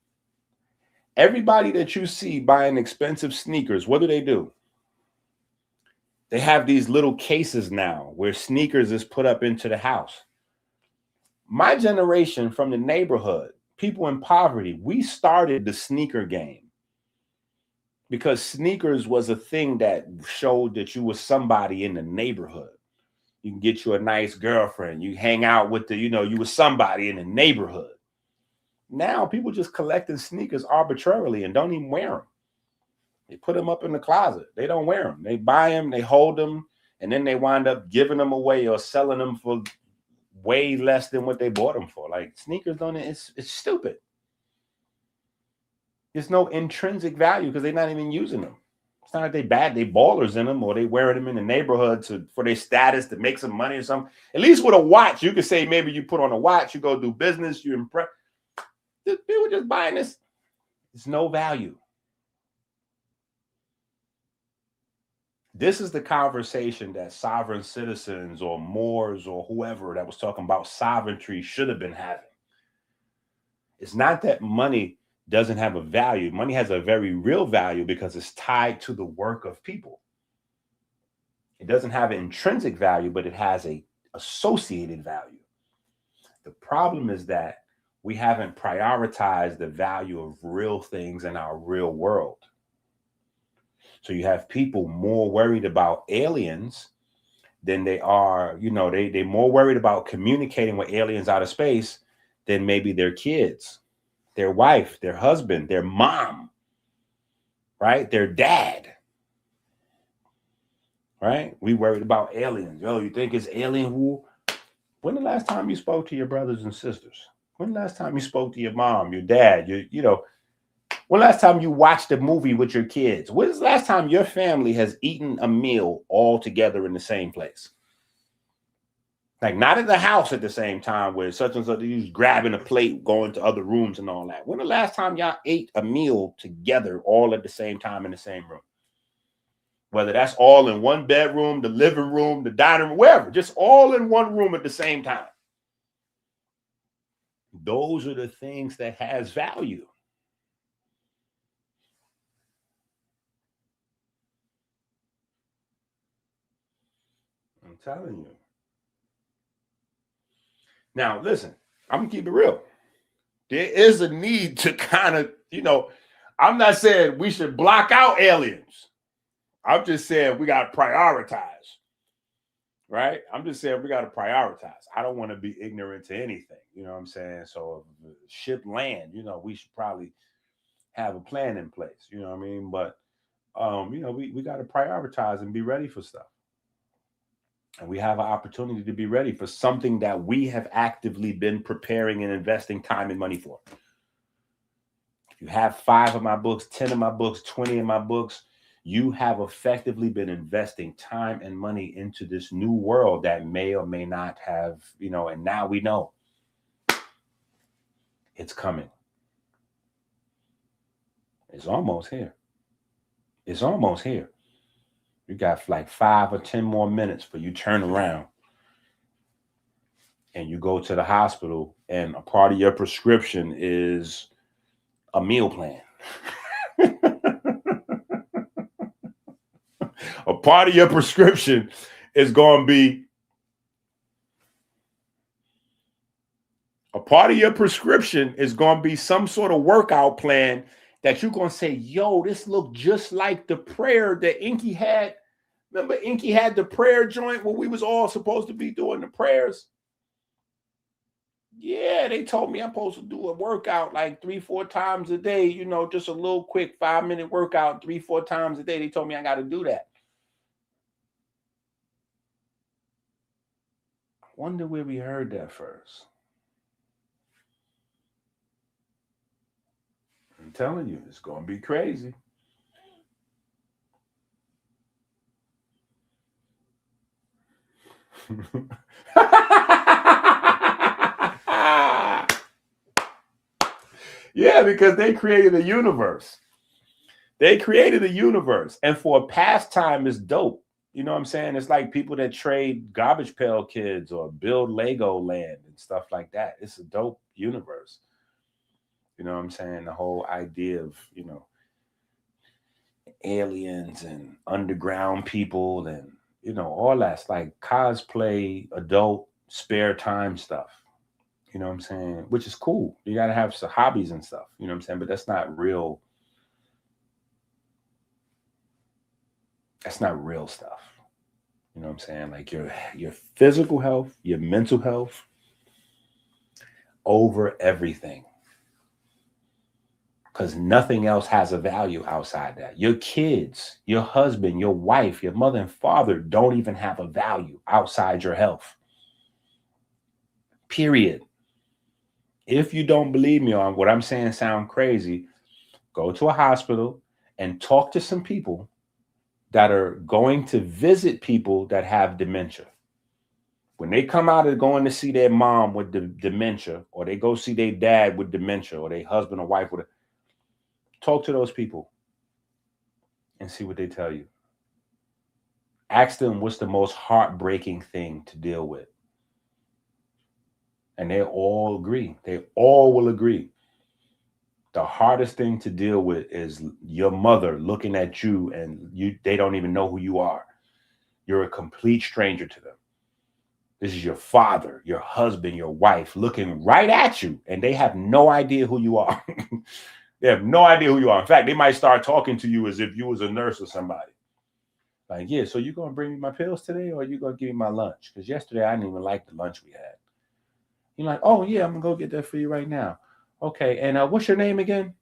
Everybody that you see buying expensive sneakers, what do? They have these little cases now where sneakers is put up into the house. My generation from the neighborhood, people in poverty, we started the sneaker game because sneakers was a thing that showed that you were somebody in the neighborhood. You can get you a nice girlfriend. You hang out with the, you were somebody in the neighborhood. Now people just collecting sneakers arbitrarily and don't even wear them. They put them up in the closet. They don't wear them. They buy them, they hold them, and then they wind up giving them away or selling them for way less than what they bought them for. Like sneakers it's stupid. There's no intrinsic value because they're not even using them. It's not like they bad, they ballers in them or they wearing them in the neighborhood for their status to make some money or something. At least with a watch, you could say maybe you put on a watch, you go do business, you impress. People just buying this. It's no value. This is the conversation that sovereign citizens or Moors or whoever that was talking about sovereignty should have been having. It's not that money doesn't have a value. Money has a very real value because it's tied to the work of people. It doesn't have an intrinsic value, but it has a associated value. The problem is that we haven't prioritized the value of real things in our real world. So you have people more worried about aliens than they are, they're more worried about communicating with aliens out of space than maybe their kids. their wife, their husband, their mom, right? Their dad, right? We worried about aliens. Yo, you think it's alien who? When the last time you spoke to your brothers and sisters? When the last time you spoke to your mom, your dad, when the last time you watched a movie with your kids? When's the last time your family has eaten a meal all together in the same place? Like not in the house at the same time where such and such, you grabbing a plate, going to other rooms and all that. When the last time y'all ate a meal together all at the same time in the same room? Whether that's all in one bedroom, the living room, the dining room, wherever, just all in one room at the same time. Those are the things that has value. I'm telling you. Now, listen, I'm going to keep it real. There is a need to kind of, I'm not saying we should block out aliens. I'm just saying we got to prioritize, right? I'm just saying we got to prioritize. I don't want to be ignorant to anything, you know what I'm saying? So if ship land, we should probably have a plan in place, you know what I mean? But, we got to prioritize and be ready for stuff. And we have an opportunity to be ready for something that we have actively been preparing and investing time and money for. If you have 5 of my books, 10 of my books, 20 of my books, you have effectively been investing time and money into this new world that may or may not have, and now we know it's coming. It's almost here. It's almost here. You got like 5 or 10 more minutes for you turn around and you go to the hospital and a part of your prescription is a meal plan. A part of your prescription is going to be some sort of workout plan that you're going to say, yo, this looked just like the prayer that Inky had. Remember Inky had the prayer joint where we was all supposed to be doing the prayers? Yeah, they told me I'm supposed to do a workout like 3-4 times a day, just a little quick 5-minute workout 3-4 times a day. They told me I got to do that. I wonder where we heard that first. I'm telling you, it's going to be crazy. Yeah, because they created a universe. And for a pastime, it's dope. You know what I'm saying? It's like people that trade Garbage Pail Kids or build Lego land and stuff like that. It's a dope universe. You know what I'm saying? The whole idea of, aliens and underground people and, all that's like cosplay, adult, spare time stuff. You know what I'm saying? Which is cool. You got to have some hobbies and stuff. You know what I'm saying? But that's not real. That's not real stuff. You know what I'm saying? Like your physical health, your mental health over everything. Because nothing else has a value outside that. Your kids, your husband, your wife, your mother and father don't even have a value outside your health. Period. If you don't believe me on what I'm saying sound crazy, go to a hospital and talk to some people that are going to visit people that have dementia. When they come out of going to see their mom with the dementia, or they go see their dad with dementia, or their husband or wife with talk to those people and see what they tell you. Ask them what's the most heartbreaking thing to deal with. And they all agree. They all will agree. The hardest thing to deal with is your mother looking at you and they don't even know who you are. You're a complete stranger to them. This is your father, your husband, your wife looking right at you, and they have no idea who you are. They have no idea who you are. In fact, they might start talking to you as if you was a nurse or somebody. Like, yeah, so you going to bring me my pills today, or you going to give me my lunch? Because yesterday I didn't even like the lunch we had. You're like, oh, yeah, I'm going to go get that for you right now. Okay, and what's your name again?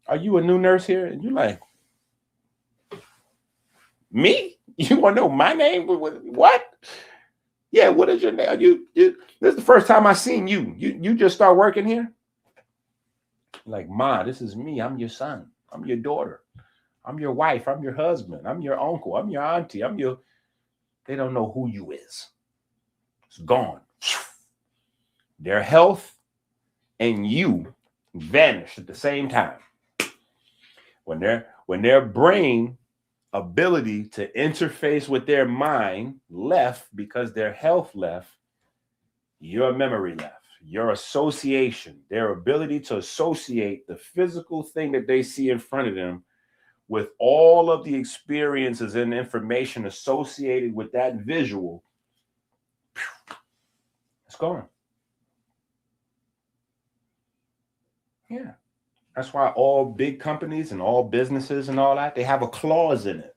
Are you a new nurse here? And you're like, me? You want to know my name? What? Yeah, what is your name? You this is the first time I seen you. You just start working here? Like, Ma, this is me. I'm your son. I'm your daughter. I'm your wife. I'm your husband. I'm your uncle. I'm your auntie. They don't know who you is. It's gone. Their health and you vanish at the same time. When their brain ability to interface with their mind left because their health left, your memory left, your association, their ability to associate the physical thing that they see in front of them with all of the experiences and information associated with that visual, it's gone. Yeah. That's why all big companies and all businesses and all that, they have a clause in it.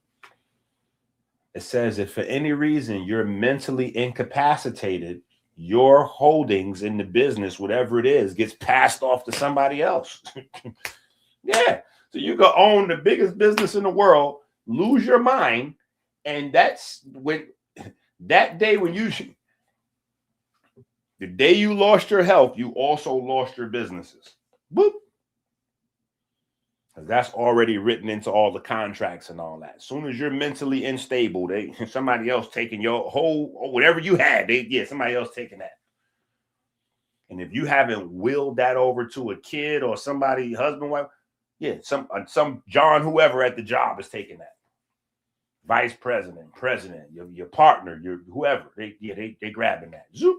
It says if for any reason you're mentally incapacitated, your holdings in the business, whatever it is, gets passed off to somebody else. Yeah. So you can own the biggest business in the world, lose your mind, and that's when that day when the day you lost your health, you also lost your businesses. Boop. That's already written into all the contracts and all that. As soon as you're mentally unstable, somebody else taking your whole whatever you had. Somebody else taking that. And if you haven't willed that over to a kid or somebody, husband, wife, some John whoever at the job is taking that. Vice president, president, your partner, your whoever, they grabbing that. Zoop.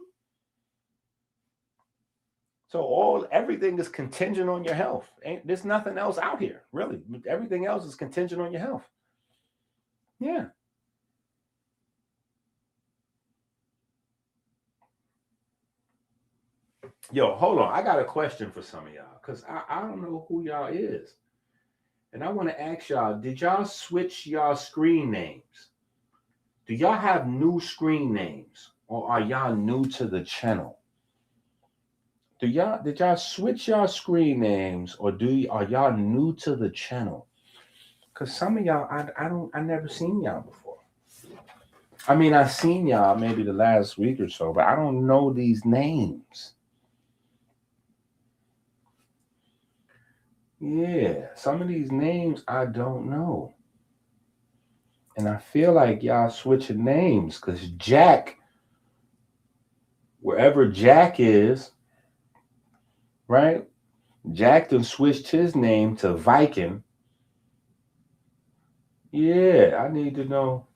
So everything is contingent on your health. There's nothing else out here, really. Everything else is contingent on your health. Yeah. Yo, hold on. I got a question for some of y'all because I don't know who y'all is. And I want to ask y'all, did y'all switch y'all screen names? Do y'all have new screen names or are y'all new to the channel? Did y'all switch y'all screen names or are y'all new to the channel? Because some of y'all, I never seen y'all before. I mean, I seen y'all maybe the last week or so, but I don't know these names. Yeah, some of these names I don't know. And I feel like y'all switching names because Jack, wherever Jack is, right? Jack done switched his name to Viking. Yeah, I need to know.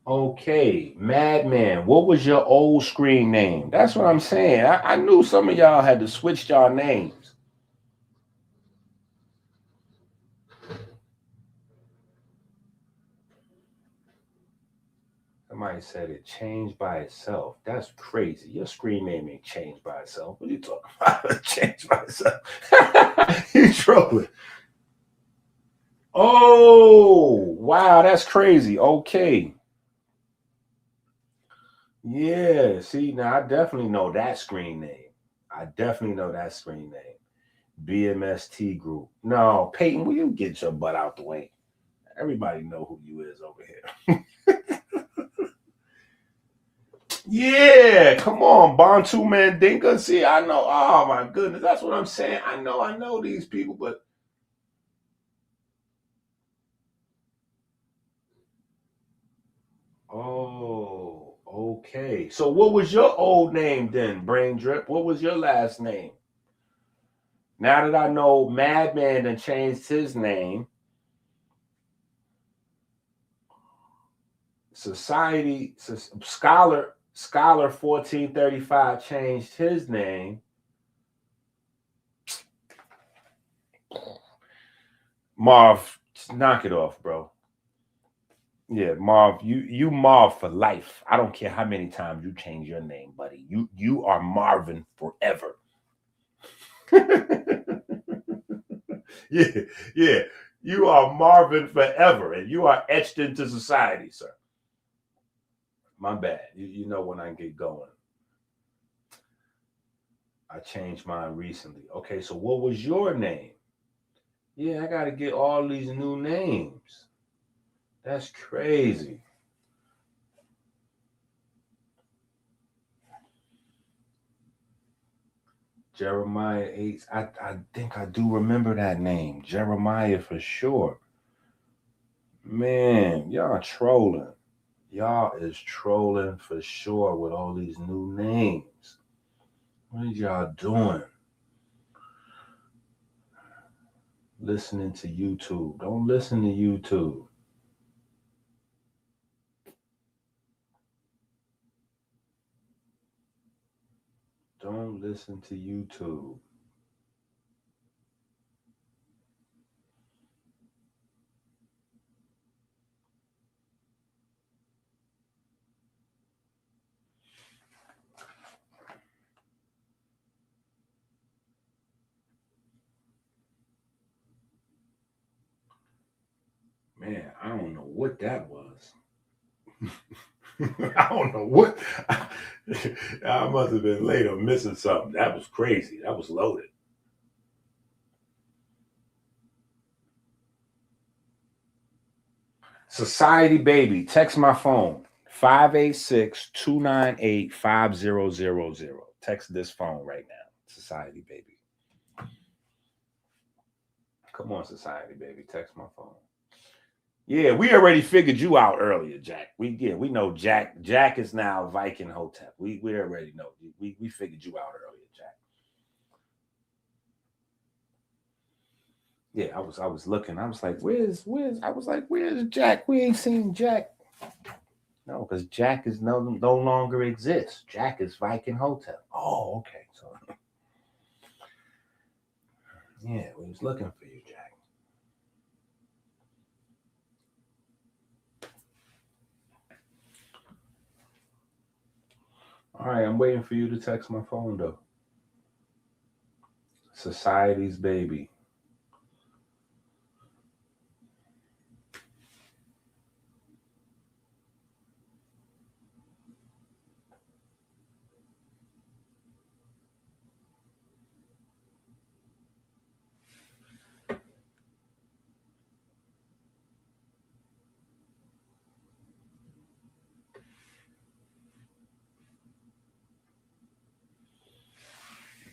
Okay, Madman, what was your old screen name? That's what I'm saying. I knew some of y'all had to switch y'all names. Somebody said it changed by itself. That's crazy. Your screen name ain't changed by itself. What are you talking about? Changed by itself. You trolling. Oh, wow, that's crazy. Okay. Yeah, see, now I definitely know that screen name. I definitely know that screen name. BMST Group. No, Peyton, will you get your butt out the way? Everybody know who you is over here. Yeah, come on, Bantu Mandinka. See, I know. Oh my goodness, that's what I'm saying. I know these people, but oh, okay. So what was your old name then, Brain Drip? What was your last name? Now that I know Madman done changed his name, Society Scholar 1435 changed his name. Marv, knock it off, bro. Yeah, Marv, you Marv for life. I don't care how many times you change your name, buddy. You are Marvin forever. Yeah. You are Marvin forever, and you are etched into society, sir. My bad. You know when I get going. I changed mine recently. Okay, so what was your name? Yeah, I got to get all these new names. That's crazy. Jeremiah 8. I think I do remember that name. Jeremiah for sure. Man, y'all trolling. Y'all is trolling for sure with all these new names. What are y'all doing? Listening to YouTube. Don't listen to YouTube. Don't listen to YouTube. Man, I don't know what that was. I don't know what. I must have been late or missing something. That was crazy. That was loaded. Society Baby, text my phone 586-298-5000. Text this phone right now. Society Baby. Come on, Society Baby. Text my phone. Yeah, we already figured you out earlier, Jack. We know Jack. Jack is now Viking Hotep. We already know. We figured you out earlier, Jack. Yeah, I was looking. I was like, where's Jack? We ain't seen Jack. No, because Jack is no longer exists. Jack is Viking Hotep. Oh, okay. So yeah, we was looking for you, Jack. All right, I'm waiting for you to text my phone though. Society's Baby.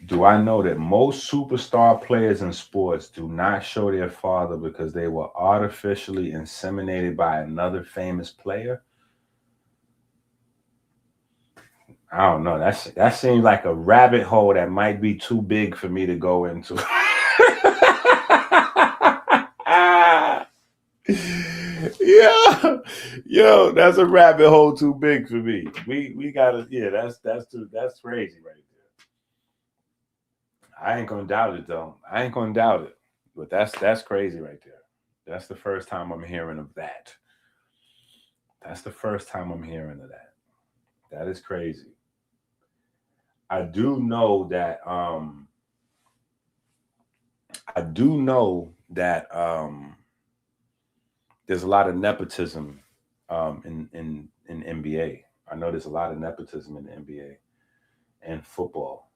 Do I know that most superstar players in sports do not show their father because they were artificially inseminated by another famous player? I don't know. That seems like a rabbit hole that might be too big for me to go into. Yo, that's a rabbit hole too big for me. We gotta, that's crazy right there. I ain't gonna doubt it though. I ain't gonna doubt it. But that's crazy right there. That's the first time I'm hearing of that. That's the first time I'm hearing of that. That is crazy. I do know that there's a lot of nepotism in NBA. I know there's a lot of nepotism in the NBA and football.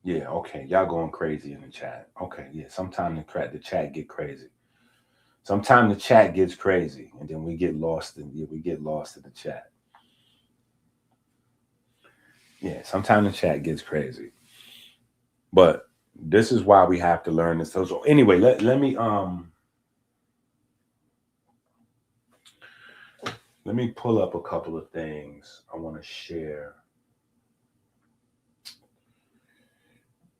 Yeah, okay. Y'all going crazy in the chat. Okay, yeah. Sometimes the chat get crazy. Sometimes the chat gets crazy, and then we get lost in the chat. Yeah, sometimes the chat gets crazy. But this is why we have to learn this. So anyway, let me pull up a couple of things I want to share.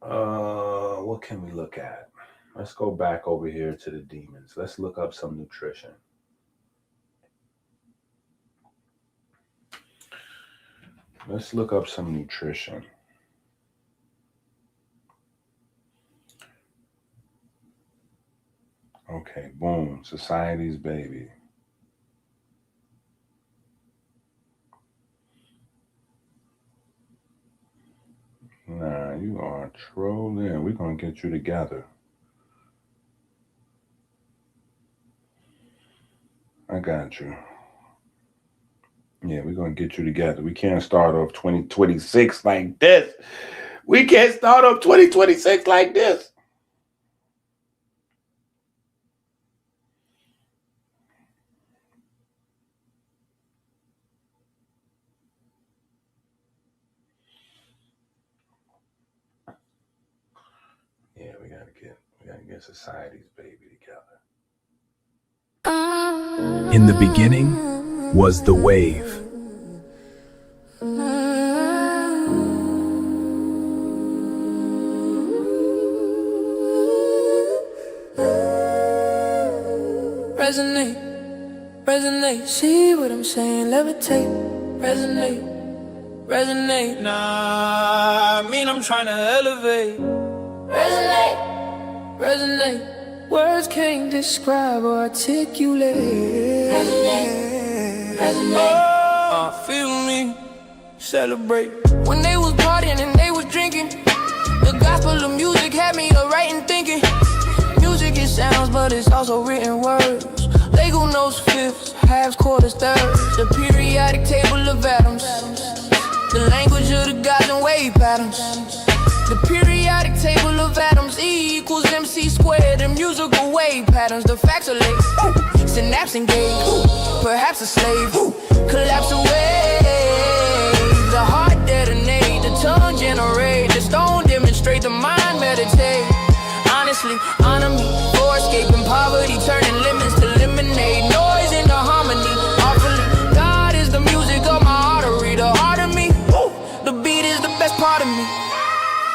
What can we look at? Let's go back over here to the demons. Let's look up some nutrition. Let's look up some nutrition. Okay, boom. Society's Baby. Nah, you are trolling. We're going to get you together. I got you. Yeah, we're going to get you together. We can't start off 2026 like this. We can't start off 2026 like this. Yeah, we gotta get society's baby together. In the beginning was the wave. Resonate, resonate, see what I'm saying, levitate, resonate, resonate, nah, I mean I'm trying to elevate. Resonate, resonate, words can't describe or articulate. Resonate, resonate, feel me, celebrate. When they was partying and they was drinking, the gospel of music had me writing, thinking. Music is sounds, but it's also written words. Lego notes, fifths, halves, quarters, thirds. The periodic table of atoms. The language of the gods and wave patterns. The periodic table of atoms, E equals MC squared. The musical wave patterns, the facts are late. Synapse engaged, perhaps a slave. Collapse away. The heart detonate, the tongue generate. The stone demonstrate, the mind meditate. Honestly, honor me for escaping poverty, turning lemons to lemonade. Noise into harmony, awfully. God is the music of my artery, the heart of me. The beat is the best part of me.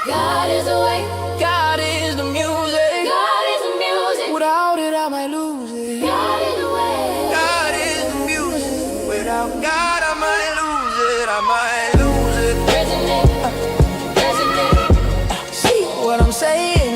God is the way. God is the music. God is the music. Without it, I might lose it. God is the way. God is the music. Without God, I might lose it. I might lose it. Resonate, resonate. See what I'm saying?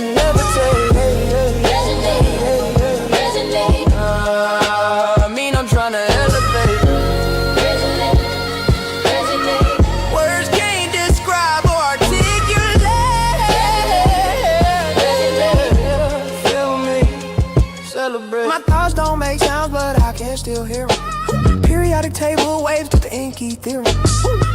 Still hear 'em. Periodic table waves to the inky theorem.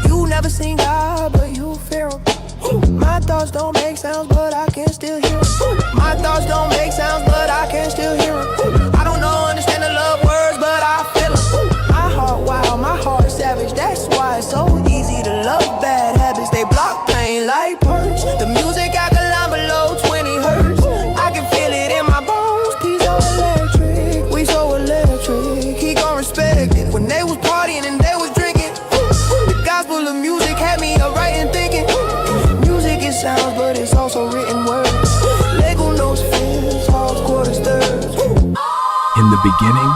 You never seen God, but you fear him. My thoughts don't make sounds, but I can still hear 'em. My thoughts don't make sounds, but I can still hear 'em. I don't know, understand the love words, but I feel 'em. My heart wild, my heart savage. That's why it's so easy to love bad habits. They block pain like purge. The music I can line below 20 hertz. I can feel it in my bones. He's so electric, we so electric. He gon' respect it. When they was partying and they was drinking, the gospel of music had me writing, thinking. Music is sounds, but it's also written words. Lego notes, fifths, halves, quarters, thirds. In the beginning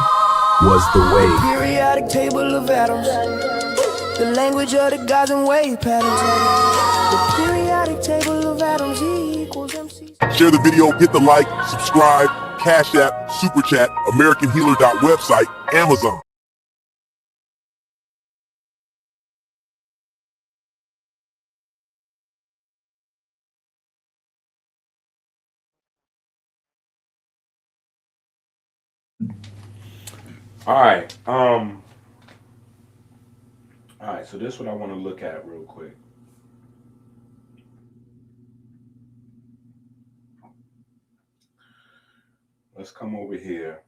was the wave. Periodic table of atoms. The language of the gods and wave patterns. The periodic table of atoms equals MC. Share the video, hit the like, subscribe, Cash App, Super Chat, AmericanHealer.website, Amazon. All right. All right, so this is what I want to look at real quick. Let's come over here.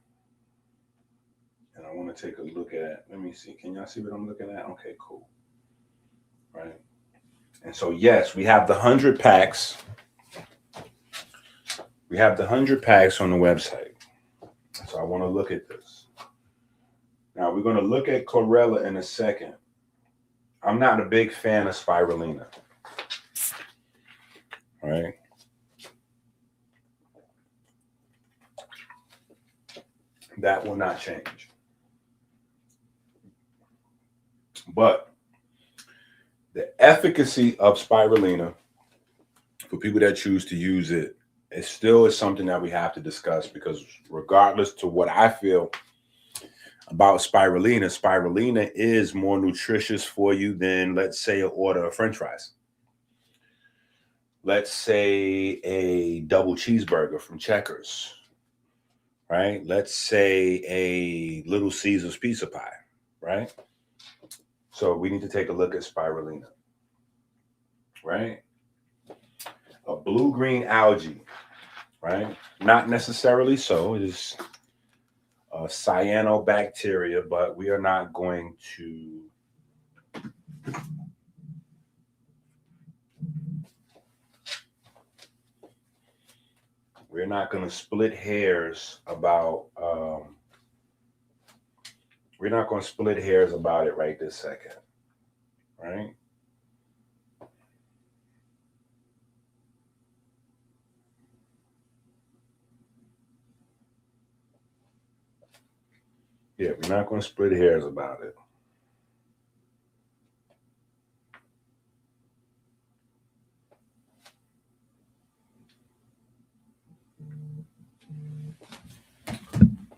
And I want to take a look at, let me see. Can y'all see what I'm looking at? Okay, cool. Right. And so, yes, we have the 100 packs. We have the 100 packs on the website. So I want to look at this. Now, we're going to look at chlorella in a second. I'm not a big fan of spirulina. All right. That will not change. But the efficacy of spirulina for people that choose to use it, it still is something that we have to discuss, because regardless to what I feel about spirulina, spirulina is more nutritious for you than, let's say, an order of French fries. Let's say a double cheeseburger from Checkers, right? Let's say a Little Caesar's pizza pie, right? So we need to take a look at spirulina, right? A blue-green algae, right? Not necessarily so. It is cyanobacteria, but we are not going to split hairs about it right this second, right? Yeah, we're not going to split hairs about it.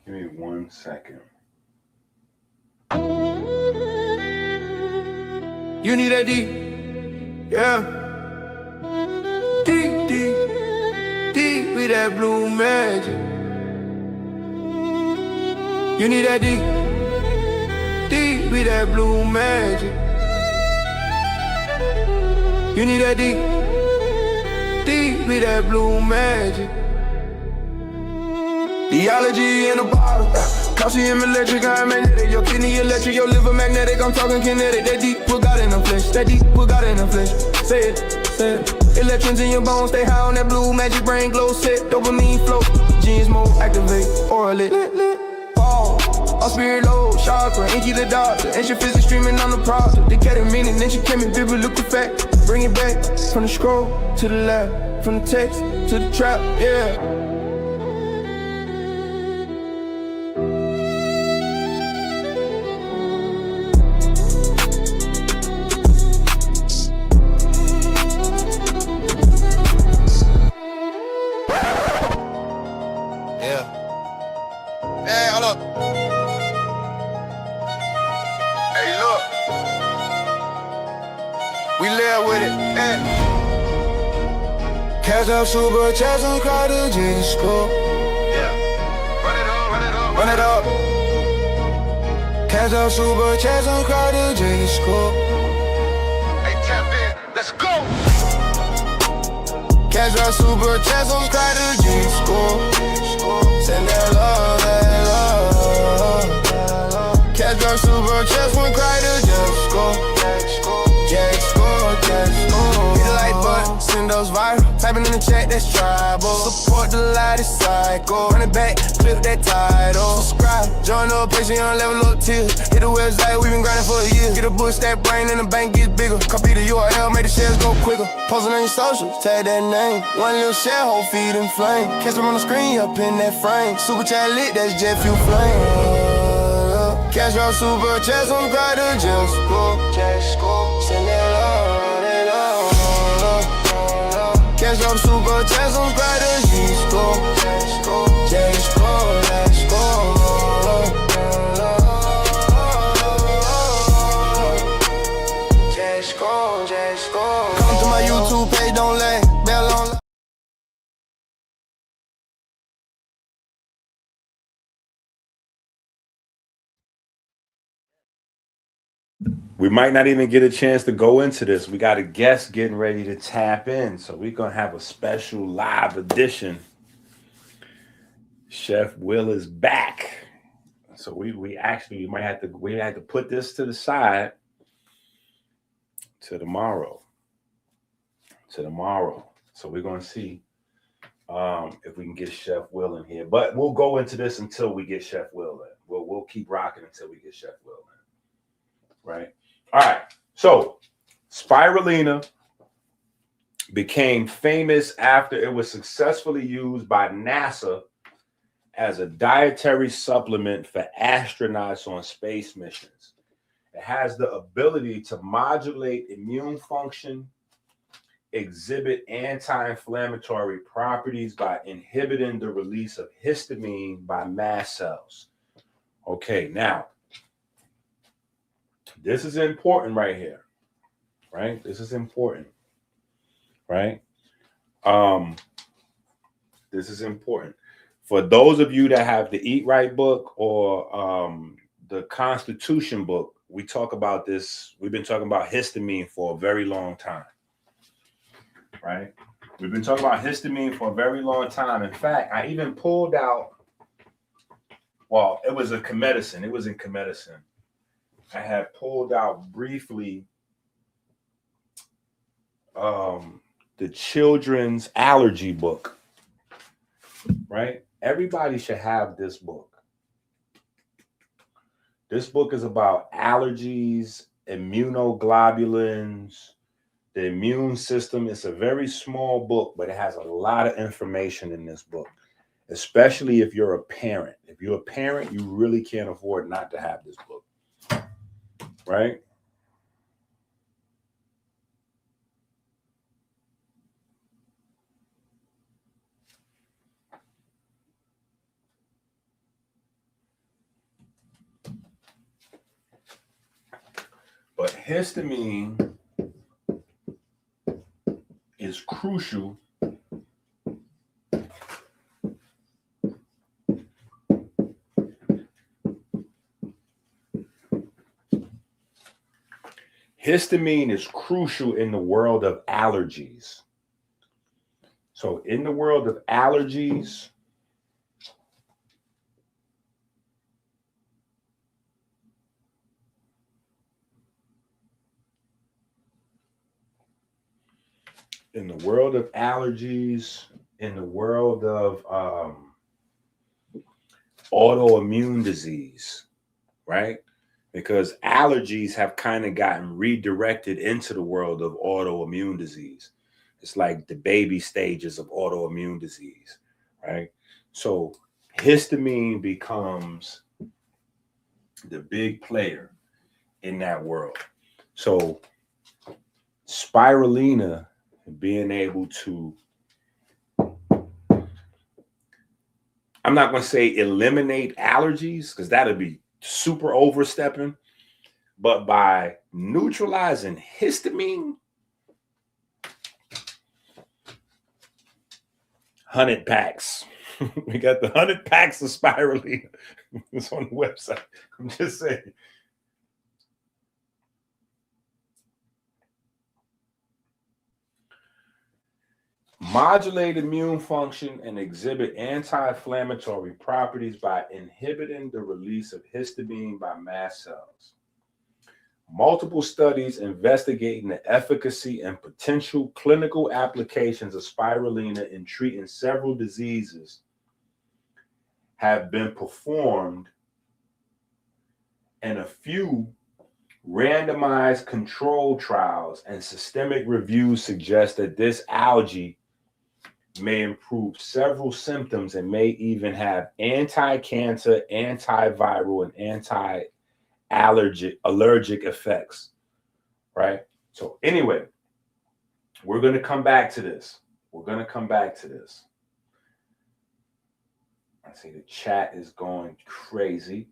Give me 1 second. You need that D, yeah. D, with that blue magic. You need that D, with that blue magic. You need that D, with that blue magic. Theology in a bottle. Calcium electric, I'm magnetic. Your kidney electric, your liver magnetic. I'm talking kinetic. That deep put God in the flesh. That deep put God in the flesh. Say it, say it. Electrons in your bones, stay high on that blue magic brain glow set. Dopamine flow, genes mode activate. Orally, lit. Fall, all spirit low, chakra, Inky the doctor. Ancient physics streaming on the product. The ketamine and ancient chemistry, biblical fact. Bring it back from the scroll to the left, from the text to the trap, yeah. Cash up, super chats on crowded jeans, school. Yeah, run it up. Cash up, super chats on crowded jeans, school. Hey, tap in, let's go. Cash up, super chats on crowded jeans, school. Send that love, Cash up, super chats on crowded jeans, school. Jack score. Hit the like button, send those viral. Typing in the chat, that's tribal. Support the latest cycle. Run it back, flip that title. Subscribe, join the Patreon, level up tiers. Hit the website, we been grinding for a year. Get a bush, that brain, and the bank gets bigger. Copy the URL, make the shares go quicker. Posting on your socials, tag that name. One little share, whole feed in flame. Catch them on the screen, up in that frame. Super chat lit, that's jet fuel flame. Cash out, super chats on crowd of gems. Send that love. Cash up, super chats on crowd of gems. Let's go. Come to my YouTube page, don't lag. Bell on. We might not even get a chance to go into this. We got a guest getting ready to tap in. So we're going to have a special live edition. Chef Will is back. So we might have to put this to the side to tomorrow. So we're going to see if we can get Chef Will in here. But we'll go into this until we get Chef Will in. We'll keep rocking until we get Chef Will in. Right? All right. So spirulina became famous after it was successfully used by NASA as a dietary supplement for astronauts on space missions. It has the ability to modulate immune function, exhibit anti-inflammatory properties by inhibiting the release of histamine by mast cells. Okay, now, this is important right here, right? This is important, right? This is important. For those of you that have the Eat Right book or the Constitution book, we talk about this. We've been talking about histamine for a very long time, right? We've been talking about histamine for a very long time. In fact, I even pulled out, well, it was a comedicine. It was in comedicine. I had pulled out briefly the children's allergy book, right? Everybody should have this book. This book is about allergies, immunoglobulins, the immune system. It's a very small book, but it has a lot of information in this book, especially if you're a parent. If you're a parent, you really can't afford not to have this book, right? But histamine is crucial Histamine is crucial in the world of allergies. So in the world of allergies, in the world of autoimmune disease, right? Because allergies have kind of gotten redirected into the world of autoimmune disease. It's like the baby stages of autoimmune disease, right? So histamine becomes the big player in that world. So spirulina being able to, I'm not going to say eliminate allergies because that'll be super overstepping, but by neutralizing histamine, 100 packs. We got the 100 packs of spirulina. It's on the website. I'm just saying. Modulate immune function and exhibit anti-inflammatory properties by inhibiting the release of histamine by mast cells. Multiple studies investigating the efficacy and potential clinical applications of spirulina in treating several diseases have been performed, and a few randomized controlled trials and systemic reviews suggest that this algae may improve several symptoms and may even have anti-cancer, antiviral, and anti-allergic effects, right? So anyway, we're going to come back to this. I see the chat is going crazy.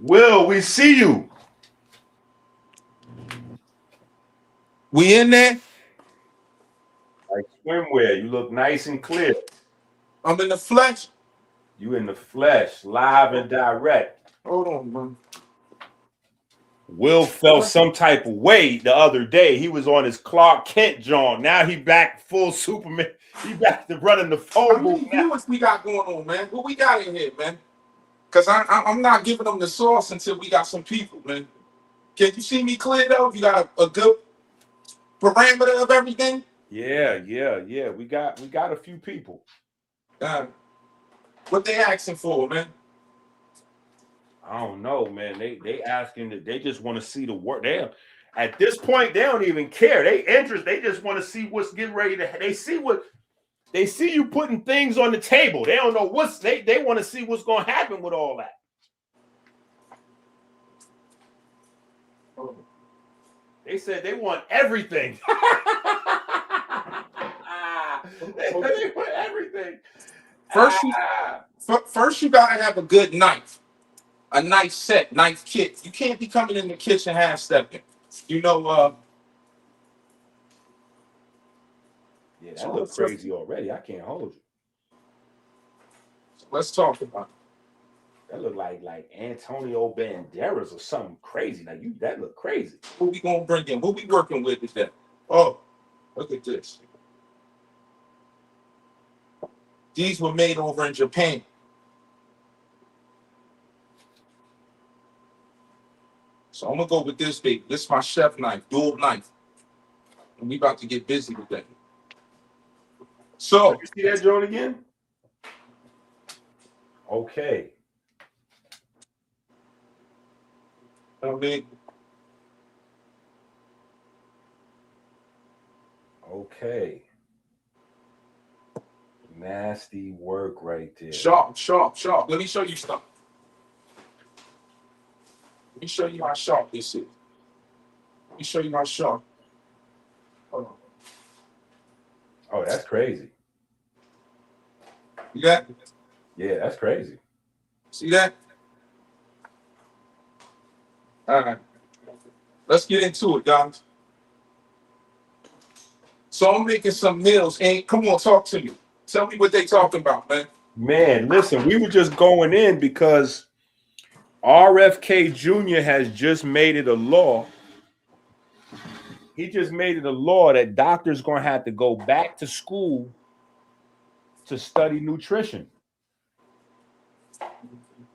Will, we see you. We in there? Like swimwear, you look nice and clear. I'm in the flesh. You in the flesh, live and direct. Hold on, man. Will felt some type of way the other day. He was on his Clark Kent John. Now he back full Superman. He back to running the phone. How many viewers we got going on, man? What we got in here, man? Because I'm not giving them the sauce until we got some people, man. Can you see me clear, though? You got a good parameter of everything? Yeah. We got a few people. What they asking for, man? I don't know, man. They asking that they just want to see the work. At this point, they don't even care. They just want to see what's getting ready to. They see you putting things on the table. They don't know they want to see what's going to happen with all that. They said they want everything. They want everything. First, you gotta have a good knife, a nice set, knife kit. You can't be coming in the kitchen half stepping. You know, Yeah, that So looks crazy already. I can't hold you. let's talk about it. That look like Antonio Banderas or something crazy. Like that look crazy. What we gonna bring in? What we working with today? Oh, look at this. These were made over in Japan. So I'm gonna go with this baby. This is my chef knife, dual knife. And we about to get busy with that. So you see that drone again? Okay. I Okay. Nasty work right there. sharp. Let me show you something. Let me show you how sharp this is. Let me show you how sharp. Hold on. Oh, that's crazy. You got? Yeah, that's crazy. See that? All right. Let's get into it, guys. So I'm making some meals. And come on, talk to me. Tell me what they talking about, man. Man, listen, we were just going in because RFK Jr. has just made it a law. He just made it a law that doctors going to have to go back to school to study nutrition.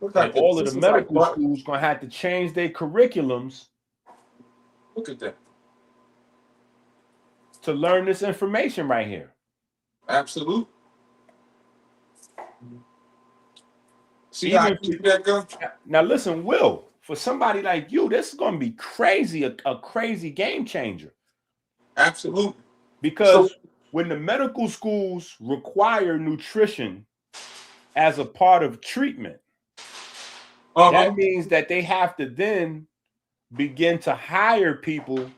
And all of the medical schools going to have to change their curriculums. Look at that. To learn this information right here. Absolutely. See how that go? Now listen, Will, for somebody like you, this is going to be crazy, a crazy game changer. Absolutely. Because when the medical schools require nutrition as a part of treatment, that means that they have to then begin to hire people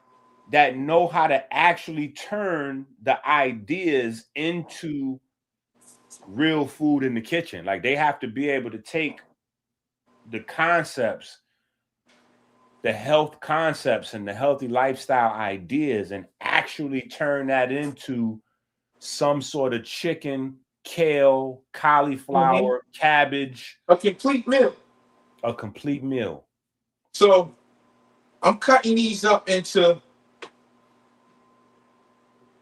that know how to actually turn the ideas into real food in the kitchen. Like they have to be able to take the concepts, the health concepts and the healthy lifestyle ideas and actually turn that into some sort of chicken, kale, cauliflower, cabbage. A complete meal. A complete meal. So I'm cutting these up into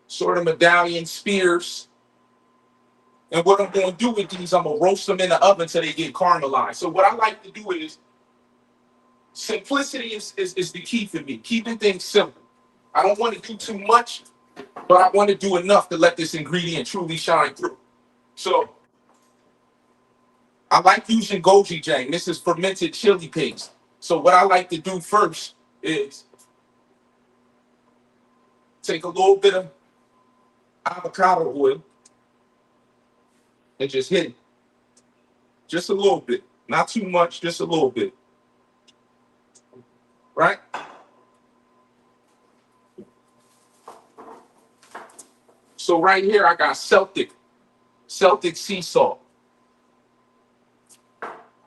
sort of medallion spears. And what I'm going to do with these, I'm going to roast them in the oven until they get caramelized. So what I like to do is, simplicity is the key for me. Keeping things simple. I don't want to do too much, but I want to do enough to let this ingredient truly shine through. So I like using gochujang. This is fermented chili paste. So what I like to do first is take a little bit of avocado oil and just hit it. Just a little bit. Not too much, just a little bit. Right? So right here, I got Celtic sea salt.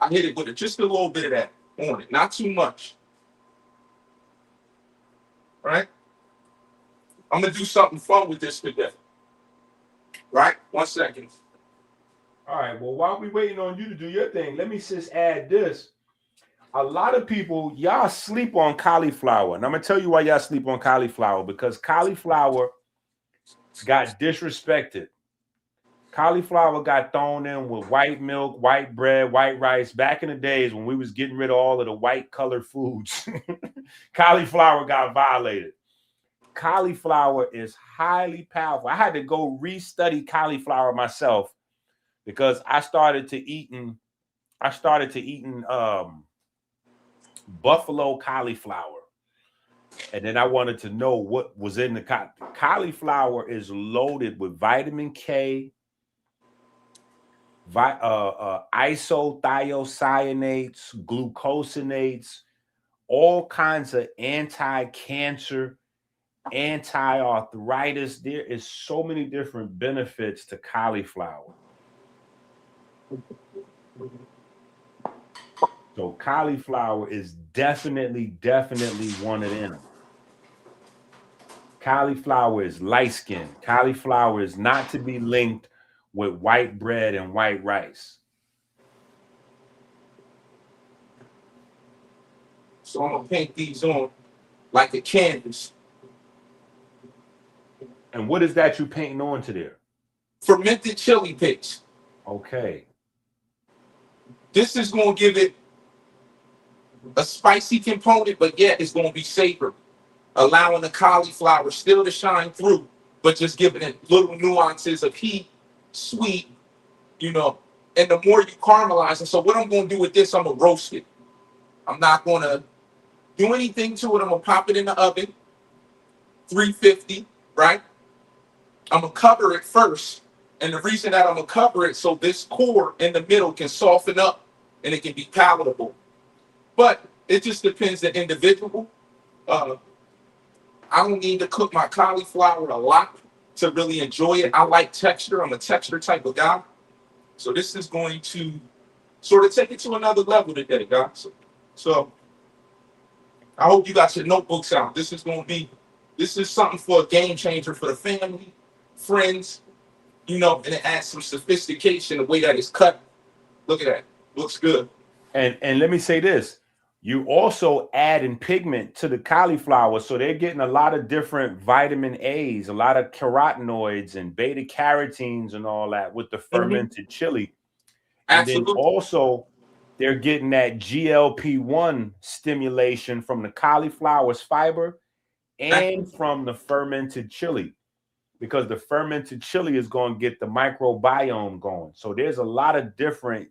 I hit it with just a little bit of that on it, not too much. Right? I'm gonna do something fun with this today. Right? 1 second. All right. Well, while we waiting on you to do your thing, let me just add this. A lot of people, y'all sleep on cauliflower. And I'm gonna tell you why y'all sleep on cauliflower, because cauliflower got disrespected. Cauliflower got thrown in with white milk, white bread, white rice. Back in the days when we was getting rid of all of the white colored foods, cauliflower got violated. Cauliflower is highly powerful. I had to go restudy cauliflower myself because I started to eating buffalo cauliflower. And then I wanted to know what was in the cauliflower. Is loaded with vitamin K, isothiocyanates, glucosinates, all kinds of anti-cancer, anti-arthritis. There is so many different benefits to cauliflower. So cauliflower is definitely one of them. Cauliflower is light skin. Cauliflower is not to be linked with white bread and white rice. So I'm gonna paint these on like a canvas. And what is that you painting onto there? Fermented chili paste. Okay. This is gonna give it a spicy component, but yet it's gonna be savory, allowing the cauliflower still to shine through, but just giving it little nuances of heat, sweet, you know. And the more you caramelize, and so what I'm gonna do with this, I'm gonna roast it. I'm not gonna do anything to it. I'm gonna pop it in the oven, 350, right? I'm gonna cover it first. And the reason that I'm gonna cover it so this core in the middle can soften up and it can be palatable. But it just depends the individual. I don't need to cook my cauliflower a lot to really enjoy it. I like texture. I'm a texture type of guy. So this is going to sort of take it to another level today, guys. So I hope you got your notebooks out. This is something for a game changer for the family, friends, you know, and it adds some sophistication the way that it's cut. Look at that. Looks good. And let me say this. You also add in pigment to the cauliflower, so they're getting a lot of different vitamin A's, a lot of carotenoids and beta carotenes and all that with the fermented chili. And Absolutely. then also they're getting that GLP-1 stimulation from the cauliflower's fiber and from the fermented chili, because the fermented chili is going to get the microbiome going. So there's a lot of different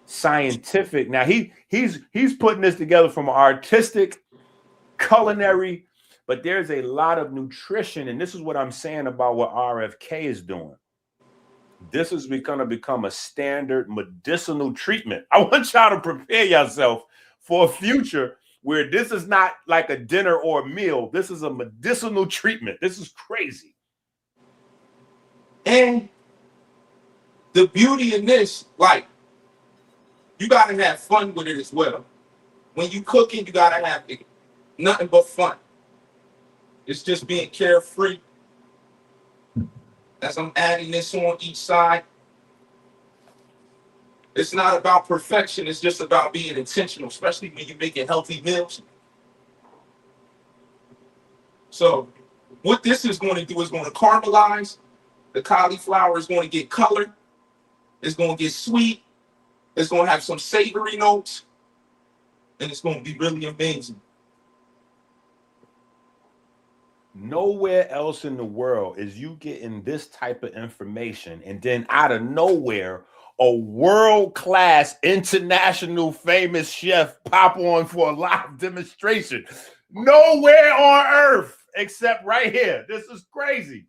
scientific. Now he's putting this together from an artistic, culinary, but there's a lot of nutrition, and this is what I'm saying about what RFK is doing. This is going to become a standard medicinal treatment. I want y'all to prepare yourself for a future where this is not like a dinner or a meal. This is a medicinal treatment. This is crazy. And the beauty in this, like, you gotta have fun with it as well. When you cooking, you gotta have nothing but fun. It's just being carefree. As I'm adding this on each side, it's not about perfection. It's just about being intentional, especially when you're making healthy meals. So what this is going to do is going to caramelize. The cauliflower is going to get color. It's going to get sweet. It's going to have some savory notes. And it's going to be really amazing. Nowhere else in the world is you getting this type of information, and then out of nowhere, a world-class, international famous chef pop on for a live demonstration. Nowhere on earth except right here. This is crazy.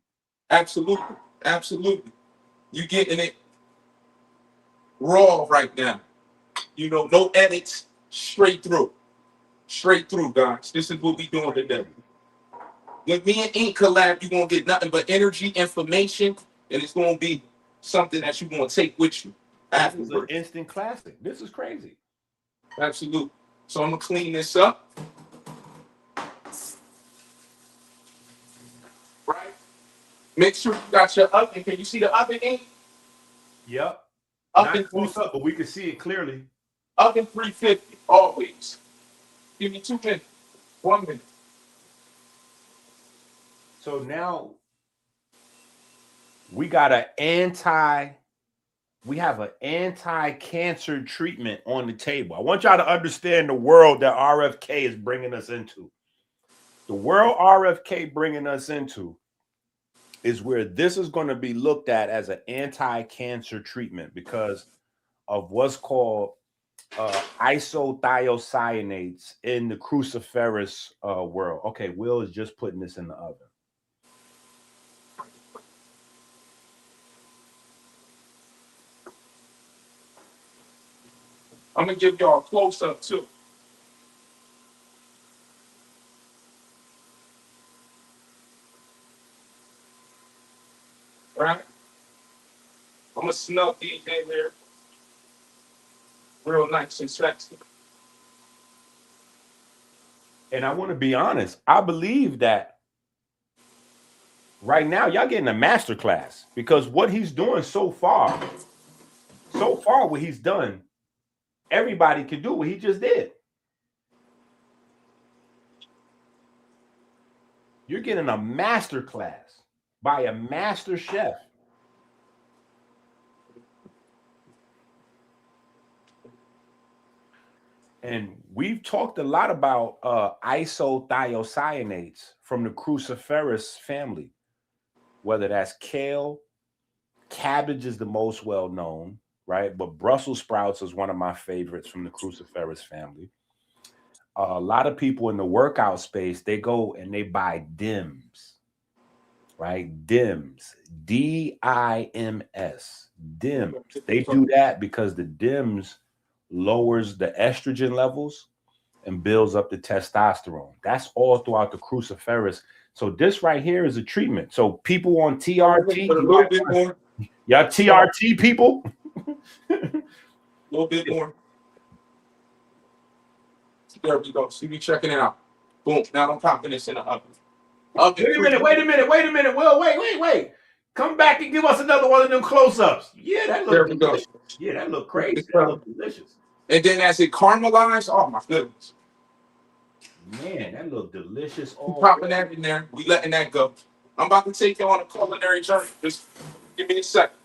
Absolutely. Absolutely. You're getting it raw right now. You know, no edits, straight through. Straight through, guys. This is what we doing today. When me and Ink collab, you're going to get nothing but energy, information, and it's going to be something that you're going to take with you afterwards. This is an instant classic. This is crazy. Absolutely. So I'm going to clean this up. Right? Make sure you got your oven. Can you see the oven, Ink? Yep. Oven Not close up, but we can see it clearly. Oven 350, always. Give me 2 minutes. 1 minute. So now we got an anti-cancer treatment on the table. I want y'all to understand the world that RFK is bringing us into. The world RFK bringing us into is where this is going to be looked at as an anti-cancer treatment because of what's called isothiocyanates in the cruciferous world. Okay, Will is just putting this in the oven. I'm going to give y'all a close-up, too. Right? I'm going to snug these in there. Real nice and sexy. And I want to be honest. I believe that right now, y'all getting a master class because what he's doing so far, what he's done, everybody can do what he just did. You're getting a master class by a master chef. And we've talked a lot about isothiocyanates from the cruciferous family, whether that's kale, cabbage is the most well known, right? But Brussels sprouts is one of my favorites from the cruciferous family. A lot of people in the workout space, they go and they buy DIMS, right? DIMS, DIMS, DIMS. They do that because the DIMS lowers the estrogen levels and builds up the testosterone. That's all throughout the cruciferous. So this right here is a treatment. So people on TRT, y'all TRT people, a little bit more. There we go. See me checking it out. Boom. Now I'm popping this in the oven. Wait a minute. Will, wait. Come back and give us another one of them close-ups. Yeah, that looks delicious. Yeah, that look crazy. That look delicious. And then as it caramelized, oh my goodness. Man, that look delicious. Oh, popping that in there. We letting that go. I'm about to take you on a culinary journey. Just give me a second.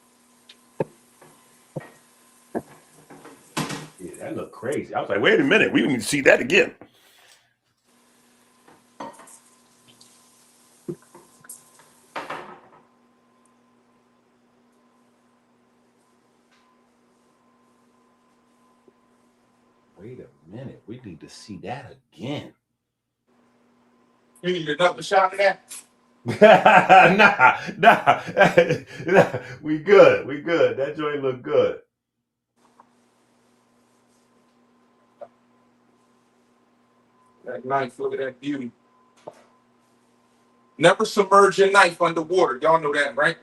Yeah, that look crazy. I was like, wait a minute. We need to see that again. Wait a minute. We need to see that again. You need another shot of that? nah. We good. That joint look good. That knife, look at that beauty. Never submerge your knife underwater. Y'all know that, right?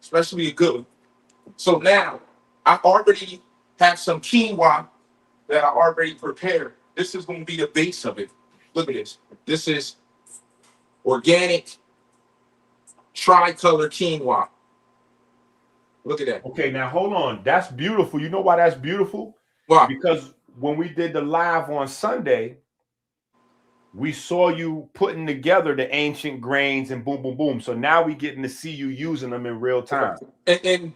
Especially a good one. So now, I already have some quinoa that I already prepared. This is going to be the base of it. Look at this. This is organic tricolor quinoa. Look at that. Okay, now hold on. That's beautiful. You know why that's beautiful? Why? Because when we did the live on Sunday, we saw you putting together the ancient grains and boom, boom, boom. So now we getting to see you using them in real time. And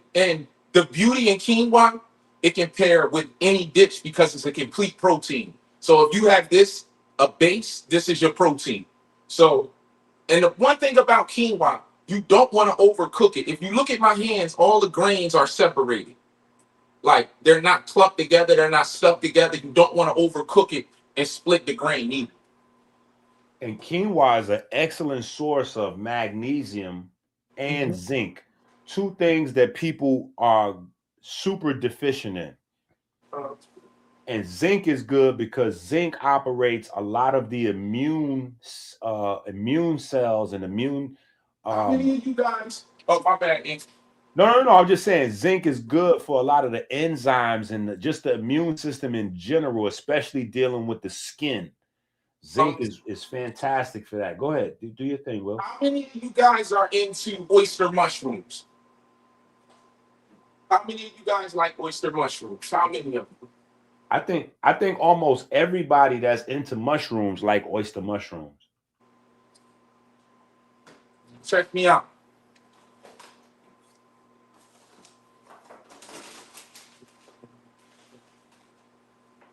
the beauty in quinoa, it can pair with any dish because it's a complete protein. So if you have this, a base, this is your protein. So, and the one thing about quinoa, you don't want to overcook it. If you look at my hands, all the grains are separated. Like they're not clumped together, they're not stuck together. You don't want to overcook it and split the grain either. And quinoa is an excellent source of magnesium and zinc, two things that people are super deficient in. And zinc is good because zinc operates a lot of the immune cells and immune. How many of you guys? Oh, my bad, Ink. No. I'm just saying zinc is good for a lot of the enzymes and just the immune system in general, especially dealing with the skin. Zinc is fantastic for that. Go ahead, do your thing, Will. How many of you guys are into oyster mushrooms? How many of you guys like oyster mushrooms? How many of them? I think almost everybody that's into mushrooms like oyster mushrooms. Check me out.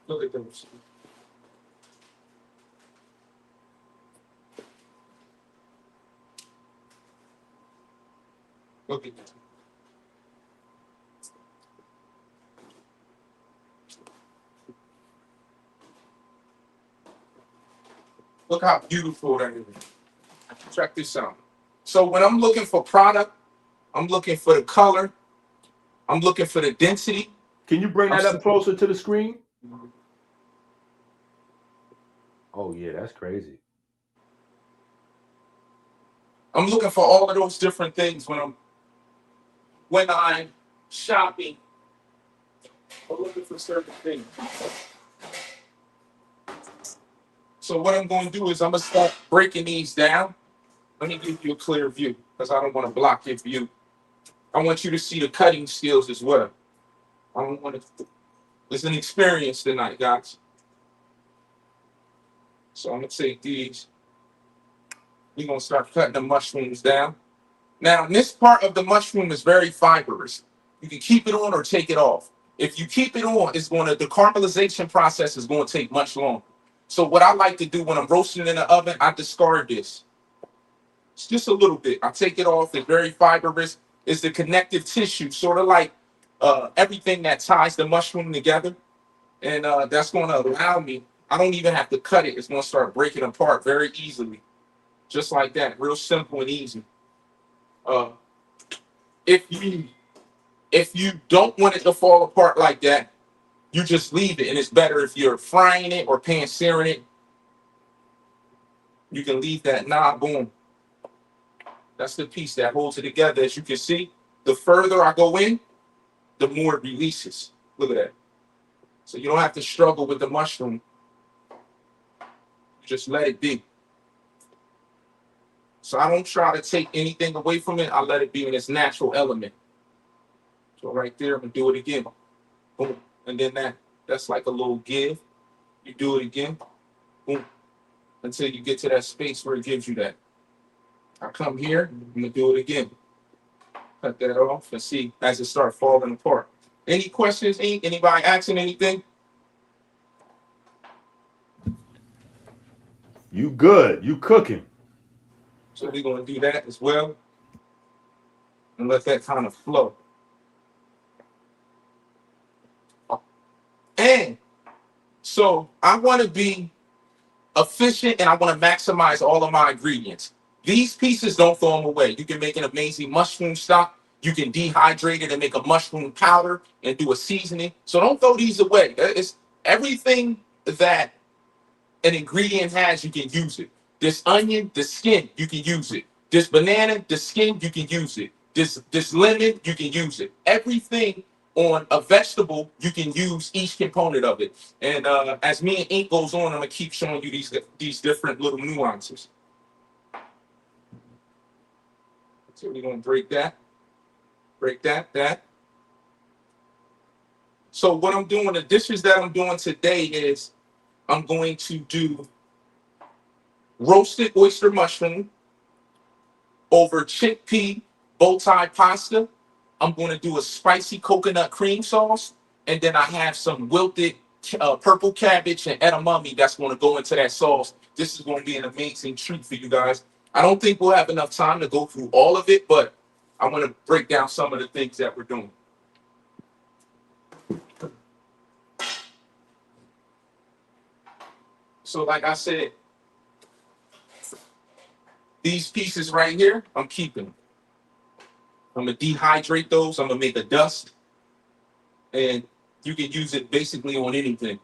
Look at those. Look at that. Look how beautiful that is. Check this out. So when I'm looking for product, I'm looking for the color. I'm looking for the density. Can you bring that up closer to the screen? Oh yeah, that's crazy. I'm looking for all of those different things when I'm shopping. I'm looking for certain things. So what I'm going to do is I'm going to start breaking these down. Let me give you a clear view. because I don't want to block your view. I want you to see the cutting skills as well. I don't want to. It's an experience tonight, guys. So I'm gonna take these. We're gonna start cutting the mushrooms down. Now, this part of the mushroom is very fibrous. You can keep it on or take it off. If you keep it on, the caramelization process is going to take much longer. So what I like to do when I'm roasting in the oven, I discard this. It's just a little bit. I take it off. It's very fibrous. It's the connective tissue, sort of like everything that ties the mushroom together. And that's going to allow me, I don't even have to cut it. It's going to start breaking apart very easily. Just like that. Real simple and easy. If you don't want it to fall apart like that, you just leave it. And it's better if you're frying it or pan-searing it. You can leave that knob, boom. That's the piece that holds it together. As you can see, the further I go in, the more it releases. Look at that. So you don't have to struggle with the mushroom. You just let it be. So I don't try to take anything away from it. I let it be in its natural element. So right there, I'm gonna do it again. Boom. And then that's like a little give. You do it again. Boom. Until you get to that space where it gives you that. I come here, I'm gonna do it again. Cut that off and see as it starts falling apart. Any questions? Anybody asking anything? You good. You cooking. So we're gonna do that as well. And let that kind of flow. And so I want to be efficient and I want to maximize all of my ingredients. These pieces, don't throw them away. You can make an amazing mushroom stock. You can dehydrate it and make a mushroom powder and do a seasoning. So don't throw these away. It's everything that an ingredient has, you can use it. This onion, the skin, you can use it. This banana, the skin, you can use it. This lemon, you can use it. Everything on a vegetable, you can use each component of it. And as me and Ink goes on, I'm gonna keep showing you these different little nuances. So we're gonna break that, that. So what I'm doing, the dishes that I'm doing today is I'm going to do roasted oyster mushroom over chickpea bow tie pasta. I'm going to do a spicy coconut cream sauce. And then I have some wilted purple cabbage and edamame that's going to go into that sauce. This is going to be an amazing treat for you guys. I don't think we'll have enough time to go through all of it, but I want to break down some of the things that we're doing. So like I said, these pieces right here, I'm keeping them. I'm going to dehydrate those. I'm going to make a dust. And you can use it basically on anything.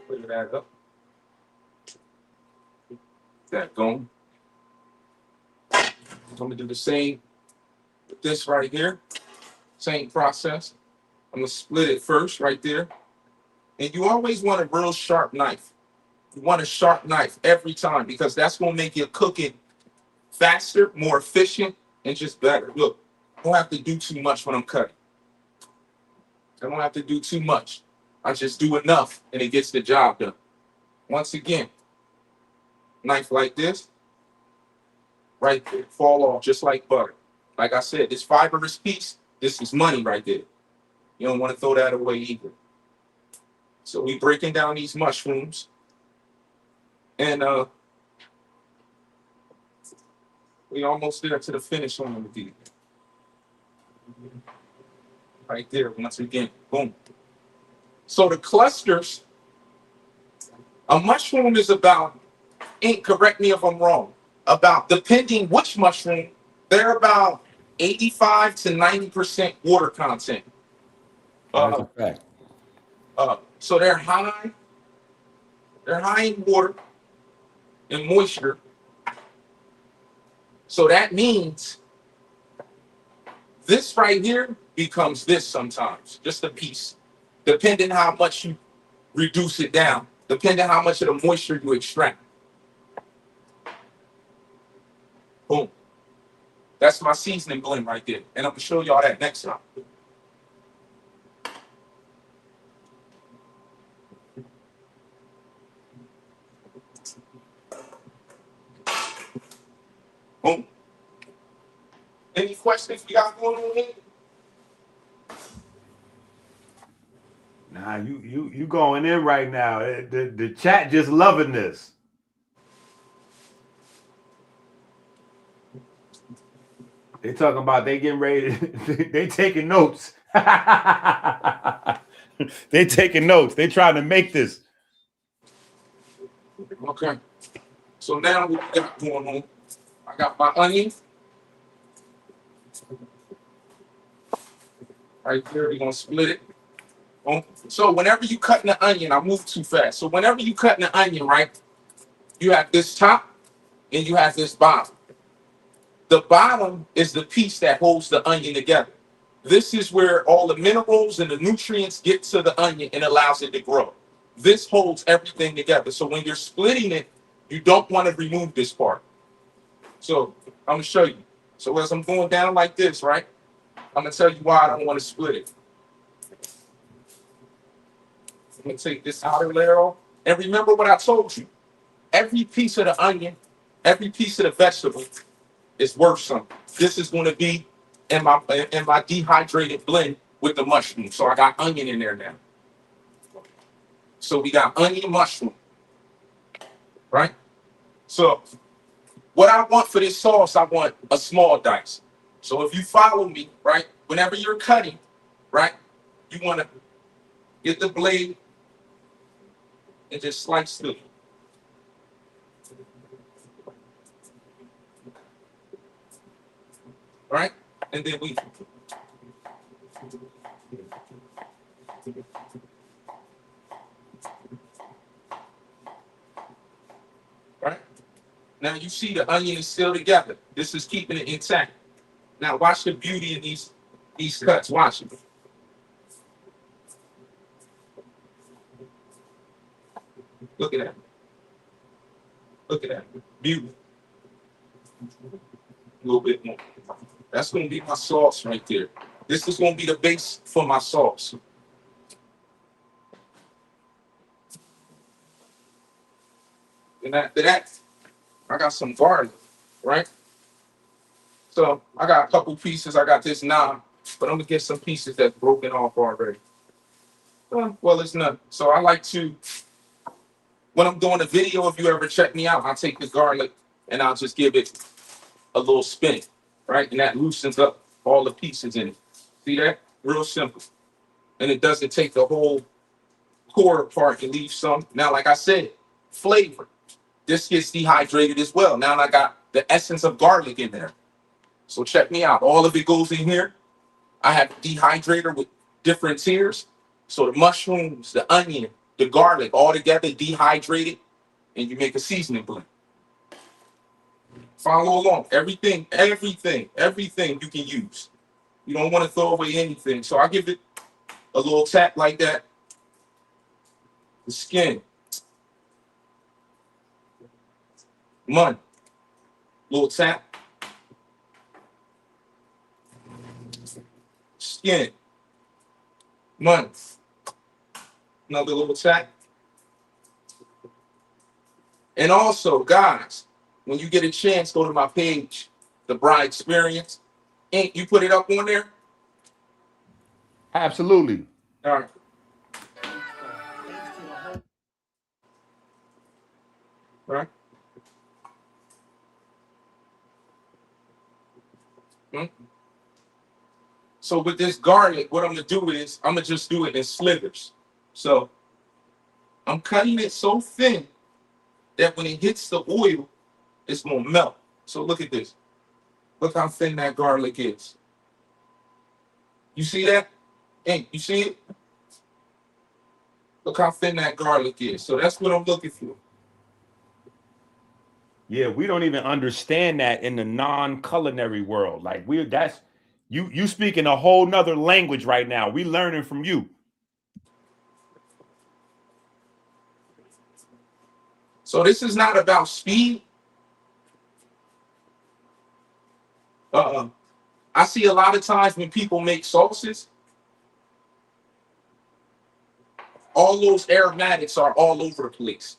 Put that up. That going. I'm going to do the same with this right here. Same process. I'm going to split it first right there. And you always want a real sharp knife. You want a sharp knife every time because that's going to make your cooking faster, more efficient, and just better. Look, I don't have to do too much when I'm cutting. I don't have to do too much. I just do enough and it gets the job done. Once again, knife like this, right there, fall off just like butter. Like I said, this fibrous piece, this is money right there. You don't want to throw that away either. So we breaking down these mushrooms. And we almost there to the finish line with these. Right there, once again, boom. So the clusters, a mushroom is about, Ink, correct me if I'm wrong, about, depending which mushroom, they're about 85 to 90% water content. That's a fact. So they're high in water and moisture. So that means this right here becomes this sometimes, just a piece, depending how much you reduce it down, depending on how much of the moisture you extract. Boom. That's my seasoning blend right there. And I'm gonna show y'all that next time. Boom. Any questions we got going on here? Nah, you going in right now. The chat just loving this. They talking about they getting ready. They taking notes. They taking notes. They trying to make this. Okay. So now what we got going on? I got my onion. Right there, we're gonna split it. So whenever you cutting the onion, I move too fast. So whenever you cutting the onion, right, you have this top and you have this bottom. The bottom is the piece that holds the onion together. This is where all the minerals and the nutrients get to the onion and allows it to grow. This holds everything together. So when you're splitting it, you don't want to remove this part. So I'm gonna show you. So as I'm going down like this, right, I'm gonna tell you why I don't want to split it. I'm gonna take this outer layer off. And remember what I told you. Every piece of the onion, every piece of the vegetable is worth something. This is going to be in my dehydrated blend with the mushroom. So I got onion in there now. So we got onion mushroom, right? So what I want for this sauce, I want a small dice. So if you follow me, right, whenever you're cutting, right, you want to get the blade and just slice through. Right? And then we right? Now you see the onion is still together. This is keeping it intact. Now watch the beauty in these cuts. Watch it. Look at that. Look at that. Beauty. A little bit more. That's going to be my sauce right there. This is going to be the base for my sauce. And after that, I got some garlic, right? So I got a couple pieces. I got this knob, but I'm going to get some pieces that's broken off already. Well, it's not. So I like to, when I'm doing a video, if you ever check me out, I'll take the garlic and I'll just give it a little spin, right? And that loosens up all the pieces in it. See that? Real simple. And it doesn't take the whole core apart and leave some. Now, like I said, flavor. This gets dehydrated as well. Now I got the essence of garlic in there. So check me out. All of it goes in here. I have a dehydrator with different tiers. So the mushrooms, the onion, the garlic, all together dehydrated, and you make a seasoning blend. Follow along. Everything you can use. You don't want to throw away anything. So I give it a little tap like that. The skin. Money. Little tap. Skin. Money. Another little tap. And also, guys, when you get a chance, go to my page, The Bride Experience. Ain't you put it up on there? Absolutely. All right. Right. So with this garlic, what I'm gonna do is I'm gonna just do it in slivers. So I'm cutting it so thin that when it hits the oil, it's gonna melt. So look at this. Look how thin that garlic is. You see that? Hey, you see it? Look how thin that garlic is. So that's what I'm looking for. Yeah, we don't even understand that in the non-culinary world. Like you speaking a whole nother language right now. We learning from you. So this is not about speed. I see a lot of times when people make sauces, all those aromatics are all over the place.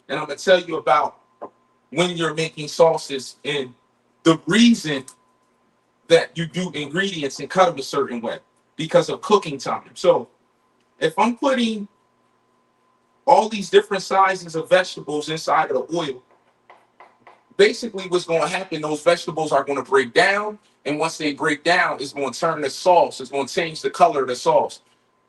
And I'm gonna tell you about when you're making sauces and the reason that you do ingredients and cut them a certain way because of cooking time. So if I'm putting all these different sizes of vegetables inside of the oil, basically what's going to happen, those vegetables are going to break down. And once they break down, it's going to turn the sauce. It's going to change the color of the sauce.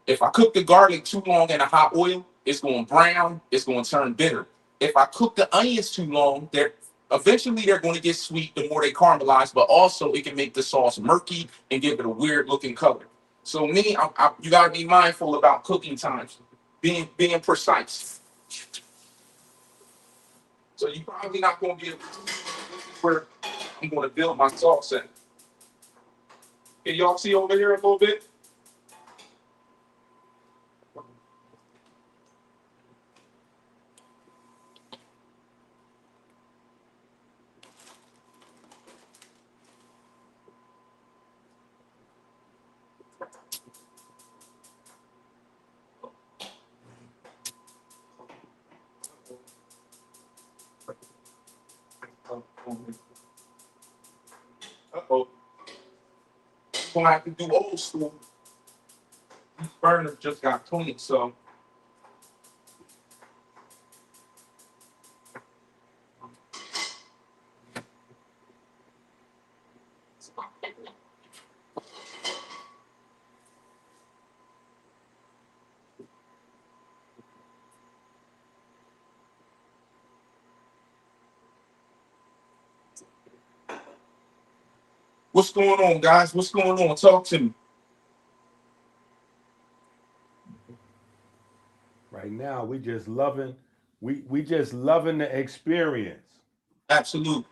If I cook the garlic too long in a hot oil, it's going brown. It's going to turn bitter. If I cook the onions too long, they're going to get sweet the more they caramelize, but also it can make the sauce murky and give it a weird looking color. So you got to be mindful about cooking times, being precise. So you're probably not going to be able to do where I'm going to build my sauce in. Can y'all see over here a little bit? Uh-oh. I'm going to have to do old school. These burners just got cleaned, so. What's going on, guys? What's going on? Talk to me. Right now, we just loving, we just loving the experience. Absolutely.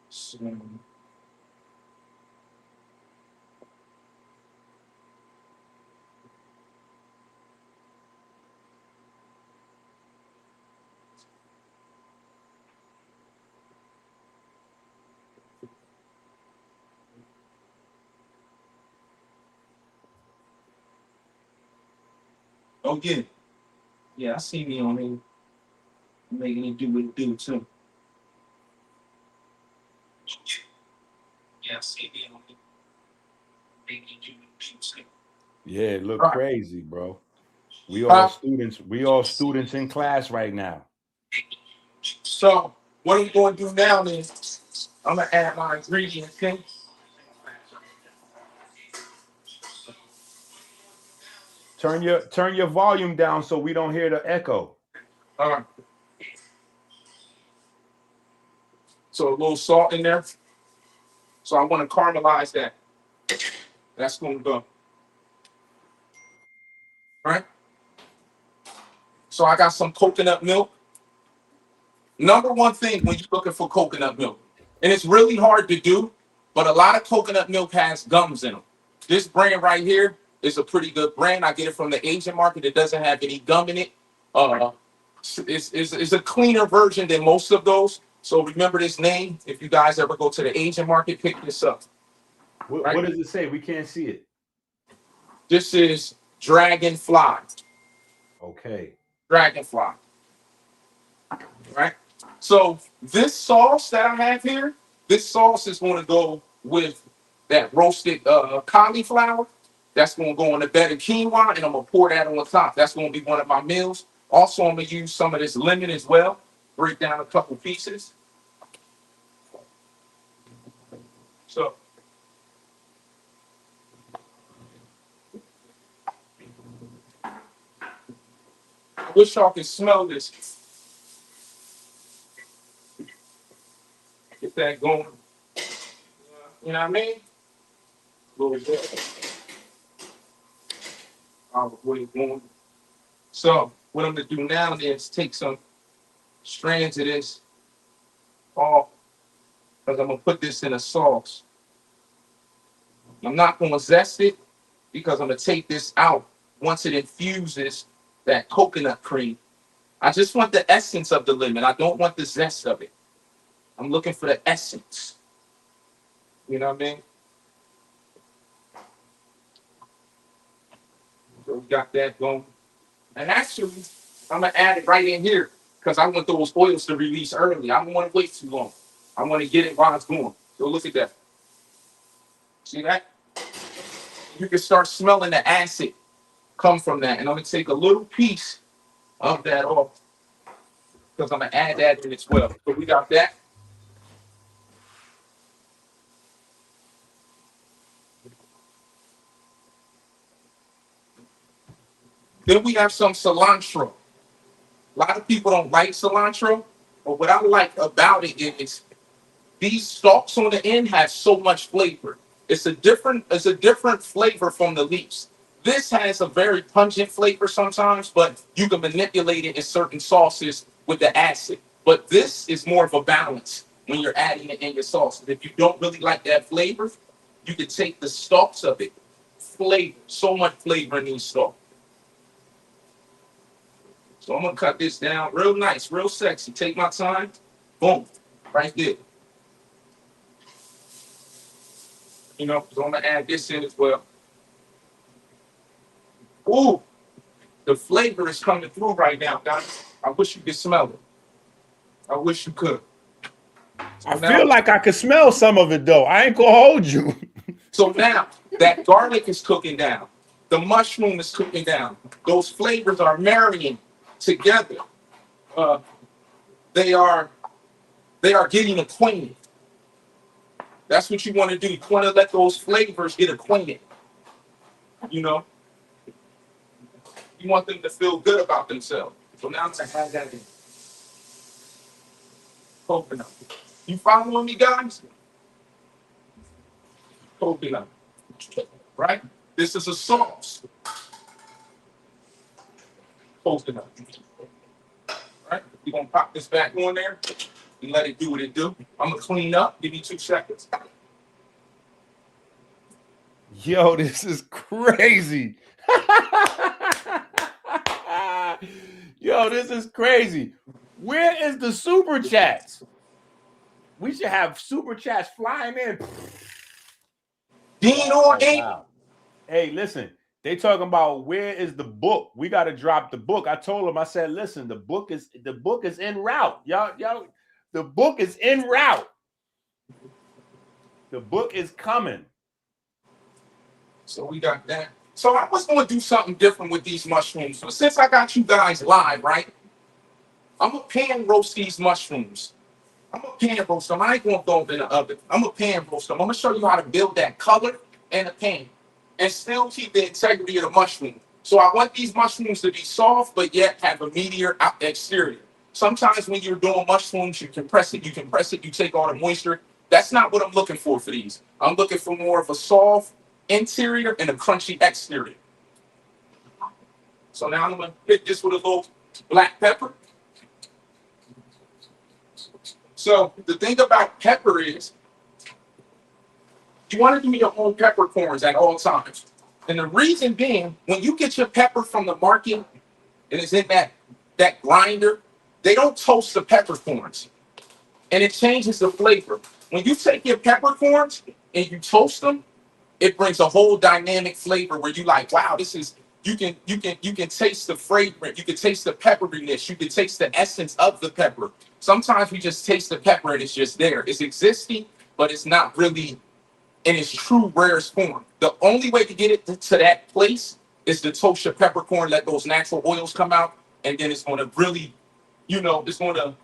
So, oh, yeah. Yeah, I see me on here making it do what it do, too. Yeah, I see me on here making it do what it do, too. Yeah, it look Right. crazy, bro. We all students. We all students in class right now. So what I'm going to do now is I'm going to add my ingredients in. Turn your volume down so we don't hear the echo. All right. So a little salt in there. So I want to caramelize that. That's going to go. Right? So I got some coconut milk. Number one thing when you're looking for coconut milk, and it's really hard to do, but a lot of coconut milk has gums in them. This brand right here is a pretty good brand. I get it from the Asian market. It doesn't have any gum in it. It's a cleaner version than most of those. So remember this name. If you guys ever go to the Asian market, pick this up. What does it say? We can't see it. This is Dragonfly. Okay. Dragonfly. Right? So this sauce that I have here, this sauce is going to go with that roasted cauliflower. That's going to go on the bed of quinoa, and I'm going to pour that on the top. That's going to be one of my meals. Also, I'm going to use some of this lemon as well. Break down a couple pieces. So, I wish y'all could smell this. Get that going. You know what I mean? A little bit. I'll wait going. So, what I'm going to do now is take some strands of this off, because I'm going to put this in a sauce. I'm not going to zest it because I'm going to take this out once it infuses that coconut cream. I just want the essence of the lemon. I don't want the zest of it. I'm looking for the essence. You know what I mean? So we got that going. And actually, I'm gonna add it right in here because I want those oils to release early. I don't want to wait too long. I want to get it while it's going. So look at that. See that? You can start smelling the acid come from that. And I'm gonna take a little piece of that off because I'm gonna add that in as well. So we got that. Then we have some cilantro. A lot of people don't like cilantro, but what I like about it is these stalks on the end have so much flavor. It's a different flavor from the leaves. This has a very pungent flavor sometimes, but you can manipulate it in certain sauces with the acid. But this is more of a balance when you're adding it in your sauce. If you don't really like that flavor, you can take the stalks of it. Flavor, so much flavor in these stalks. So I'm gonna cut this down real nice, real sexy. Take my time. Boom, right there. You know, so I'm gonna add this in as well. Ooh, the flavor is coming through right now, guys. I wish you could smell it. I wish you could. So I feel like I could smell some of it though. I ain't gonna hold you. So now that garlic is cooking down, the mushroom is cooking down. Those flavors are marrying together. They are getting acquainted. That's what you want to do. You want to let those flavors get acquainted. You know, you want them to feel good about themselves. So now I'm gonna add that in. Coconut. You following me, guys? Coconut. Right? This is a sauce. Coconut. Right? We're gonna pop this back on there and let it do what it do. I'm gonna clean up. Give me 2 seconds. Yo, this is crazy. Yo, this is crazy. Where is the super chats? We should have super chats flying in. Dean or ain't. Wow. Hey, listen, they talking about where is the book? We got to drop the book. I told them, I said, listen, the book is en route. Y'all, the book is en route. The book is coming. So we got that. So I was going to do something different with these mushrooms. So since I got you guys live, right? I'm going to pan roast these mushrooms. I'm going to pan roast them. I ain't going to throw them in the oven. I'm going to pan roast them. I'm going to show you how to build that color in the pan and still keep the integrity of the mushroom. So I want these mushrooms to be soft, but yet have a meatier exterior. Sometimes when you're doing mushrooms, you compress it, you take all the moisture. That's not what I'm looking for these. I'm looking for more of a soft interior and a crunchy exterior. So now I'm going to hit this with a little black pepper. So the thing about pepper is you want to do your own peppercorns at all times. And the reason being, when you get your pepper from the market and it's in that grinder, they don't toast the peppercorns. And it changes the flavor. When you take your peppercorns and you toast them, it brings a whole dynamic flavor where you like, wow, this is, you can taste the fragrance, you can taste the pepperiness, you can taste the essence of the pepper. Sometimes we just taste the pepper and it's just there. It's existing, but it's not really in its true rarest form. The only way to get it to that place is to toast your peppercorn, let those natural oils come out, and then it's going to really, it's going to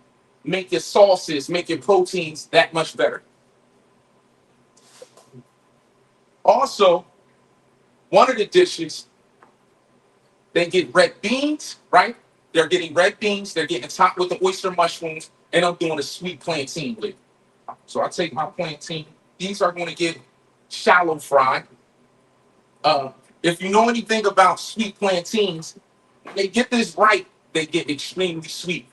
make your sauces, make your proteins that much better. Also, one of the dishes, they get red beans, right? They're getting red beans. They're getting topped with the oyster mushrooms, and I'm doing a sweet plantain with it. So I take my plantain. These are going to get shallow fried. If you know anything about sweet plantains, when they get this right, they get extremely sweet.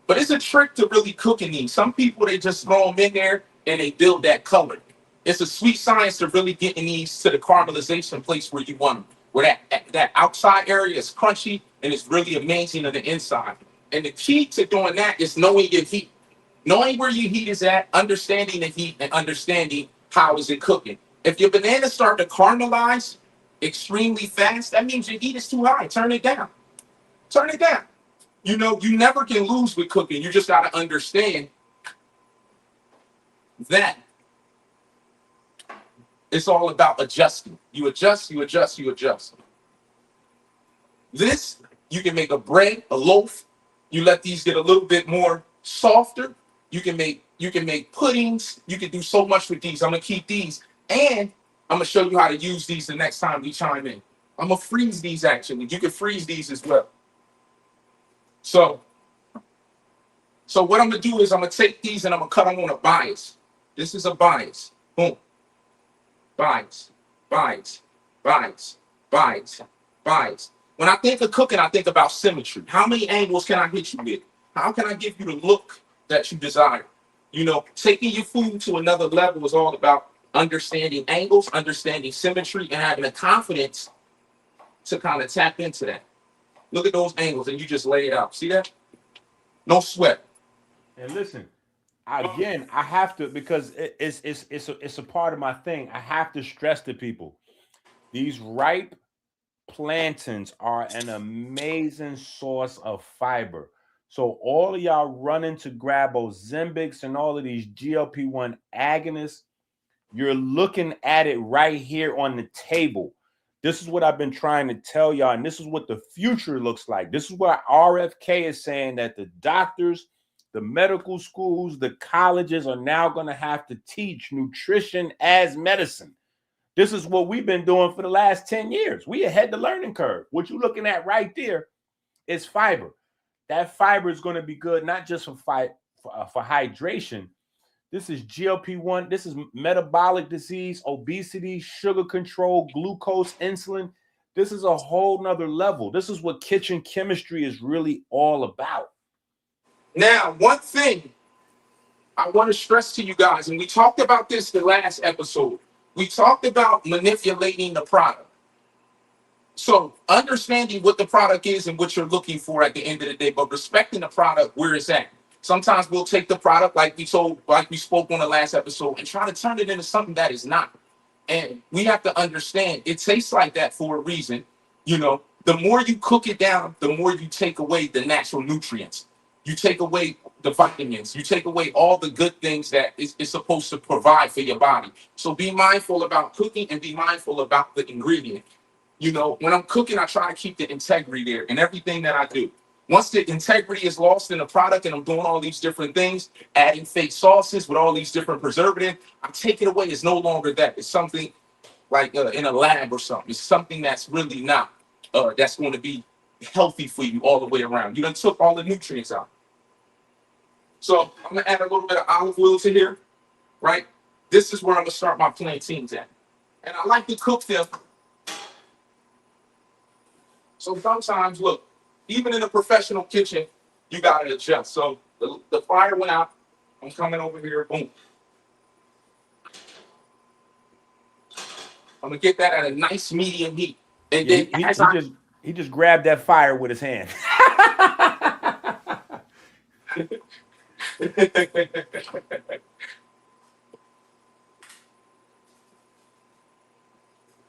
But it's a trick to really cooking these. Some people, they just throw them in there and they build that color. It's a sweet science to really getting these to the caramelization place where you want them, where that outside area is crunchy and it's really amazing on the inside. And the key to doing that is knowing your heat. Knowing where your heat is at, understanding the heat, and understanding how is it cooking. If your banana start to caramelize extremely fast, that means your heat is too high. Turn it down. Turn it down. You know, you never can lose with cooking. You just got to understand that it's all about adjusting. You adjust, you adjust, you adjust. This, you can make a bread, a loaf. You let these get a little bit more softer. You can make puddings. You can do so much with these. I'm gonna keep these, and I'm gonna show you how to use these the next time we chime in. I'm gonna freeze these actually. You can freeze these as well. So what I'm gonna do is I'm gonna take these and I'm gonna cut them on a bias. This is a bias. Boom. Bias, bias, bias, bias, bias. When I think of cooking, I think about symmetry. How many angles can I hit you with? How can I give you the look that you desire? You know, taking your food to another level is all about understanding angles, understanding symmetry, and having the confidence to kind of tap into that. Look at those angles, and you just lay it out. See that? No sweat. And listen, again, I have to, because it's a part of my thing. I have to stress to people, these ripe plantains are an amazing source of fiber. So all of y'all running to grab Ozempics and all of these GLP-1 agonists, you're looking at it right here on the table. This is what I've been trying to tell y'all, and this is what the future looks like. This is what RFK is saying, that the doctors, the medical schools, the colleges are now going to have to teach nutrition as medicine. This is what we've been doing for the last 10 years. We ahead the learning curve. What you're looking at right there is fiber. That fiber is going to be good, not just for hydration. This is GLP-1. This is metabolic disease, obesity, sugar control, glucose, insulin. This is a whole nother level. This is what kitchen chemistry is really all about. Now, one thing I want to stress to you guys, and we talked about this the last episode. We talked about manipulating the product. So understanding what the product is and what you're looking for at the end of the day, but respecting the product where it's at. Sometimes we'll take the product like we spoke on the last episode, and try to turn it into something that is not. And we have to understand it tastes like that for a reason. You know, the more you cook it down, the more you take away the natural nutrients. You take away the vitamins. You take away all the good things that is supposed to provide for your body. So be mindful about cooking and be mindful about the ingredient. You know, when I'm cooking, I try to keep the integrity there in everything that I do. Once the integrity is lost in the product and I'm doing all these different things, adding fake sauces with all these different preservatives, I take it away. It's no longer that. It's something like in a lab or something. It's something that's really not, that's going to be healthy for you all the way around. You done took all the nutrients out. So I'm going to add a little bit of olive oil to here, right? This is where I'm going to start my plantains at. And I like to cook them. So sometimes, look, even in a professional kitchen, you got to adjust. So the fire went out. I'm coming over here. Boom. I'm going to get that at a nice medium heat. And Yeah, then he just grabbed that fire with his hand.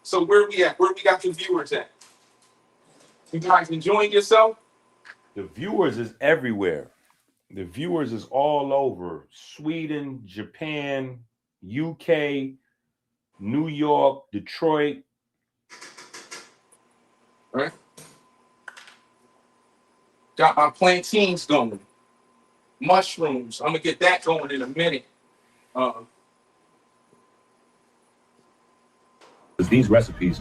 So where we at? Where we got the viewers at? You guys enjoying yourself? The viewers is everywhere. The viewers is all over. Sweden, Japan, UK, New York, Detroit. All right. Got my plantains going. Mushrooms. I'm going to get that going in a minute. These recipes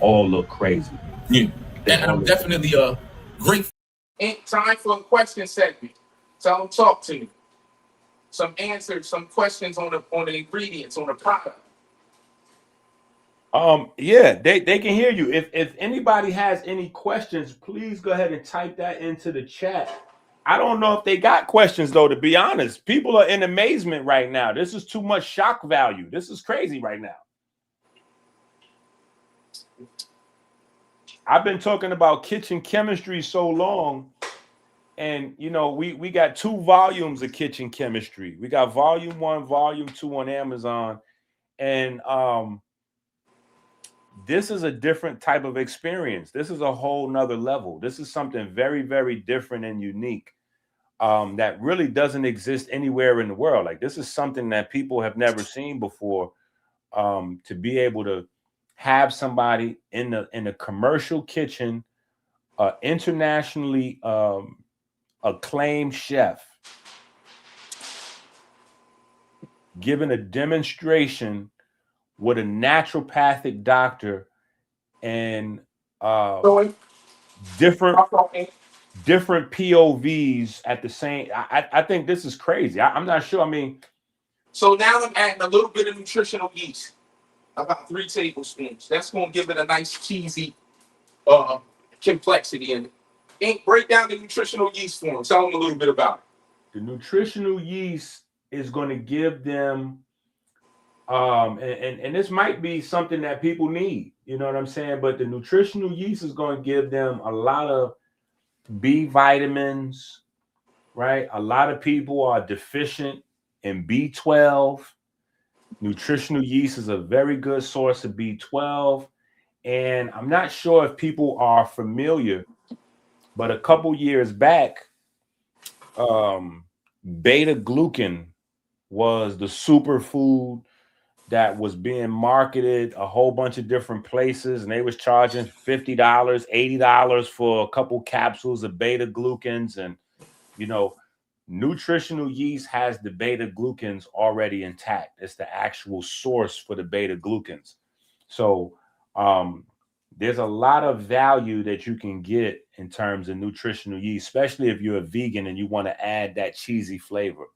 all look crazy. Yeah. And I'm definitely grateful. Ain't time for a question segment. Tell them talk to me. Some answers, some questions on the ingredients, on the product. Yeah, they can hear you. If anybody has any questions, please go ahead and type that into the chat. I don't know if they got questions though, to be honest. People are in amazement right now. This is too much shock value. This is crazy right now. I've been talking about kitchen chemistry so long. And you know, we got 2 volumes of Kitchen Chemistry. We got volume 1, volume 2 on Amazon. And this is a different type of experience. This is a whole nother level. This is something very, very different and unique that really doesn't exist anywhere in the world. Like, this is something that people have never seen before. To be able to have somebody in a commercial kitchen, internationally acclaimed chef, giving a demonstration with a naturopathic doctor and different POVs at the same. I think this is crazy. I'm not sure. I mean, so now I'm adding a little bit of nutritional yeast, about 3 tablespoons. That's going to give it a nice cheesy complexity in it. Break down the nutritional yeast for them. Tell them a little bit about it. The nutritional yeast is going to give them, and this might be something that people need, you know what I'm saying? But the nutritional yeast is going to give them a lot of B vitamins, right? A lot of people are deficient in B12. Nutritional yeast is a very good source of B12. And I'm not sure if people are familiar, but a couple years back, beta glucan was the superfood that was being marketed a whole bunch of different places, and they was charging $50, $80 for a couple capsules of beta glucans. And you know, nutritional yeast has the beta glucans already intact. It's the actual source for the beta glucans. So there's a lot of value that you can get in terms of nutritional yeast, especially if you're a vegan and you want to add that cheesy flavor,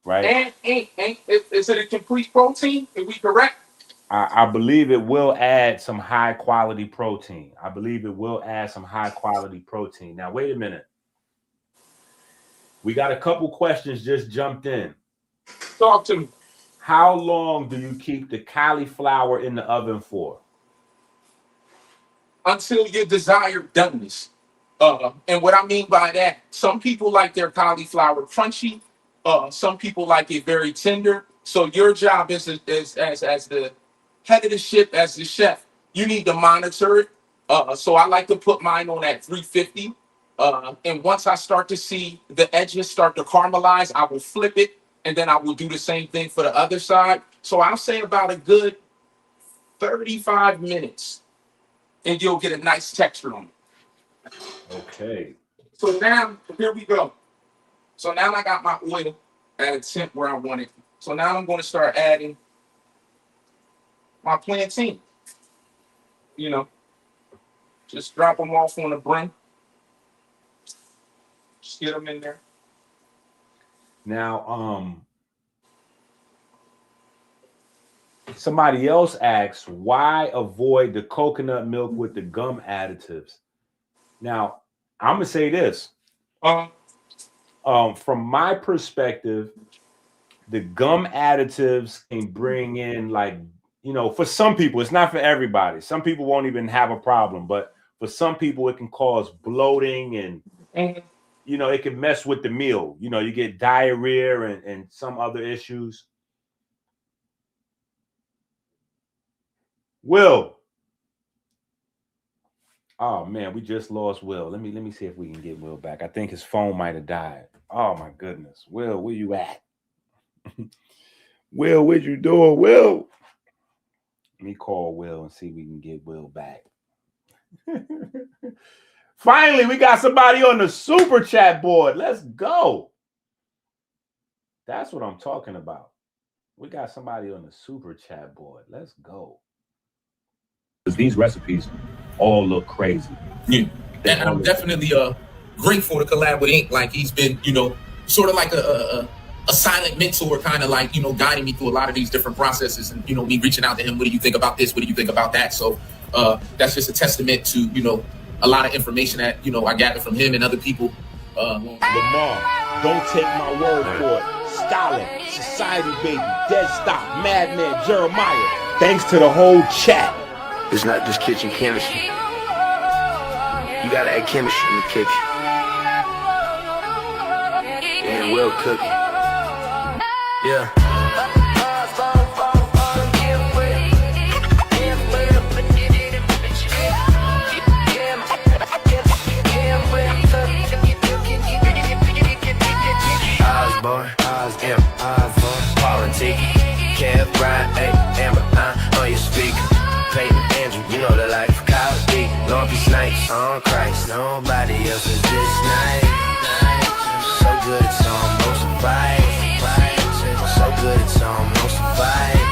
right? And is it a complete protein? Are we correct? I believe it will add some high quality protein. Now, wait a minute. We got a couple questions just jumped in. Talk to me. How long do you keep the cauliflower in the oven for? Until your desired doneness. And what I mean by that, some people like their cauliflower crunchy. Some people like it very tender. So your job is as the head of the ship, as the chef, you need to monitor it. So I like to put mine on at 350. And once I start to see the edges start to caramelize, I will flip it, and then I will do the same thing for the other side. So I'll say about a good 35 minutes, and you'll get a nice texture on it. Okay. So now, here we go. So now I got my oil at a temp where I want it. So now I'm going to start adding my plantain. You know, just drop them off on the brim. Just get them in there. Now, somebody else asks, why avoid the coconut milk with the gum additives? Now, I'm gonna say this. From my perspective, the gum additives can bring in, like, you know, for some people, it's not for everybody. Some people won't even have a problem, but for some people, it can cause bloating and you know, it can mess with the meal. You know, you get diarrhea and some other issues. Will. Oh man, we just lost Will. Let me see if we can get Will back. I think his phone might have died. Oh my goodness. Will, where you at? Will, what you doing, Will? Let me call Will and see if we can get Will back. Finally, we got somebody on the super chat board. Let's go. That's what I'm talking about. We got somebody on the super chat board. Let's go. These recipes all look crazy. Yeah. And I'm definitely grateful to collab with Ink. Like, he's been, you know, sort of like a silent mentor, kind of like, you know, guiding me through a lot of these different processes, and, you know, me reaching out to him. What do you think about this? What do you think about that? So that's just a testament to, you know, a lot of information that, you know, I gathered from him and other people. Lamar, don't take my word for it. Stalin, Society Baby, Dead Stop, Madman, Jeremiah. Thanks to the whole chat. It's not just kitchen chemistry. You gotta add chemistry in the kitchen. will cook it. Yeah. Osborne, Osborne, Politic, Kev, Brian, Amber, on your speaker. Peyton, Andrew, you know the life. Kyle D, Lumpy Snipes, on Christ. Nobody else is this nice. So good it's almost a vibe. So good it's almost a vibe.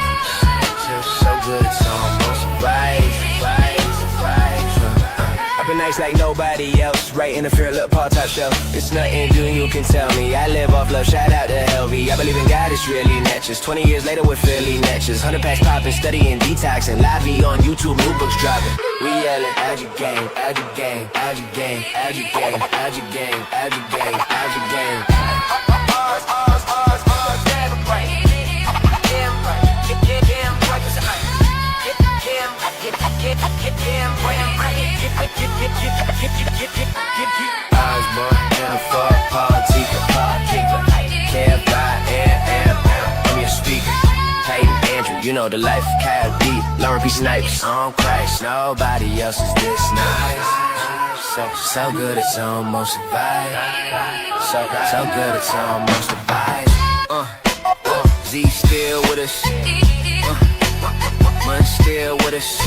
So good it's almost a vibe. I've been nice like nobody else. Right in the fear, look, Paul top shelf. It's nothing new, you can tell me. I live off love, shout out to LV. I believe in God, it's really natchez. 20 years later, we're Philly natchez. 100 packs popping, studying detox, and live on YouTube, new books dropping. We yelling, add your game, add your game, add your game, add your game, add your game, add your game, add your game. Osborne, and for Politic, Kev, I'm your speaker. Peyton, Andrew, you know the life. Kyle D, Lauren P. Snipes, on Christ. Nobody else is this nice. So good it's almost a vibe. So good it's almost a vibe. Z still with us. Mun still with us.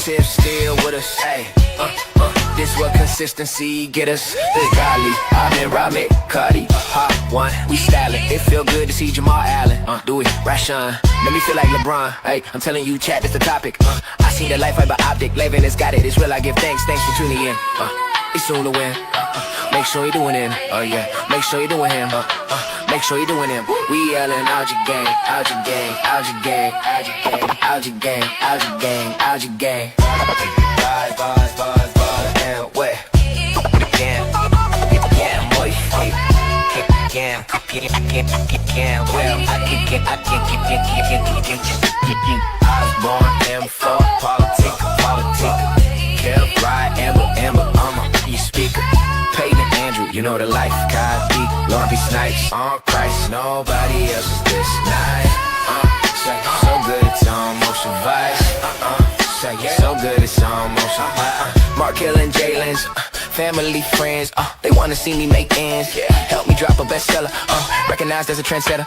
Tip still with us. Hey, this what consistency get us. The golly, I've been robbing Cuddy. Hot one, we styling. It feel good to see Jamal Allen. Do it, Rashawn. Let me feel like LeBron. Hey, I'm telling you, chat, that's the topic. I see the life fiber optic. Levin has got it. It's real. I give thanks for tuning in. It's soon to win. Make sure you're doing him. Oh yeah, make sure you're doing him. Make sure you're doing him. We yelling out your gang, out your gang, out your gang, out your gang, out your gang, out your gang, out your gang. Bars, and wet. Yeah, boy. Yeah, well, I can't. Osborne, M4, Politic, Kev, Ride, Amber, I'm your speaker. Peyton, Andrew, you know the life. Kyle D, Lauren P. Snipes, on Christ. Nobody else is this nice. So good it's almost a vibe. So good it's almost a vibe. Mark Hill and Jalen's family, friends, they wanna see me make ends. Help me drop a bestseller. Recognized as a trendsetter.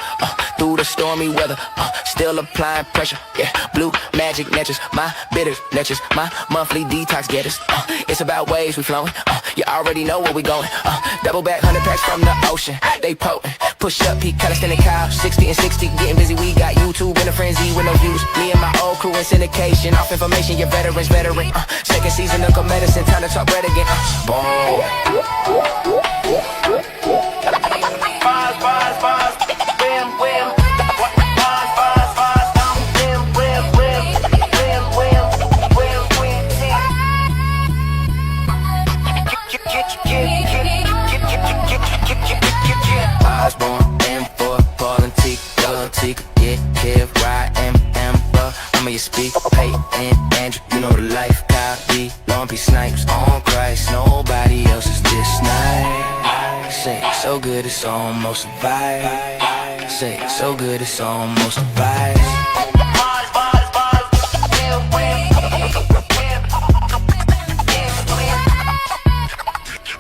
Through the stormy weather, still applying pressure. Yeah, blue magic natures, my bitter natures, my monthly detox getters. It's about waves we flowing. You already know where we going. Double back 100 packs from the ocean. They potent. Push up, peak, Calisthenic Kyle, 60 and 60, getting busy. We got YouTube in a frenzy with no views. Me and my old crew in syndication. Off information, your veterans, veteran. Second season of medicine, time to talk bread again. Boom. Bars, wham, wham. Osborne, M4, Politic, yeah, Kev, Ride, Amber, I'm your speaker. Peyton, Andrew, you know the life. Kyle D, Lauren P. Snipes, on Christ. Nobody else is this nice. Say, so good it's almost a vibe. Say, so good it's almost a vibe.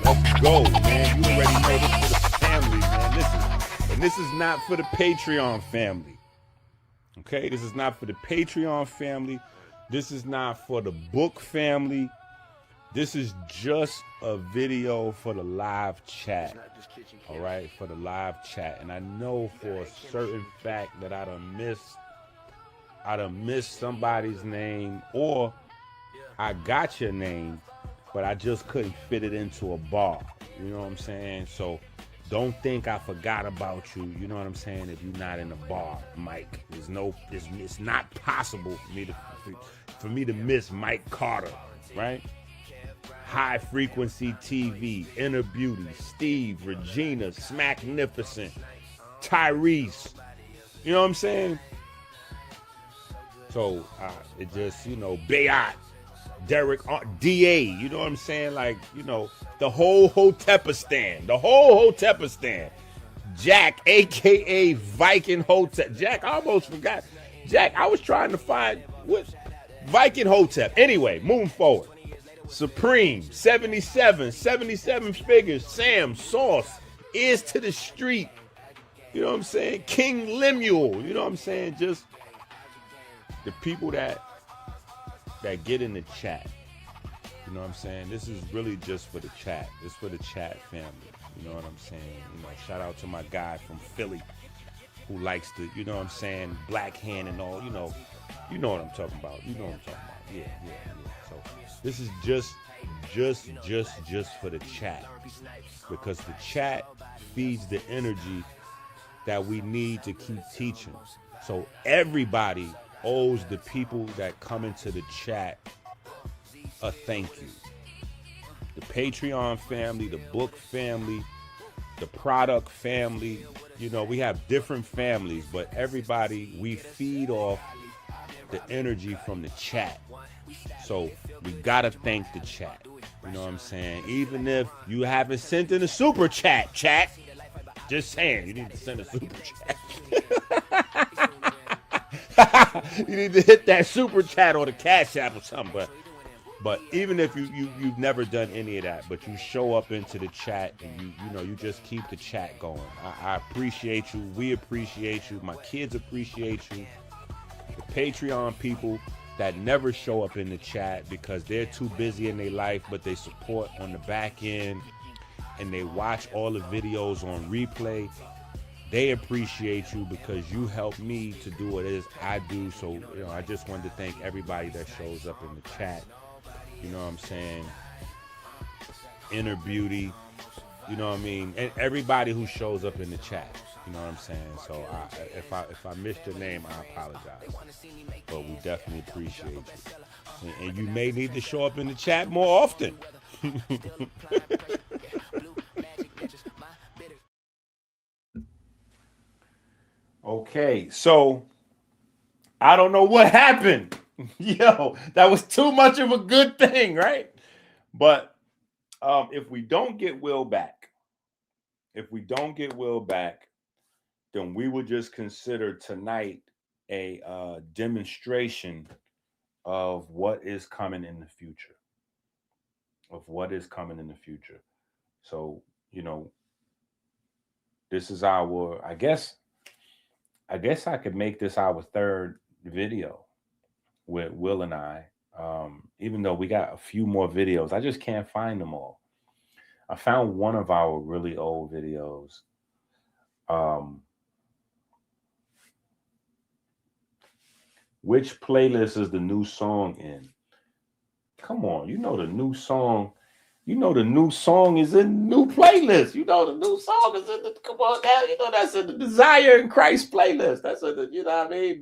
Let's go, man. You already know this for the family, man. Listen, and this is not for the Patreon family. Okay, this is not for the Patreon family. This is not for the book family. This is just a video for the live chat. All right, for the live chat. And I know for a certain fact that I done missed somebody's name, or I got your name, but I just couldn't fit it into a bar. You know what I'm saying? So don't think I forgot about you. You know what I'm saying? If you're not in the bar, Mike, it's not possible for me to miss Mike Carter, right? High Frequency TV, Inner Beauty, Steve, Regina, Smacknificent, Tyrese. You know what I'm saying? So it just, Bayot, Derek DA, you know what I'm saying? Like, you know, the whole Hotepistan, Jack, aka Viking Hotep. Jack, I almost forgot. Jack, I was trying to find what Viking Hotep. Anyway, moving forward. Supreme, 77 figures, Sam, Sauce, Ears to the Street. You know what I'm saying? King Lemuel, you know what I'm saying? Just the people that get in the chat. You know what I'm saying? This is really just for the chat. It's for the chat family. You know what I'm saying? You know, shout out to my guy from Philly who likes to, you know what I'm saying, Black Hand and all, you know what I'm talking about. You know what I'm talking about. Yeah. So this is just for the chat. Because the chat feeds the energy that we need to keep teaching. So everybody owes the people that come into the chat a thank you. The Patreon family, the book family, the product family, you know, we have different families, but everybody, we feed off the energy from the chat. So we gotta thank the chat. You know what I'm saying? Even if you haven't sent in a super chat, just saying, you need to send a super chat. You need to hit that super chat or the Cash App or something. But even if you've never done any of that, but you show up into the chat and you just keep the chat going. I appreciate you. We appreciate you. My kids appreciate you. The Patreon people that never show up in the chat because they're too busy in their life, but they support on the back end and they watch all the videos on replay. They appreciate you because you help me to do what it is I do. So, you know, I just wanted to thank everybody that shows up in the chat. You know what I'm saying? Inner Beauty, you know what I mean? And everybody who shows up in the chat, you know what I'm saying? So if I missed your name, I apologize. But we definitely appreciate you. And you may need to show up in the chat more often. Okay, so I don't know what happened. Yo, that was too much of a good thing, right? But if we don't get Will back, then we would just consider tonight a demonstration of what is coming in the future. So, you know, this is our, I guess I could make this our third video with Will and I, even though we got a few more videos. I just can't find them all. I found one of our really old videos. Which playlist is the new song in? Come on, you know the new song. You know the new song is in new playlist. You know the new song is in the, come on now, you know that's in the Desire in Christ playlist. That's in the, you know what I mean?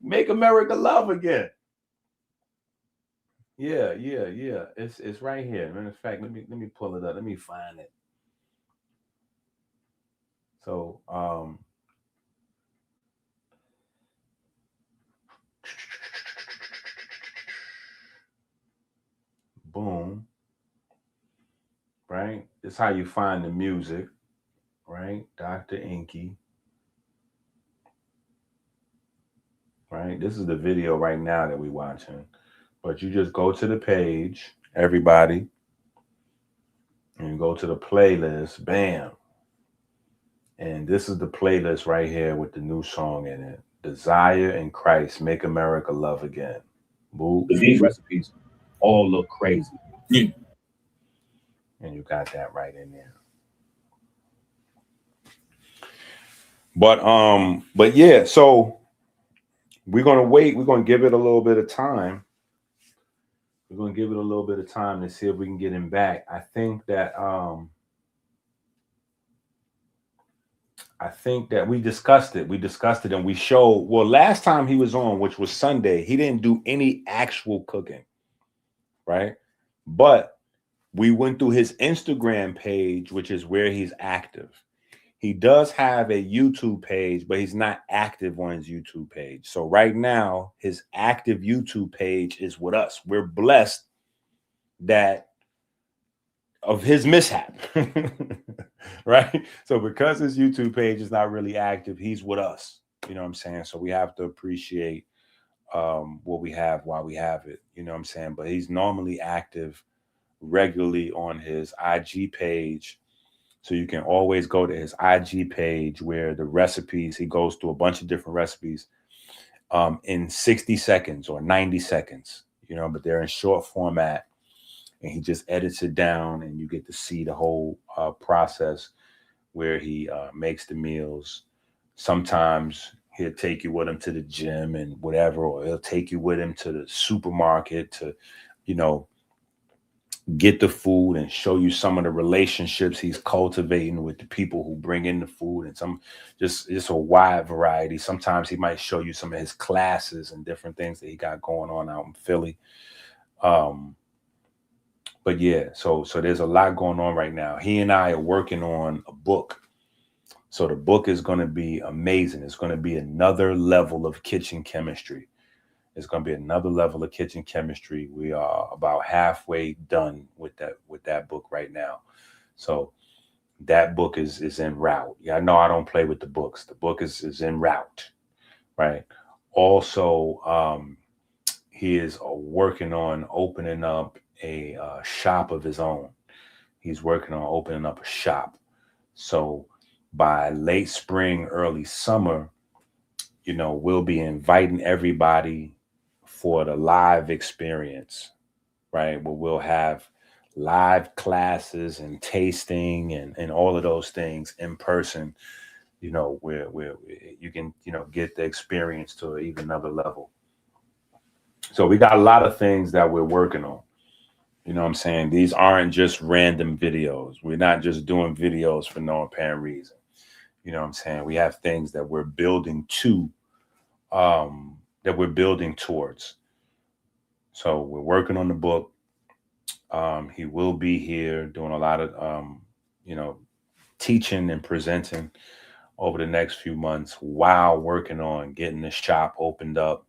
Make America Love Again. Yeah. It's right here. Matter of fact, let me pull it up. Let me find it. So boom. Right? It's how you find the music, right? Dr. Inky. Right? This is the video right now that we're watching. But you just go to the page, everybody, and you go to the playlist, bam. And this is the playlist right here with the new song in it. Desire in Christ, Make America Love Again. Boop. These recipes all look crazy. Yeah. And you got that right in there. But yeah, so we're gonna wait. We're gonna give it a little bit of time. We're gonna give it a little bit of time to see if we can get him back. I think that we discussed it. And we showed, well, last time he was on, which was Sunday, he didn't do any actual cooking, right? But we went through his Instagram page, which is where he's active. He does have a YouTube page, but he's not active on his YouTube page. So right now, his active YouTube page is with us. We're blessed that of his mishap, right? So because his YouTube page is not really active, he's with us. You know what I'm saying? So we have to appreciate what we have while we have it. You know what I'm saying? But he's normally active regularly on his IG page. So you can always go to his IG page where the recipes, he goes through a bunch of different recipes in 60 seconds or 90 seconds, you know, but they're in short format. And he just edits it down, and you get to see the whole process where he makes the meals. Sometimes he'll take you with him to the gym and whatever, or he'll take you with him to the supermarket to, you know, get the food and show you some of the relationships he's cultivating with the people who bring in the food, and some just a wide variety. Sometimes he might show you some of his classes and different things that he got going on out in Philly. But yeah, so there's a lot going on right now. He and I are working on a book. So the book is going to be amazing. It's going to be another level of kitchen chemistry. It's going to be another level of kitchen chemistry. We are about halfway done with that book right now. So that book is en route. Yeah, I know I don't play with the books. The book is en route, right? Also, he is working on opening up a shop of his own. He's working on opening up a shop. So by late spring, early summer, you know, we'll be inviting everybody for the live experience, right? Where we'll have live classes and tasting and all of those things in person, you know, where you can, you know, get the experience to even another level. So we got a lot of things that we're working on. You know what I'm saying? These aren't just random videos. We're not just doing videos for no apparent reason. You know what I'm saying? We have things that we're building to, that we're building towards. So we're working on the book. He will be here doing a lot of, you know, teaching and presenting over the next few months while working on getting the shop opened up,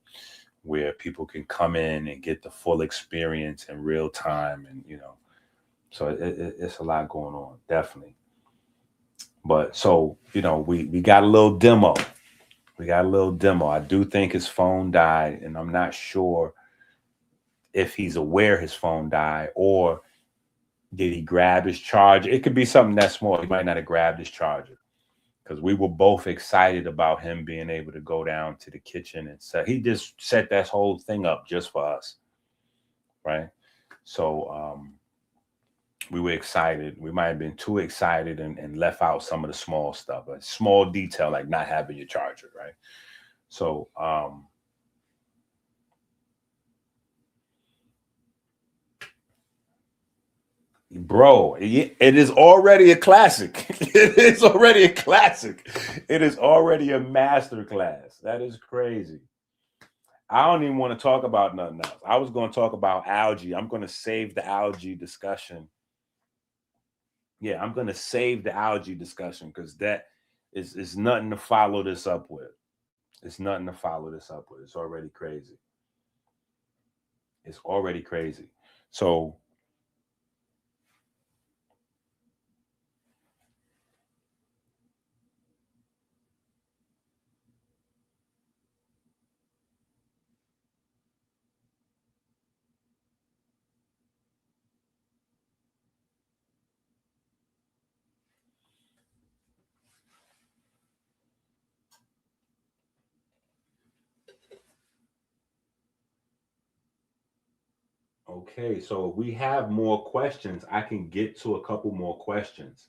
where people can come in and get the full experience in real time. And, you know, so it's a lot going on, definitely. But so, you know, we got a little demo. We got a little demo. I do think his phone died, and I'm not sure if he's aware his phone died, or did he grab his charger? It could be something that small. He might not have grabbed his charger, because we were both excited about him being able to go down to the kitchen and set. He just set that whole thing up just for us, right? So we were excited. We might have been too excited and left out some of the small stuff, a small detail like not having your charger, right? So bro, it is already a classic. It is already a classic. It is already a master class. That is crazy. I don't even want to talk about nothing else. I was going to talk about algae. I'm going to save the algae discussion. Yeah, I'm going to save the algae discussion, because that is nothing to follow this up with. It's nothing to follow this up with. It's already crazy. It's already crazy. So okay, so we have more questions. I can get to a couple more questions.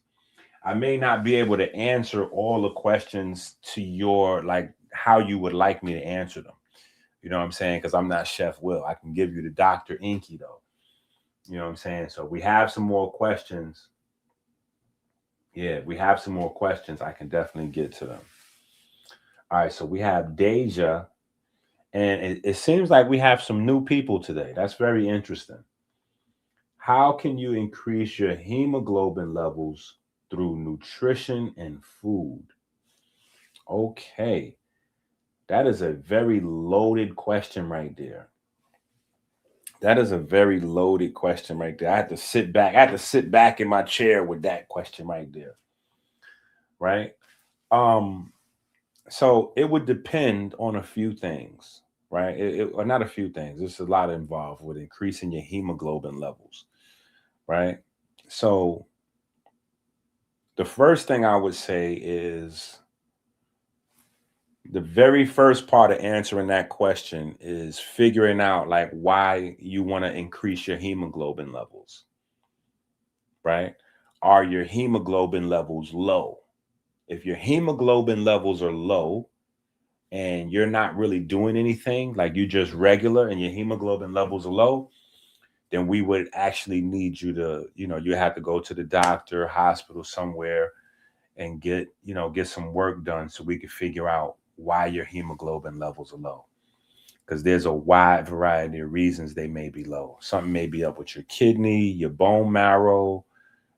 I may not be able to answer all the questions to your, like, how you would like me to answer them. You know what I'm saying? Because I'm not Chef Will. I can give you the Dr. Inky, though. You know what I'm saying? So we have some more questions. Yeah, we have some more questions. I can definitely get to them. All right, so we have Deja. And it seems like we have some new people today. That's very interesting. How can you increase your hemoglobin levels through nutrition and food. Okay. That is a very loaded question right there. That is a very loaded question right there. I had to sit back. I had to sit back in my chair with that question right there. Right? So it would depend on a few things, right? Or not a few things. There's a lot involved with increasing your hemoglobin levels, right? So the first thing I would say is the very first part of answering that question is figuring out like why you want to increase your hemoglobin levels, right? Are your hemoglobin levels low? If your hemoglobin levels are low and you're not really doing anything, like you just regular and your hemoglobin levels are low, then we would actually need you to, you have to go to the doctor, hospital somewhere and get some work done so we could figure out why your hemoglobin levels are low. Because there's a wide variety of reasons they may be low. Something may be up with your kidney, your bone marrow,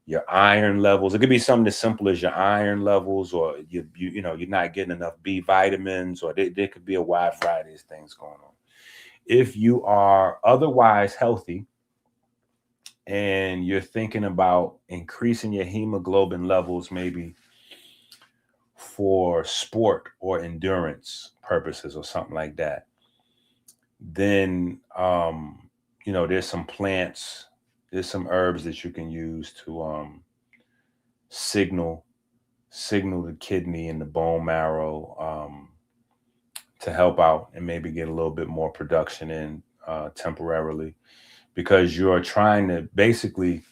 your iron levels. It could be something as simple as your iron levels, or you're not getting enough B vitamins, or there could be a wide variety of things going on. If you are otherwise healthy and you're thinking about increasing your hemoglobin levels, maybe for sport or endurance purposes or something like that, then there's some plants, there's some herbs that you can use to signal the kidney and the bone marrow to help out and maybe get a little bit more production in temporarily, because you're trying to basically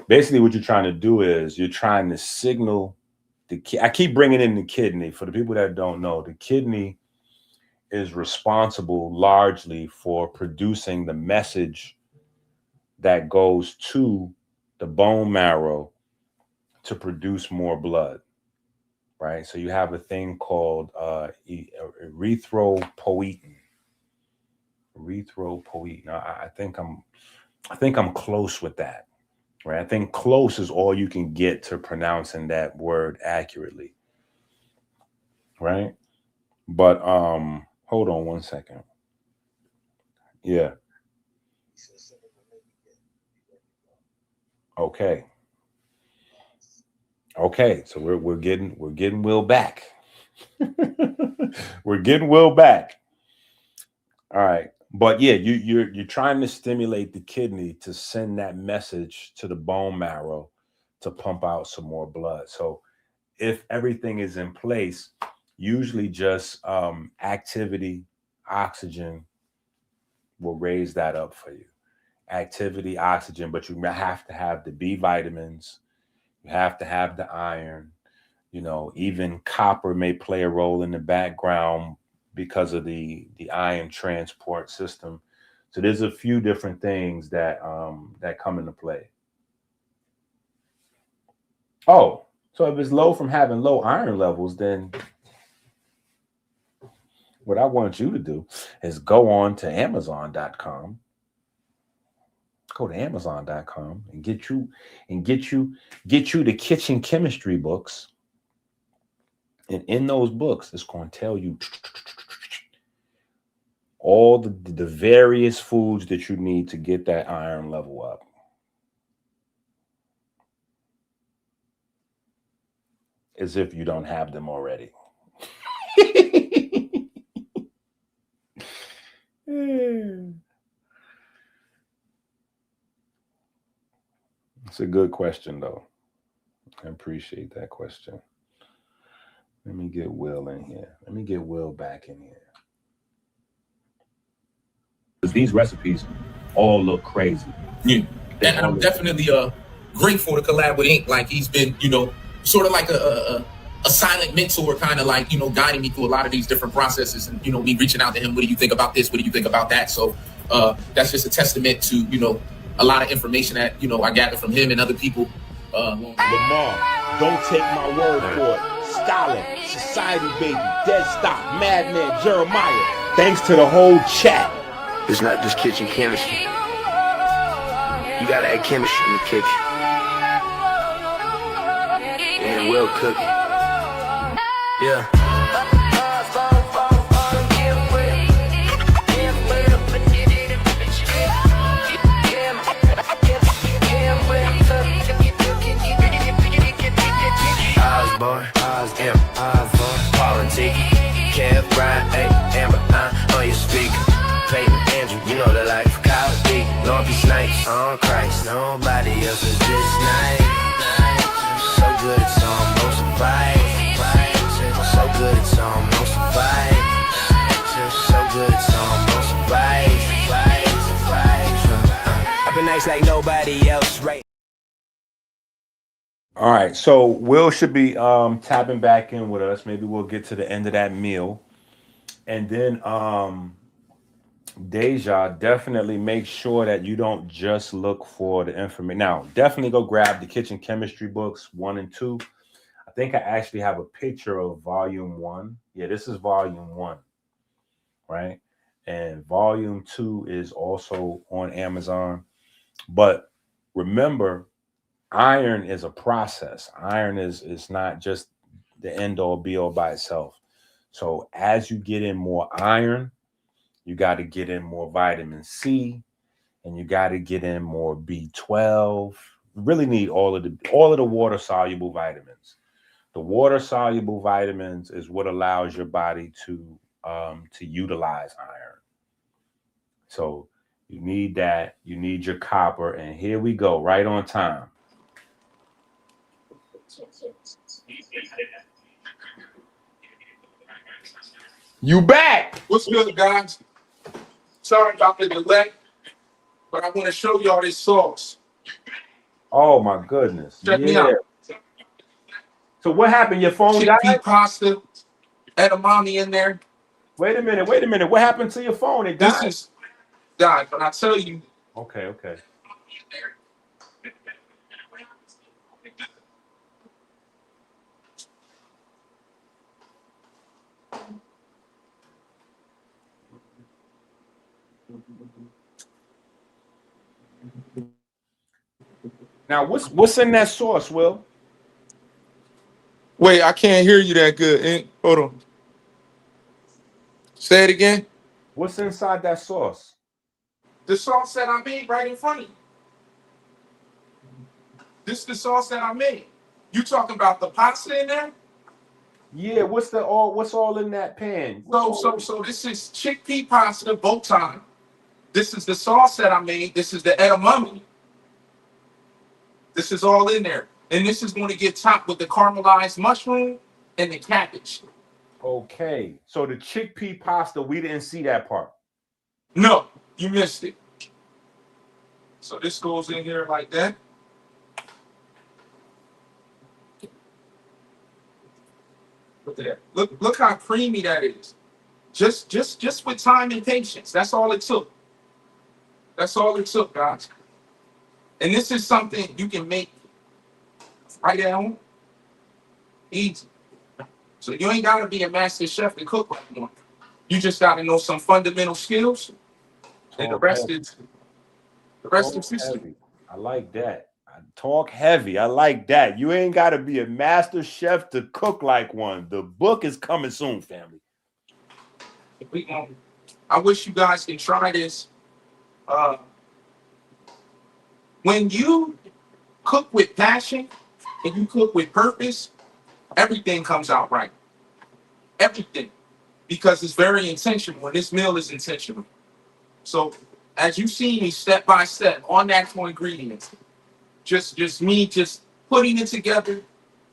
what you're trying to do is you're trying to signal I keep bringing in the kidney. For the people that don't know, the kidney is responsible largely for producing the message that goes to the bone marrow to produce more blood, right? So you have a thing called erythropoietin. I think I'm close with that. Right. I think close is all you can get to pronouncing that word accurately. Right. But hold on one second. Yeah. Okay. So we're getting Will back. We're getting Will back. All right. But yeah, you're trying to stimulate the kidney to send that message to the bone marrow to pump out some more blood. So if everything is in place, usually just activity, oxygen will raise that up for you. Activity, oxygen, but you have to have the B vitamins. You have to have the iron. Even copper may play a role in the background because of the ion transport system. So there's a few different things that come into play. Oh, so if it's low from having low iron levels, then what I want you to do is go on to Amazon.com. Go to Amazon.com and get you the kitchen chemistry books. And in those books, it's going to tell you all the various foods that you need to get that iron level up. As if you don't have them already. It's a good question, though. I appreciate that question. Let me get Will in here. Let me get Will back in here. Because these recipes all look crazy. Yeah. And I'm definitely grateful to collab with Ink. Like he's been, sort of like a silent mentor, kind of like, guiding me through a lot of these different processes and, me reaching out to him. What do you think about this? What do you think about that? So that's just a testament to, a lot of information that, I gathered from him and other people. Lamar, don't take my word for it. Stalin, Society Baby, Dead Stop, Madman, Jeremiah. Thanks to the whole chat. It's not just kitchen chemistry. You gotta add chemistry in the kitchen. man Will Cookie. Yeah. Osborne, politic, Kev Bryant, Amber, on your speaker. Peyton Andrew, you know the life. Kyle D, Lumpy Snipes, on Christ. Nobody else is this nice. So good it's almost a fight. So good it's almost a fight. So good it's almost a fight. I've been nice like nobody else, right? All right, so Will should be tapping back in with us. Maybe we'll get to the end of that meal. And then Deja, definitely make sure that you don't just look for the information. Now, definitely go grab the kitchen chemistry books 1 and 2. I think I actually have a picture of volume 1. Yeah, this is volume 1, right? And volume 2 is also on Amazon. But remember, iron is a process. Iron is not just the end all be all by itself. So as you get in more iron, you got to get in more vitamin C, and you got to get in more B12. You really need all of the water soluble vitamins. The water soluble vitamins is what allows your body to utilize iron. So you need that. You need your copper, and here we go, right on time. You back? What's good, guys? Sorry about the delay, but I want to show y'all this sauce. Oh my goodness! Check me out. So what happened? Your phone died? Chickpea pasta, edamame in there. Wait a minute. What happened to your phone? It died. This is died, but I tell you. Okay. Now, what's in that sauce, Will? Wait, I can't hear you that good. Hold on. Say it again. What's inside that sauce? The sauce that I made right in front of you. This is the sauce that I made. You talking about the pasta in there? Yeah. What's all in that pan? So this is chickpea pasta, bow tie. This is the sauce that I made. This is the edamame. This is all in there. And this is going to get topped with the caramelized mushroom and the cabbage. Okay. So the chickpea pasta, we didn't see that part. No, you missed it. So this goes in here like that. Look at that. Look how creamy that is. Just with time and patience. That's all it took. That's all it took, guys. And this is something you can make right at home. Easy. So you ain't gotta be a master chef to cook like one. You just gotta know some fundamental skills. And the rest is history. I like that. Talk heavy. I like that. You ain't got to be a master chef to cook like one. The book is coming soon, family. I wish you guys can try this. When you cook with passion and you cook with purpose, everything comes out right. Everything. Because it's very intentional. And this meal is intentional. So as you see me step by step on natural ingredients, just me just putting it together,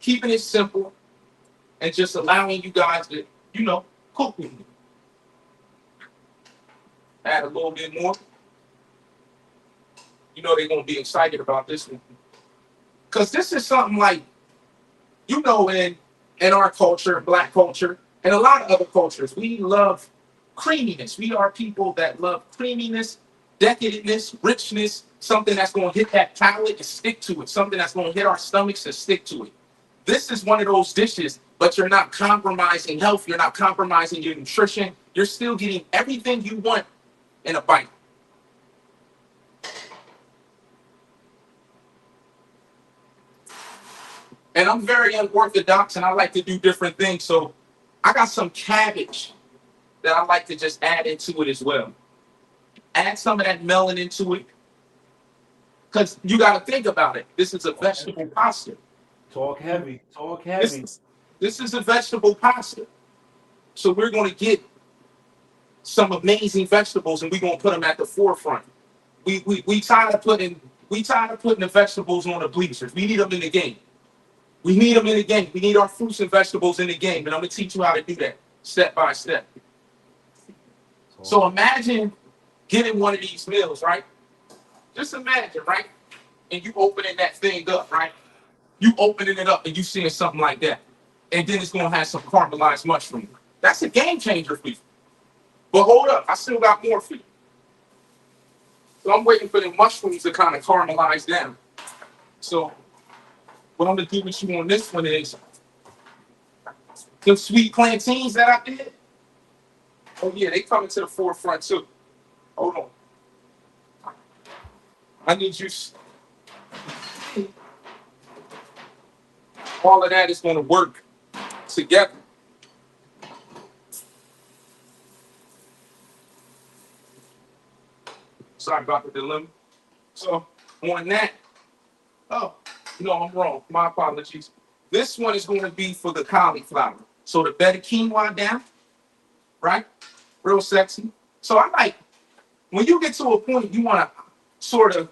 keeping it simple, and just allowing you guys to, cook with me. Add a little bit more. They're going to be excited about this one. Because this is something like, in our culture, Black culture, and a lot of other cultures, we love creaminess. We are people that love creaminess, decadentness, richness, something that's going to hit that palate and stick to it, something that's going to hit our stomachs and stick to it. This is one of those dishes, but you're not compromising health. You're not compromising your nutrition. You're still getting everything you want in a bite. And I'm very unorthodox and I like to do different things. So I got some cabbage that I like to just add into it as well. Add some of that melon into it. Because you got to think about it. This is a vegetable pasta. Talk heavy. Talk This heavy. is, this is a vegetable pasta. So we're going to get some amazing vegetables and we're going to put them at the forefront. We tired of putting the vegetables on the bleachers. We need them in the game. We need them in the game. We need our fruits and vegetables in the game. And I'm going to teach you how to do that step by step. So imagine getting one of these meals, right? Just imagine, right? And you opening that thing up, right? You opening it up and you seeing something like that. And then it's going to have some caramelized mushroom. That's a game changer for you. But hold up, I still got more for you. So I'm waiting for the mushrooms to kind of caramelize down. So what I'm going to do with you on this one is the sweet plantains that I did. Oh yeah, they coming to the forefront too. Hold on. I need you. All of that is going to work together. Sorry about the dilemma. So on that, oh, no, I'm wrong. My apologies. This one is going to be for the cauliflower. So the better quinoa down, right? Real sexy. So I like, when you get to a point, you want to sort of,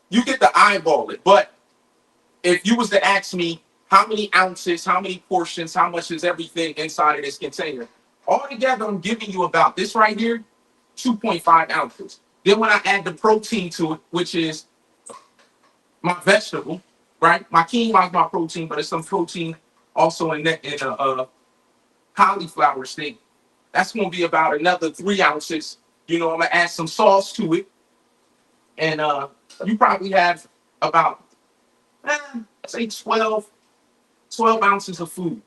you get to eyeball it. But if you was to ask me how many ounces, how many portions, how much is everything inside of this container, altogether, I'm giving you about this right here, 2.5 ounces. Then when I add the protein to it, which is my vegetable, right? My quinoa is my protein, but there's some protein also in a cauliflower steak. That's going to be about another 3 ounces. You know, I'm going to add some sauce to it. And you probably have about, say 12 ounces of food.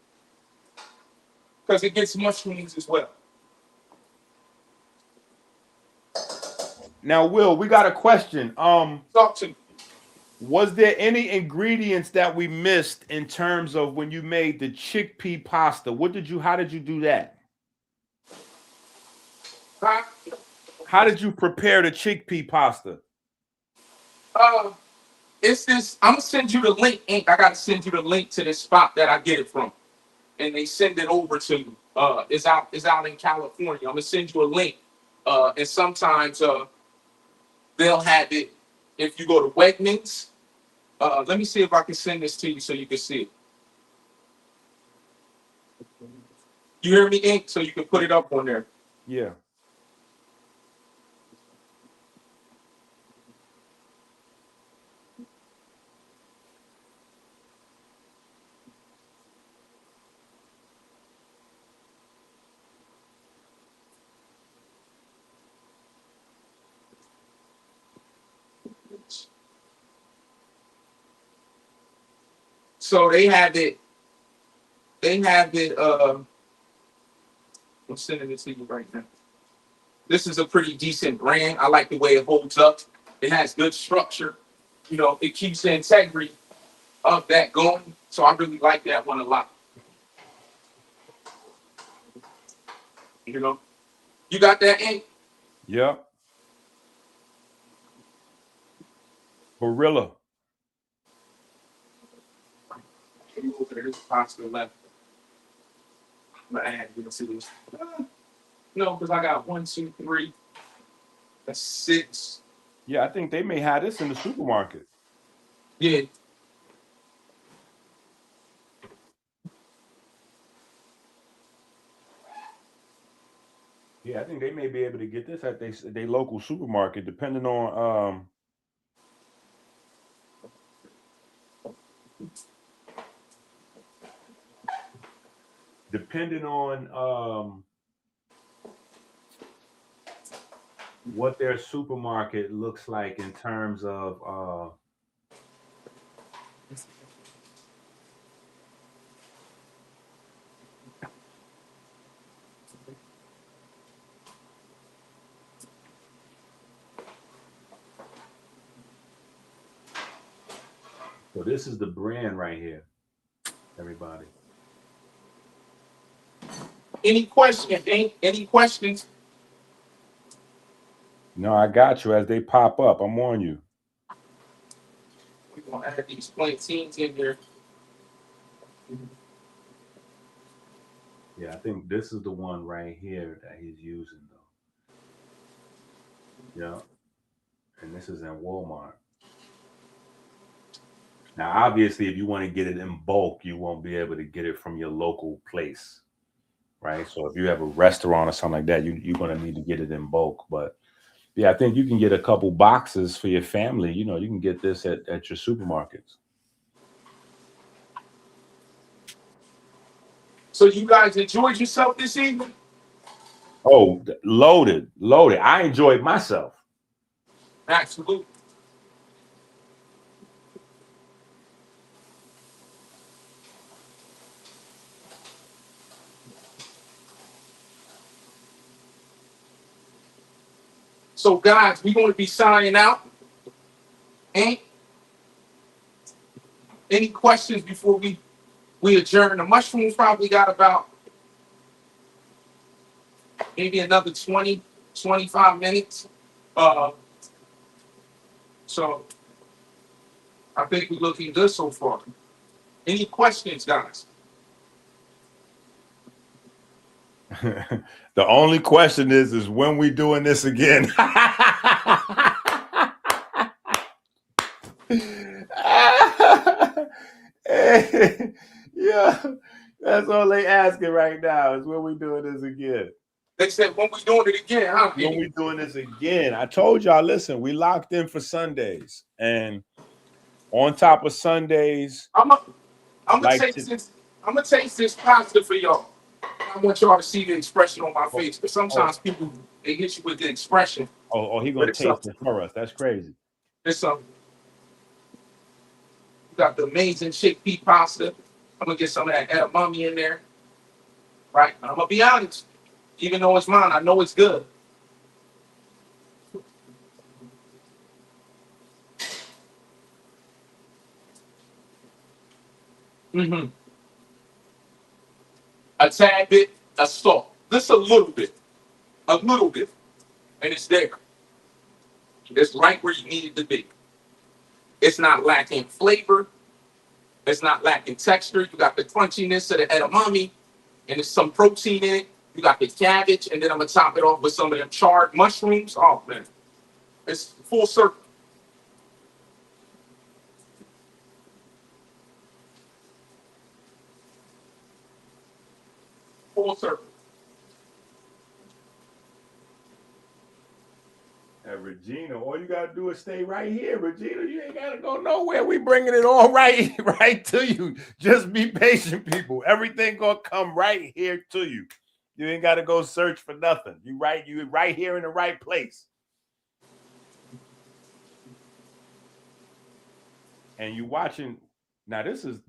Because it gets mushrooms as well. Now, Will, we got a question. Talk to me. Was there any ingredients that we missed in terms of when you made the chickpea pasta? How did you do that? Huh? How did you prepare the chickpea pasta? It's this. I'm gonna send you the link. Inc. I gotta send you the link to this spot that I get it from, and they send it over to you. It's out in California. I'm gonna send you a link. And sometimes they'll have it if you go to Wegmans. Let me see if I can send this to you so you can see it. You hear me, Inc? So you can put it up on there. Yeah. So they have it. I'm sending it to you right now. This is a pretty decent brand. I like the way it holds up. It has good structure. You know, it keeps the integrity of that going. So I really like that one a lot. You know, you got that, Inc? Yep. Barilla. There's pasta left. I'm gonna add, you know, see this. No, because I got 1, 2, 3. That's 6. Yeah, I think they may have this in the supermarket. Yeah. Yeah, I think they may be able to get this at their local supermarket, depending on what their supermarket looks like in terms of so this is the brand right here. everybody. Any questions? Any questions? No, I got you as they pop up. I'm on you. We're gonna add these plantains in here. Yeah, I think this is the one right here that he's using though. Yeah. And this is in Walmart. Now, obviously, if you want to get it in bulk, you won't be able to get it from your local place, right? So if you have a restaurant or something like that, you're going to need to get it in bulk. But yeah, I think you can get a couple boxes for your family. You know, you can get this at your supermarkets. So you guys enjoyed yourself this evening? Oh, loaded. I enjoyed myself. Absolutely. So guys, we're going to be signing out. Any questions before we adjourn? The mushrooms probably got about maybe another 20, 25 minutes. So I think we're looking good so far. Any questions, guys? The only question is when we doing this again? Yeah, that's all they asking right now is when we doing this again. They said when we doing it again, huh? When we doing this again. I told y'all, listen, we locked in for Sundays, and on top of Sundays, I'm gonna taste this pasta for y'all. I want y'all to see the expression on my face, because sometimes people they hit you with the expression. Oh, he gonna taste it for us. That's crazy. It's something. You got the amazing chickpea pasta. I'm gonna get some of that edamame in there. Right? I'm gonna be honest. Even though it's mine, I know it's good. Mm-hmm. A tad bit of salt. Just a little bit. And it's there. It's right where you need it to be. It's not lacking flavor. It's not lacking texture. You got the crunchiness of the edamame, and there's some protein in it. You got the cabbage, and then I'm gonna top it off with some of them charred mushrooms. Oh man, it's full circle. Full circle. And Regina, all you gotta do is stay right here, Regina. You ain't gotta go nowhere. We bringing it all right to you. Just be patient, people. Everything gonna come right here to you. You ain't gotta go search for nothing. You right here in the right place. And you watching now. This is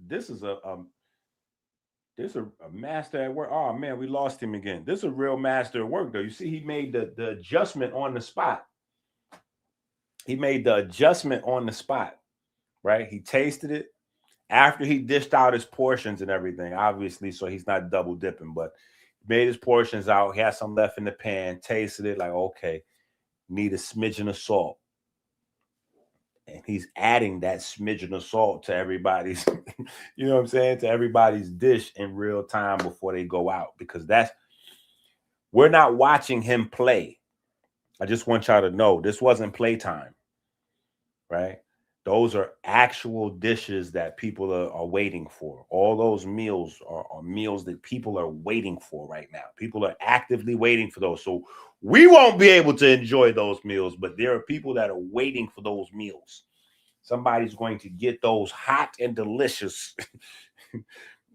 a master at work. Oh man, we lost him again. This is a real master at work, though. You see, he made the adjustment on the spot. He made the adjustment on the spot, right? He tasted it after he dished out his portions and everything, obviously, so he's not double dipping, but made his portions out. He had some left in the pan, tasted it, like, okay, need a smidgen of salt. And he's adding that smidgen of salt to everybody's, you know what I'm saying, to everybody's dish in real time before they go out, because we're not watching him play. I just want y'all to know this wasn't playtime, right? Those are actual dishes that people are waiting for. All those meals are meals that people are waiting for right now. People are actively waiting for those. So we won't be able to enjoy those meals, but there are people that are waiting for those meals. Somebody's going to get those hot and delicious.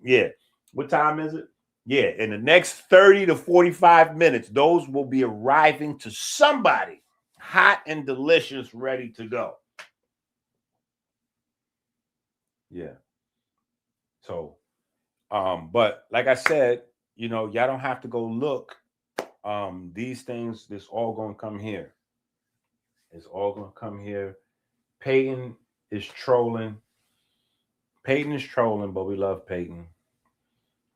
Yeah. What time is it? Yeah, in the next 30 to 45 minutes, those will be arriving to somebody hot and delicious, ready to go. Yeah. So, but like I said, you know, y'all don't have to go look. These things, this all gonna come here. It's all gonna come here. Peyton is trolling. Peyton is trolling, but we love Peyton,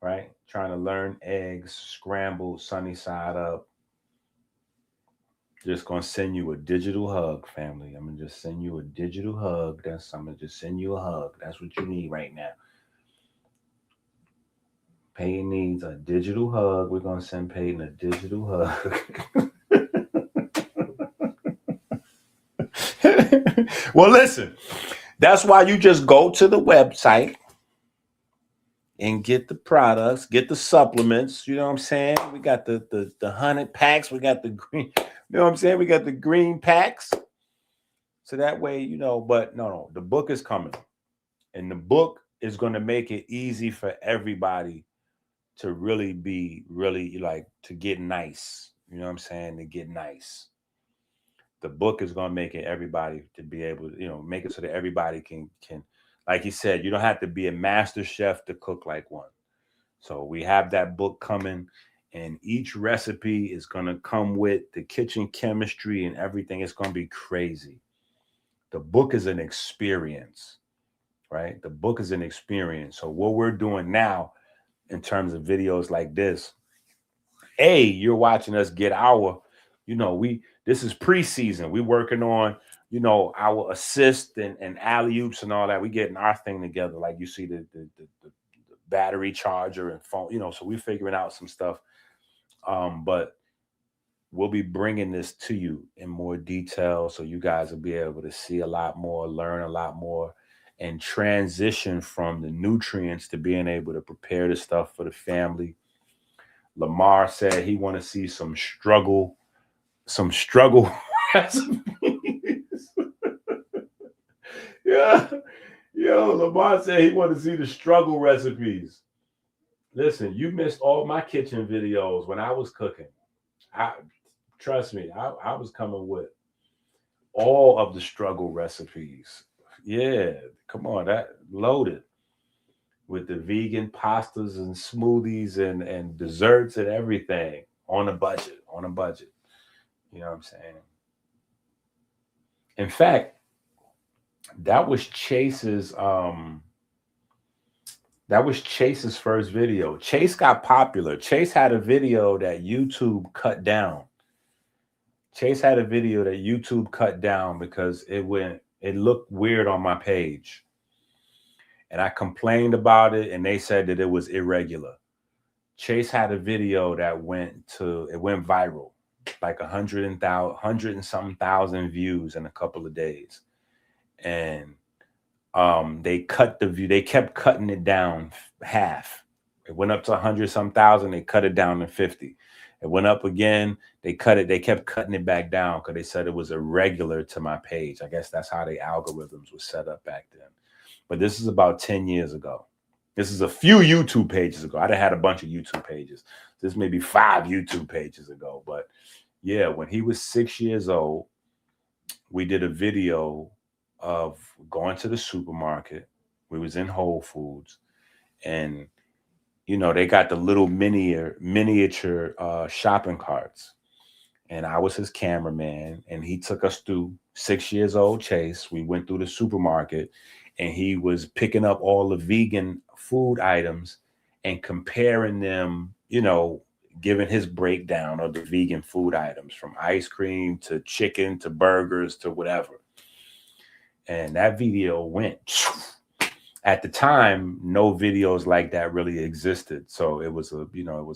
right? Trying to learn eggs, scrambled, sunny side up. Just gonna send you a digital hug, family. I'm gonna just send you a digital hug. I'm gonna just send you a hug. That's what you need right now. Peyton needs a digital hug. We're gonna send Peyton a digital hug. Well, listen, that's why you just go to the website and get the products, get the supplements. You know what I'm saying? We got the 100 packs. We got the green. You know what I'm saying? We got the green packs. So that way, but no, the book is coming. And the book is going to make it easy for everybody to really to get nice. You know what I'm saying? To get nice. The book is going to make it everybody to be able to, make it so that everybody can, like you said, you don't have to be a master chef to cook like one. So we have that book coming. And each recipe is going to come with the kitchen chemistry and everything. It's going to be crazy. The book is an experience, right? The book is an experience. So what we're doing now in terms of videos like this, you're watching us get our, this is preseason. We're working on, our assist and alley-oops and all that. We getting our thing together. Like you see the battery charger and phone, so we're figuring out some stuff. But we'll be bringing this to you in more detail so you guys will be able to see a lot more, learn a lot more, and transition from the nutrients to being able to prepare the stuff for the family. Lamar said he want to see some struggle recipes. Yeah. Yo, Lamar said he want to see the struggle recipes. Listen, you missed all my kitchen videos when I was cooking. Trust me, I was coming with all of the struggle recipes. Yeah, come on, that loaded with the vegan pastas and smoothies and desserts and everything on a budget. You know what I'm saying? In fact, that was Chase's first video. Chase got popular. Chase had a video that YouTube cut down. Because it looked weird on my page. And I complained about it and they said that it was irregular. Chase had a video that went viral, like 100 and something thousand views in a couple of days. And they cut the view. They kept cutting it down half. It went up to 100 some thousand. They cut it down to 50. It went up again. They kept cutting it back down because they said it was irregular to my page. I guess that's how the algorithms were set up back then. But this is about 10 years ago. This is a few YouTube pages ago. I'd have had a bunch of YouTube pages. This may be 5 YouTube pages ago. But yeah, when he was 6 years old, we did a video of going to the supermarket. We was in Whole Foods, and they got the little miniature shopping carts, and I was his cameraman, and he took us through 6 years old Chase. We went through the supermarket, and he was picking up all the vegan food items and comparing them, giving his breakdown of the vegan food items from ice cream to chicken to burgers to whatever. And that video went. At the time, no videos like that really existed. So it was a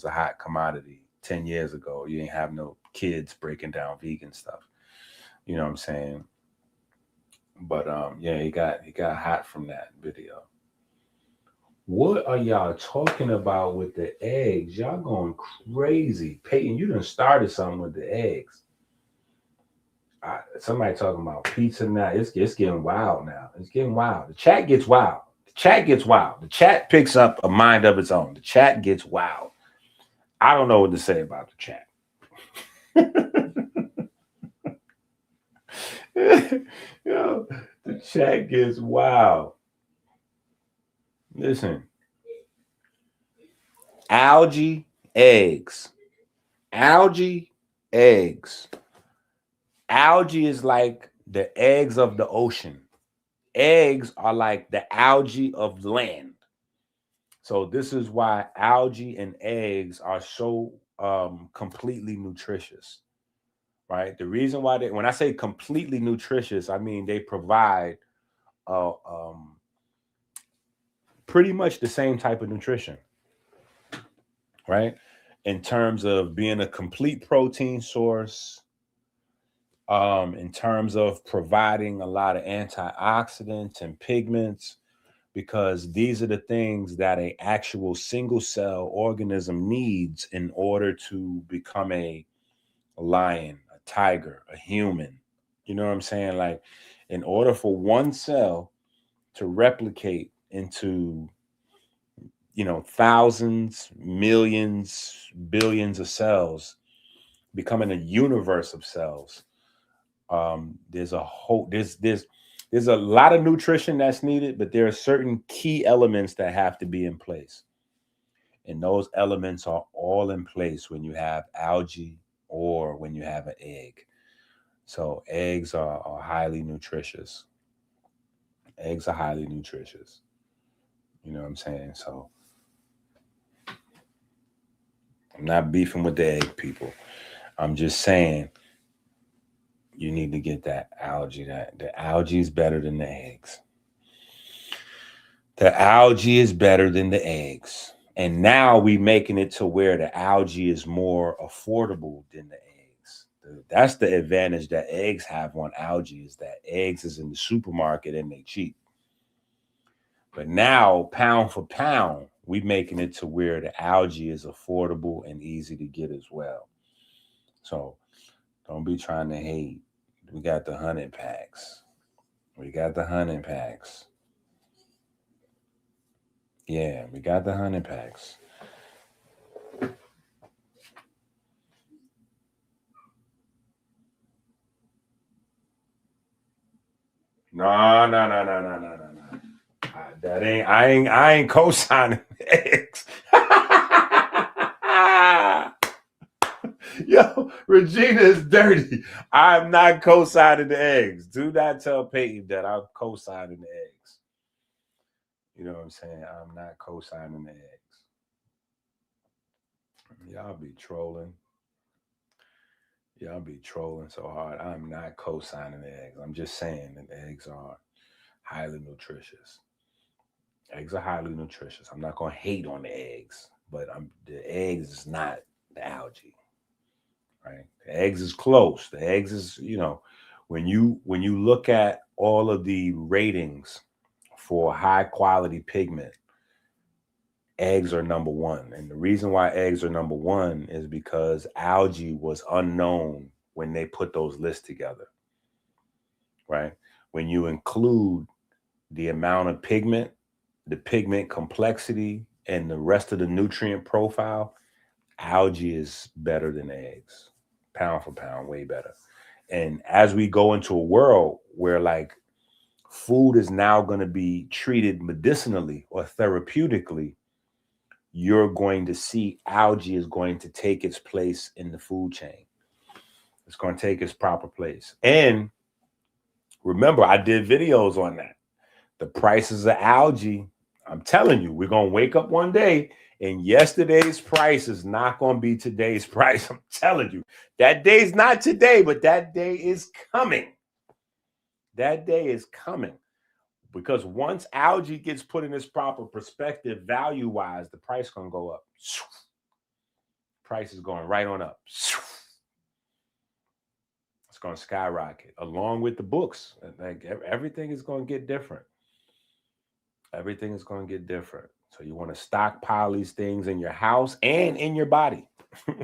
hot commodity 10 years ago. You didn't have no kids breaking down vegan stuff. You know what I'm saying? But yeah, he got hot from that video. What are y'all talking about with the eggs? Y'all going crazy. Peyton, you done started something with the eggs. Somebody talking about pizza now. It's getting wild now. It's getting wild. The chat gets wild. The chat picks up a mind of its own. The chat gets wild. I don't know what to say about the chat. The chat gets wild. Listen. Algae eggs. Algae is like the eggs of the ocean. eggs are like the algae of land. So this is why algae and eggs are so completely nutritious, right? The reason why when I say completely nutritious, I mean they provide pretty much the same type of nutrition, right? In terms of being a complete protein source, in terms of providing a lot of antioxidants and pigments, because these are the things that a actual single cell organism needs in order to become a lion, a tiger, a human. You know what I'm saying? Like, in order for one cell to replicate into, thousands, millions, billions of cells, becoming a universe of cells, there's a lot of nutrition that's needed, but there are certain key elements that have to be in place. And those elements are all in place when you have algae or when you have an egg. So eggs are highly nutritious. Eggs are highly nutritious. You know what I'm saying? So I'm not beefing with the egg people. I'm just saying you need to get that algae. That the algae is better than the eggs. The algae is better than the eggs. And now we making it to where the algae is more affordable than the eggs. That's the advantage that eggs have on algae, is that eggs is in the supermarket and they cheap. But now, pound for pound, we making it to where the algae is affordable and easy to get as well. So don't be trying to hate. We got the 100 packs. We got the 100 packs. Yeah, we got the 100 packs. No. That ain't. I ain't co-signing eggs. Yo, Regina is dirty. I'm not co-signing the eggs. Do not tell Peyton that I'm co-signing the eggs. You know what I'm saying? I'm not co-signing the eggs. Y'all be trolling. Y'all be trolling so hard. I'm not co-signing the eggs. I'm just saying that eggs are highly nutritious. Eggs are highly nutritious. I'm not going to hate on the eggs, but the eggs is not the algae, right? The eggs is close. The eggs is, when you look at all of the ratings for high quality pigment, eggs are number one. And the reason why eggs are number one is because algae was unknown when they put those lists together, right? When you include the amount of pigment, the pigment complexity, and the rest of the nutrient profile, algae is better than eggs. Pound for pound, way better. And as we go into a world where like food is now going to be treated medicinally or therapeutically, you're going to see algae is going to take its place in the food chain. It's going to take its proper place. And remember, I did videos on that. The prices of algae, I'm telling you, we're going to wake up one day and yesterday's price is not going to be today's price. I'm telling you, that day's not today, but that day is coming. That day is coming. Because once algae gets put in its proper perspective, value-wise, the price going to go up. Price is going right on up. It's going to skyrocket along with the books. Like everything is going to get different. Everything is going to get different. So you want to stockpile these things in your house and in your body. You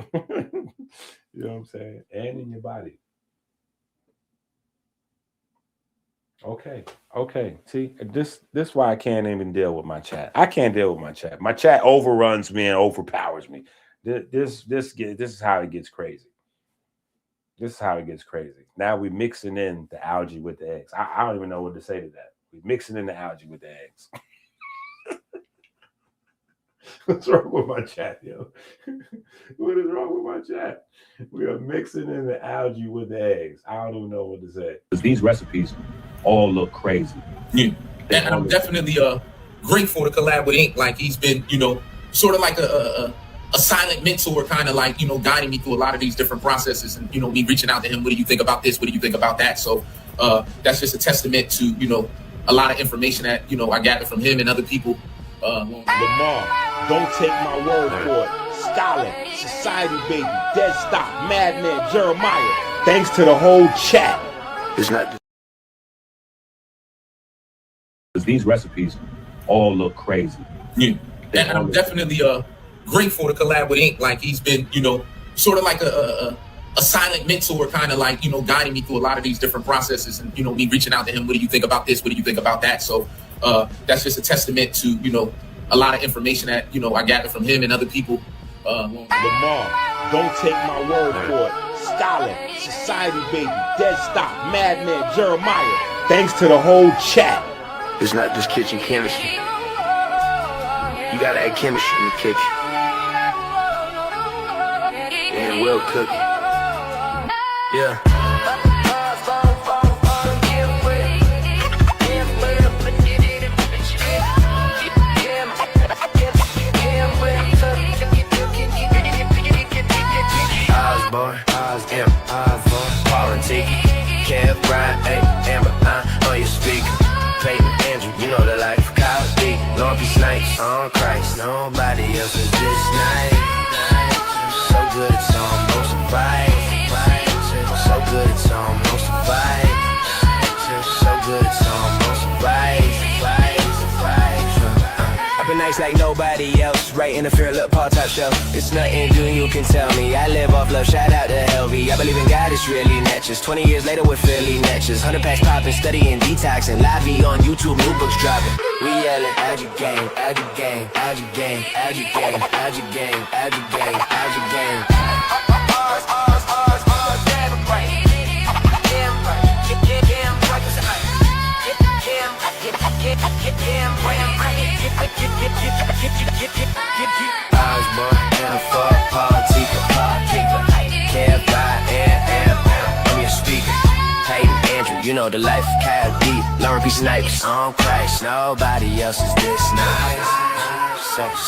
know what I'm saying? And in your body. Okay. See, this why I can't even deal with my chat. I can't deal with my chat. My chat overruns me and overpowers me. This is how it gets crazy. This is how it gets crazy. Now we're mixing in the algae with the eggs. I don't even know what to say to that. We're mixing in the algae with the eggs. What's wrong with my chat, yo? What is wrong with my chat? We are mixing in the algae with the eggs. I don't even know what to say. These recipes all look crazy. Yeah, and I'm definitely grateful to collab with Ink. Like he's been, sort of like a silent mentor, kind of like, guiding me through a lot of these different processes, and me reaching out to him. What do you think about this? What do you think about that? So that's just a testament to a lot of information that I gathered from him and other people. Lamar, don't take my word for it. Scholar, Society Baby, Dead Stop, Madman, Jeremiah. Thanks to the whole chat. It's not. Because these recipes all look crazy. Yeah, and I'm definitely grateful to collab with Ink. Like he's been, sort of like a silent mentor, kind of like, guiding me through a lot of these different processes, and me reaching out to him. What do you think about this? What do you think about that? So that's just a testament to a lot of information that I gathered from him and other people. Lamar, don't take my word for it. Scholar, Society Baby, Dead Stop, Madman, Jeremiah. Thanks to the whole chat. It's not just kitchen chemistry. You gotta add chemistry in the kitchen. And well cooking. Yeah. Osborne, Politic, Kev, Brian, Amber, on your speaker. Peyton, Andrew, you know the life. Kyle D, Lumpy Snipes, on Christ. Nobody else is this nice. So good it's almost a vibe. So good it's almost a vibe. So good it's almost a vibe. I've been nice like nobody else. Right in the fear, look, Paul top shelf. It's nothing new, you can tell me. I live off love, shout out to Helvy. I believe in God, it's really natchez. 20 years later, we're Philly natchez. 100 packs popping, studying, detoxing. Live on YouTube, new books dropping. We yelling, add your game, add your game, add your game, add your game, add your game, add your game, add your game. Osborne, and Politic, Kev, and I'm your speaker. Peyton, Andrew, you know the life. Kyle D, Lumpy Snipes, on Christ. Nobody else is this nice.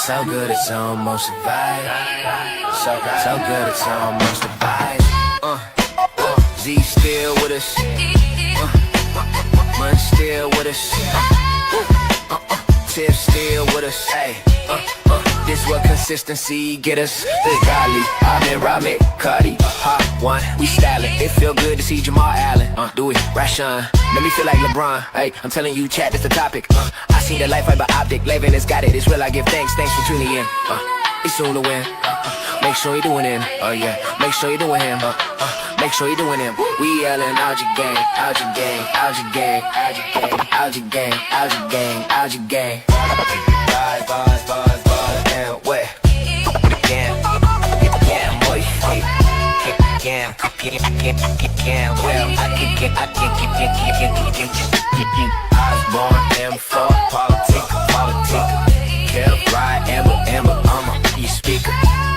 So good it's almost a vibe. So good it's almost a vibe. Z still with us. Munch still with us. Tiff still with us. Hey, this what consistency get us. The golly, I've been Robert, Cuddy, Hot One. We stylin', it feel good to see Jamal Allen. Do it, Rashawn, let me feel like LeBron. Hey, I'm telling you, chat, that's the topic. I see the life fiber optic, Levin has got it. It's real, I give thanks for tuning in. It's soon to win. Make sure you're doing him. Oh yeah, make sure you're doing him. Make sure you're doing him. We yelling out your gang, out your gang, out your gang, out your gang, out your gang, out your gang, out your gang. Bars, and what? Damn, boy, well, Osborne, M4, Politic, Kev, Ride, Amber, you speaker.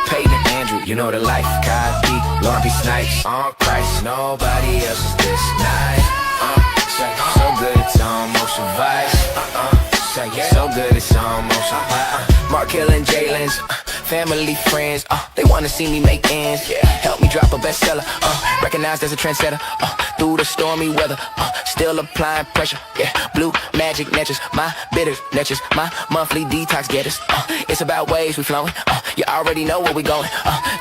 Peyton, Andrew, you know the life. Kyle D, Lumpy Snipes, on Christ. Nobody else is this nice. So good it's almost a vibe. So good it's almost a vibe. Mark Hill and Jalen's, family, friends, they wanna see me make ends. Help me drop a bestseller, recognized as a trendsetter. Through the stormy weather, still applying pressure. Yeah, blue magic natchez, my bitter natchez, my monthly detox getters. It's about waves we flowing. You already know where we going.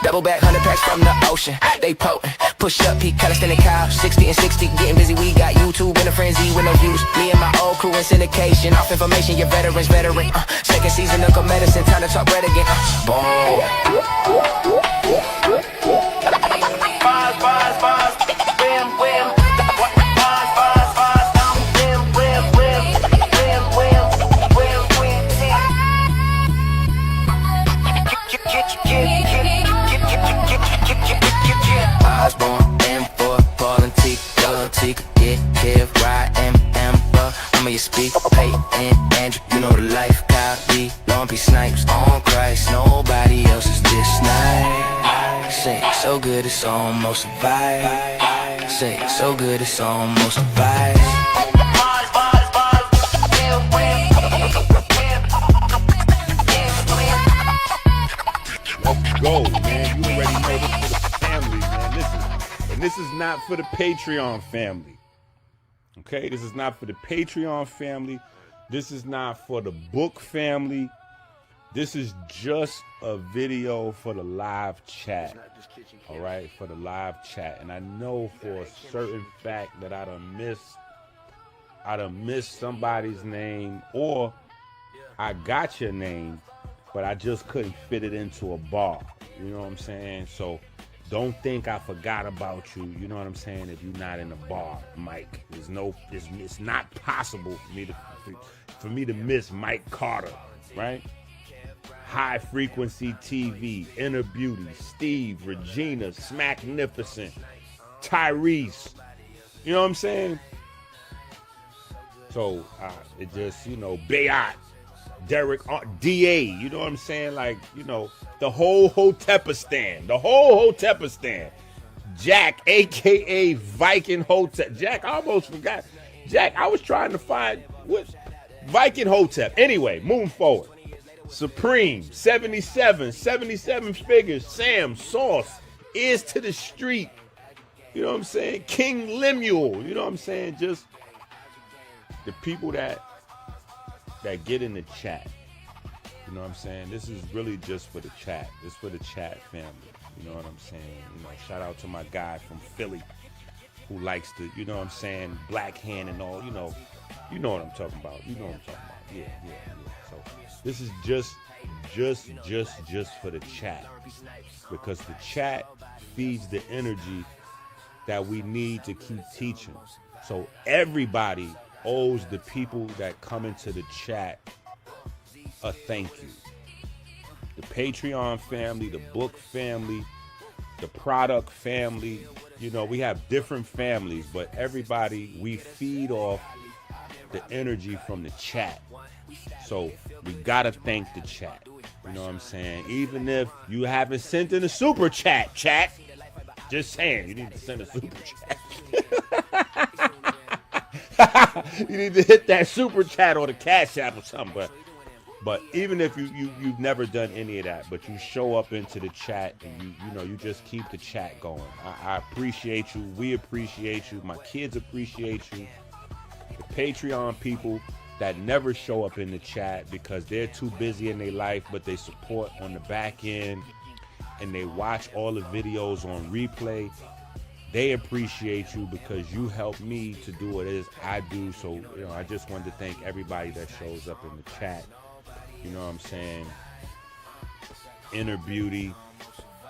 Double back 100 packs from the ocean. They potent. Push up, peak, calisthenic cow. 60 and 60, getting busy. We got YouTube in a frenzy with no views. Me and my old crew in syndication. Off information, your veterans, veteran. Second season of medicine, time to talk bread again. Boom. Bars. Wham. Osborne, M4, Politic, yeah, Kev, Ride, Amber, I'm your speak, Peyton, Andrew, you know the life. Kyle D, Lumpy Snipes, on Christ. Nobody else is this nice. Say, so good it's almost a vibe. Say, so good it's almost a vibe. go, man. You already know this for the family, man. And this is not for the Patreon family. Okay, this is not for the Patreon family. This is not for the book family. This is just a video for the live chat. All right, for the live chat. And I know for a certain fact that I done missed somebody's name, or I got your name, but I just couldn't fit it into a bar. You know what I'm saying? So don't think I forgot about you. You know what I'm saying? If you're not in a bar, Mike, it's not possible for me to miss Mike Carter, right? High Frequency TV, Inner Beauty, Steve, Regina, Smacknificent, Tyrese. You know what I'm saying? So it just, Bayot, Derek, DA, you know what I'm saying? Like, the whole Hotepistan, Jack, a.k.a. Viking Hotep. Jack, I almost forgot. Jack, I was trying to find what Viking Hotep. Anyway, moving forward. Supreme, 77 figures, Sam, Sauce, Ears to the Street, you know what I'm saying? King Lemuel, you know what I'm saying? Just the people that get in the chat, you know what I'm saying? This is really just for the chat. This is for the chat family, you know what I'm saying? Shout out to my guy from Philly who likes to, you know what I'm saying, Black Hand and all, you know what I'm talking about. You know what I'm talking about. Yeah. So this is just for the chat, because the chat feeds the energy that we need to keep teaching. So everybody owes the people that come into the chat a thank you. The Patreon family, the book family, the product family, we have different families, but everybody, we feed off the energy from the chat. So we gotta thank the chat. You know what I'm saying? Even if you haven't sent in a super chat, just saying, you need to send a super chat. You need to hit that super chat or the Cash App or something. But even if you've never done any of that, but you show up into the chat and you just keep the chat going. I appreciate you. We appreciate you. My kids appreciate you. The Patreon people that never show up in the chat because they're too busy in their life, but they support on the back end and they watch all the videos on replay. They appreciate you because you help me to do what it is I do. So, I just wanted to thank everybody that shows up in the chat. You know what I'm saying? Inner Beauty,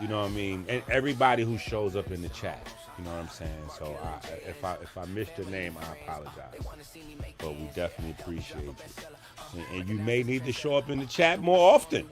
you know what I mean? And everybody who shows up in the chat. You know what I'm saying? So if I missed your name, I apologize. But we definitely appreciate you. And you may need to show up in the chat more often.